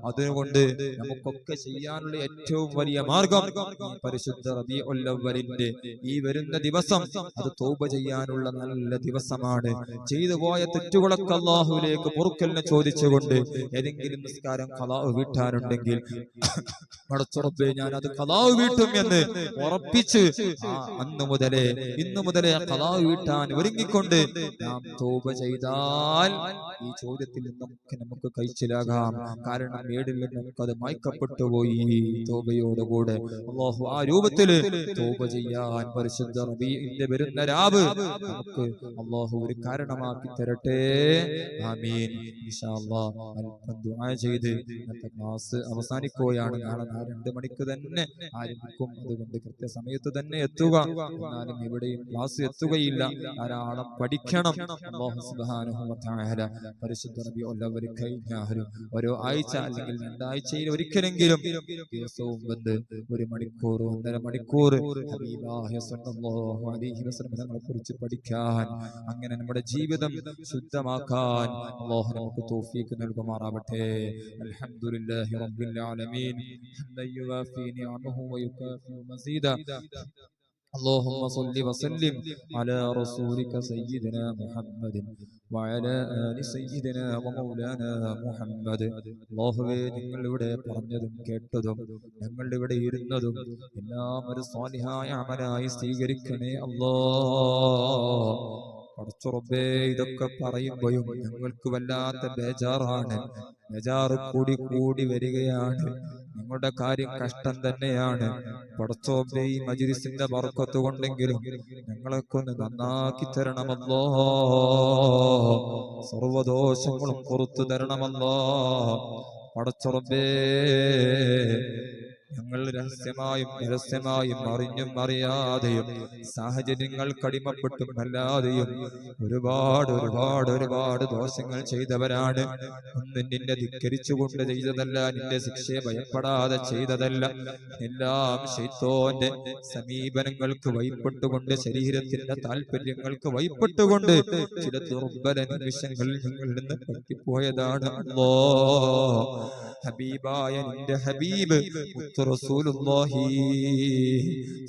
അതുകൊണ്ട് നമുക്കൊക്കെ ചെയ്യാനുള്ള ഏറ്റവും വലിയ മാർഗം, പരിശുദ്ധ റബീഉൽ അവ്വലിന്റെ ഈ വരുന്ന ദിവസം, അത് തൗബ ചെയ്യാനുള്ള നല്ല ദിവസമാണ്. ചെയ്തു പോയ തെറ്റുകളൊക്കെ അല്ലാഹുവിലേക്ക് പൊറുക്കലിനെ ചോദിച്ചുകൊണ്ട്, ഏതെങ്കിലും നിസ്കാരം ഖളാ വീട്ടാനുണ്ടെങ്കിൽ, പടച്ചറബ്ബേ ഞാൻ അത് ഖളാ വീട്ടും എന്ന് ഉറപ്പിച്ച് ഇന്നു മുതലേ ഖളാ വീട്ടാൻ ഒരുങ്ങിക്കൊണ്ട് നാം തൗബ ചെയ്താൽ ഈ ചോദ്യത്തിൽ നിന്നൊക്കെ നമുക്ക് കഴിച്ചിലാകാം. കാരണം ഏടിൽ നമുക്കത് മായ്ക്കപ്പെട്ടു പോയി. തൗബയോടുകൂടെ അല്ലാഹു ആ രൂപത്തിൽ തൗബ ചെയ്യാൻ പരിശുദ്ധ റബീഇന്റെ വരുന്ന രാവ് നമുക്ക് അല്ലാഹു ഒരു കാരണമാക്കി തരട്ടെ. ആമീൻ. ഇൻഷാ അല്ലാഹ് അല്പം ദുആ ചെയ്ത് ഇന്നത്തെ ക്ലാസ് അവസാനിക്കുകയാണ്. നാളെ 2 മണിക്ക് തന്നെ ആരംഭിക്കും. അതുകൊണ്ട് കൃത്യസമയത്ത് തന്നെ എത്തുക. എന്നാലും ഇവിടെയും ക്ലാസ് എത്തുകയില്ല, ധാരാളം പഠിക്കണം. അല്ലാഹു സുബ്ഹാനഹു വ തആല പരിശുദ്ധ റബീഉൽ അവ്വൽ കഴിഞ്ഞാൽ ഓരോ ആഴ്ച അല്ലെങ്കിൽ 2 ആഴ്ചയിൽ ഒരിക്കലെങ്കിലും ദിവസവും വന്ന് 1 മണിക്കൂർ 1.5 മണിക്കൂർ ഹബീബായ സല്ലല്ലാഹു അലൈഹി വസല്ലം തങ്ങളെ കുറിച്ച് പഠിക്കാൻ, അങ്ങനെ നമ്മുടെ ജീവിതം ശുദ്ധമാക്കാൻ അല്ലാഹു നമുക്ക് തൗഫീഖ് നൽകുമാറാവട്ടെ. അൽഹംദുലില്ലാഹി റബ്ബിൽ ആലമീൻ ഹംദൻ യുവാഫി നിഅമഹു വയുകാഫി മസീദ. اللهم صل وسلم على رسولك سيدنا محمد وعلى آل سيدنا ومولانا محمد. അല്ലാഹുവേ, നിങ്ങൾ ഇവിടെ പറഞ്ഞതും കേട്ടതും ഞങ്ങൾ ഇവിടെ ഇരുന്നതും എല്ലാം ഒരു സ്വാലിഹായ അമലായി സ്വീകരിക്കണേ അല്ലാഹ്. പടച്ച റബ്ബേ, ഇതൊക്കെ പറയുമ്പോഴും ഞങ്ങൾക്ക് വല്ലാത്ത ബേജാറാണ്. ബേജാറ് കൂടി കൂടി വരികയാണ്. നിങ്ങളുടെ കാര്യം കഷ്ടം തന്നെയാണ്. പടച്ച റബ്ബേ, ഈ മജ്‌ലിസിന്റെ ബർക്കത്ത് കൊണ്ടെങ്കിലും ഞങ്ങളൊക്കെ ഒന്ന് നന്നാക്കി തരണമല്ലോ. സർവദോഷങ്ങളും പുറത്തു തരണമല്ലോ. പടച്ച റബ്ബേ, ഞങ്ങൾ രഹസ്യമായും പരസ്യമായും അറിഞ്ഞും അറിയാതെയും സാഹചര്യങ്ങൾ കടിമപ്പെട്ടും അല്ലാതെയും ഒരുപാട് ഒരുപാട് ഒരുപാട് ദോഷങ്ങൾ ചെയ്തവരാണ്. ഒന്നും നിന്നെ ധിക്കരിച്ചുകൊണ്ട് ചെയ്തതല്ല, നിന്റെ ശിക്ഷയെ ഭയപ്പെടാതെ ചെയ്തതല്ല. എല്ലാം ശൈത്താന്റെ സമീപനങ്ങൾക്ക് വഴിപ്പെട്ടുകൊണ്ട്, ശരീരത്തിന്റെ താല്പര്യങ്ങൾക്ക് വഴിപ്പെട്ടുകൊണ്ട് ചില ദുർബല നിമിഷങ്ങളിൽ ഞങ്ങളിൽ നിന്ന് പറ്റിപ്പോയതാണ്. ഹബീബായ നിന്റെ ഹബീബ് റസൂലുള്ളാഹി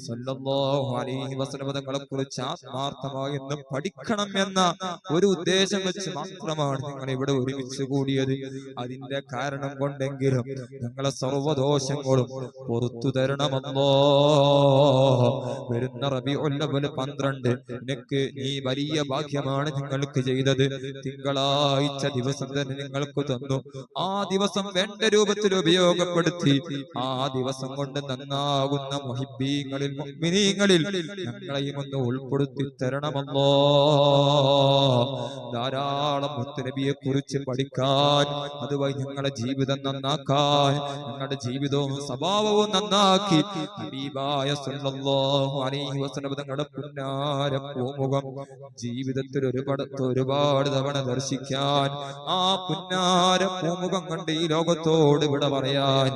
സ്വല്ലല്ലാഹു അലൈഹി വസല്ലം തങ്ങളെ കുറിച്ച് ആത്മാർത്ഥമായി പഠിക്കണം എന്ന ഒരു ഉദ്ദേശം വെച്ച് മാത്രമാണ് നിങ്ങൾ ഇവിടെ ഒരുമിച്ച് കൂടിയത്. അതിന്റെ കാരണം കൊണ്ടെങ്കിലും ഞങ്ങളെ സർവ്വദോഷങ്ങളും പുറത്തു തരണമല്ലോ. വരുന്ന റബീഉൽ അവ്വൽ 12 നിനക്ക് നീ വലിയ ഭാഗ്യമാണ് നിങ്ങൾക്ക് ചെയ്തത്. തിങ്കളാഴ്ച ദിവസം തന്നെ നിങ്ങൾക്ക് തന്നു. ആ ദിവസം വേണ്ട രൂപത്തിൽ ഉപയോഗപ്പെടുത്തി ആ ദിവസം കൊണ്ട് നന്നാകുന്ന മുഹിബ്ബീങ്ങളിൽ മുഅ്മിനീങ്ങളിൽ ഞങ്ങളെയും ഒന്ന് ഉൾപ്പെടുത്തി തരണമല്ലോ. ധാരാളം മുത്തുനബിയെ കുറിച്ച് പഠിക്കാൻ, അതുവഴി ഞങ്ങളുടെ ജീവിതം നന്നാക്കാൻ, ഞങ്ങളുടെ ജീവിതവും സ്വഭാവവും നന്നാക്കി ഹബീബായ സല്ലല്ലാഹു അലൈഹി വസല്ലം തങ്ങളുടെ പുന്നാര പൂമുഖം ജീവിതത്തിൽ ഒരുപാട് തവണ ദർശിക്കാൻ, ആ പുന്നാര പൂമുഖം കണ്ട് ഈ ലോകത്തോട് ഇവിടെ പറയാൻ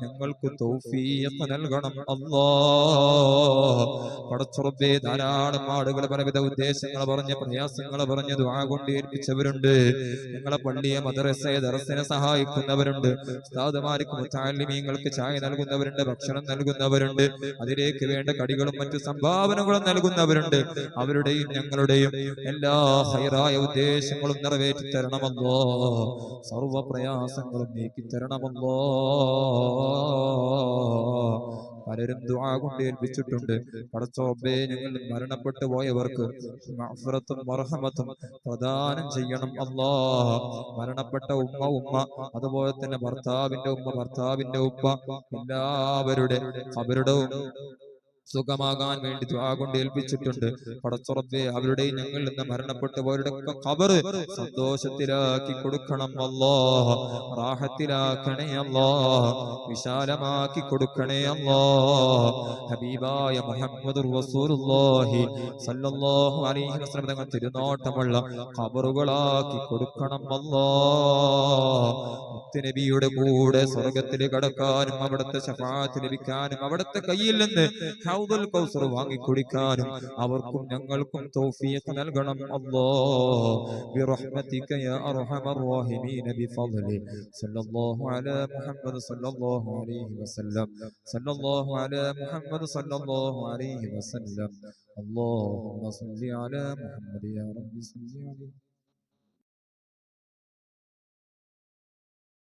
ഞങ്ങൾക്ക് തൗഫീഖ് നൽകണം അല്ലാഹ്. പടച്ച റബ്ബേ, ധാരാളം ആളുകൾ പലവിധ ഉദ്ദേശങ്ങൾ പറഞ്ഞ് പ്രയാസങ്ങൾ പറഞ്ഞ് ദുആ കൊണ്ട് ഏൽപ്പിച്ചവരുണ്ട്. ഞങ്ങളെ പള്ളിയെ മദ്രസയെ ദർസിനെ സഹായിക്കുന്നവരുണ്ട്. ഉസ്താദുമാർക്ക് മുതഅല്ലിമീങ്ങൾക്ക് ചായ നൽകുന്നവരുണ്ട്, ഭക്ഷണം നൽകുന്നവരുണ്ട്, അതിലേക്ക് വേണ്ട കടികളും മറ്റു സംഭാവനകളും നൽകുന്നവരുണ്ട്. അവരുടെയും ഞങ്ങളുടെയും എല്ലാ ഹൈറായ ഉദ്ദേശങ്ങളും നിറവേറ്റി തരണമല്ലോ. സർവ്വ പ്രയാസങ്ങളും നീക്കി തരണമല്ലോ. പലരും ദുആ കൊണ്ട് ഏൽപ്പിച്ചിട്ടുണ്ട്. പടച്ച റബ്ബേ, ഞങ്ങൾ മരണപ്പെട്ടു പോയവർക്ക് മഗ്ഫിറത്തും മർഹമത്തും പ്രദാനം ചെയ്യണം അല്ലാഹ്. മരണപ്പെട്ട ഉമ്മ, അതുപോലെ തന്നെ ഭർത്താവിന്റെ ഉമ്മ, ഭർത്താവിന്റെ ഉപ്പ, എല്ലാവരുടെ അവരുടെ സുഖമാകാൻ വേണ്ടി ദുആ കൊണ്ട് ഏൽപ്പിച്ചിട്ടുണ്ട്. പടച്ച റബ്ബേ, അവരുടെയും ഞങ്ങളിൽ നിന്ന് മരണപ്പെട്ടു പോയവരുടെ ഖബർ സന്തോഷത്തിലാക്കി കൊടുക്കണം അല്ലാഹ്. റാഹത്തിലാക്കണേ അല്ലാഹ്. വിശാലമാക്കി കൊടുക്കണേ അല്ലാഹ്. ഹബീബായ മുഹമ്മദുർ റസൂലുള്ളാഹി സ്വല്ലല്ലാഹു അലൈഹി വസല്ലം തങ്ങൾ തിരുനോട്ടമുള്ള ഖബറുകളാക്കി കൊടുക്കണം അല്ലാഹ്. മുത്തുനബിയുടെ കൂടെ സ്വർഗ്ഗത്തിൽ കടക്കാനും അവിടുത്തെ ശഫാഅത്ത് ലഭിക്കാനും അവിടുത്തെ കയ്യിൽ നിന്ന് ഹൗദുൽ കൗസർ വാങ്ങി കുടിക്കാനും അവർക്കും ഞങ്ങൾക്കും തൗഫീഖ് നൽകണം അല്ലാഹ്. ബിറഹ്മതിക യാ അർഹമർ റഹീമീൻ ബിഫദ്ലി സല്ലല്ലാഹു അലാ മുഹമ്മദ് സല്ലല്ലാഹു അലൈഹി വസല്ലം സല്ലല്ലാഹു അലാ മുഹമ്മദ് സല്ലല്ലാഹു അലൈഹി വസല്ലം. അല്ലാഹുമ്മ സ്വല്ലി അലാ മുഹമ്മദ് യാ റബ്ബി സ്വല്ലി അലൈഹി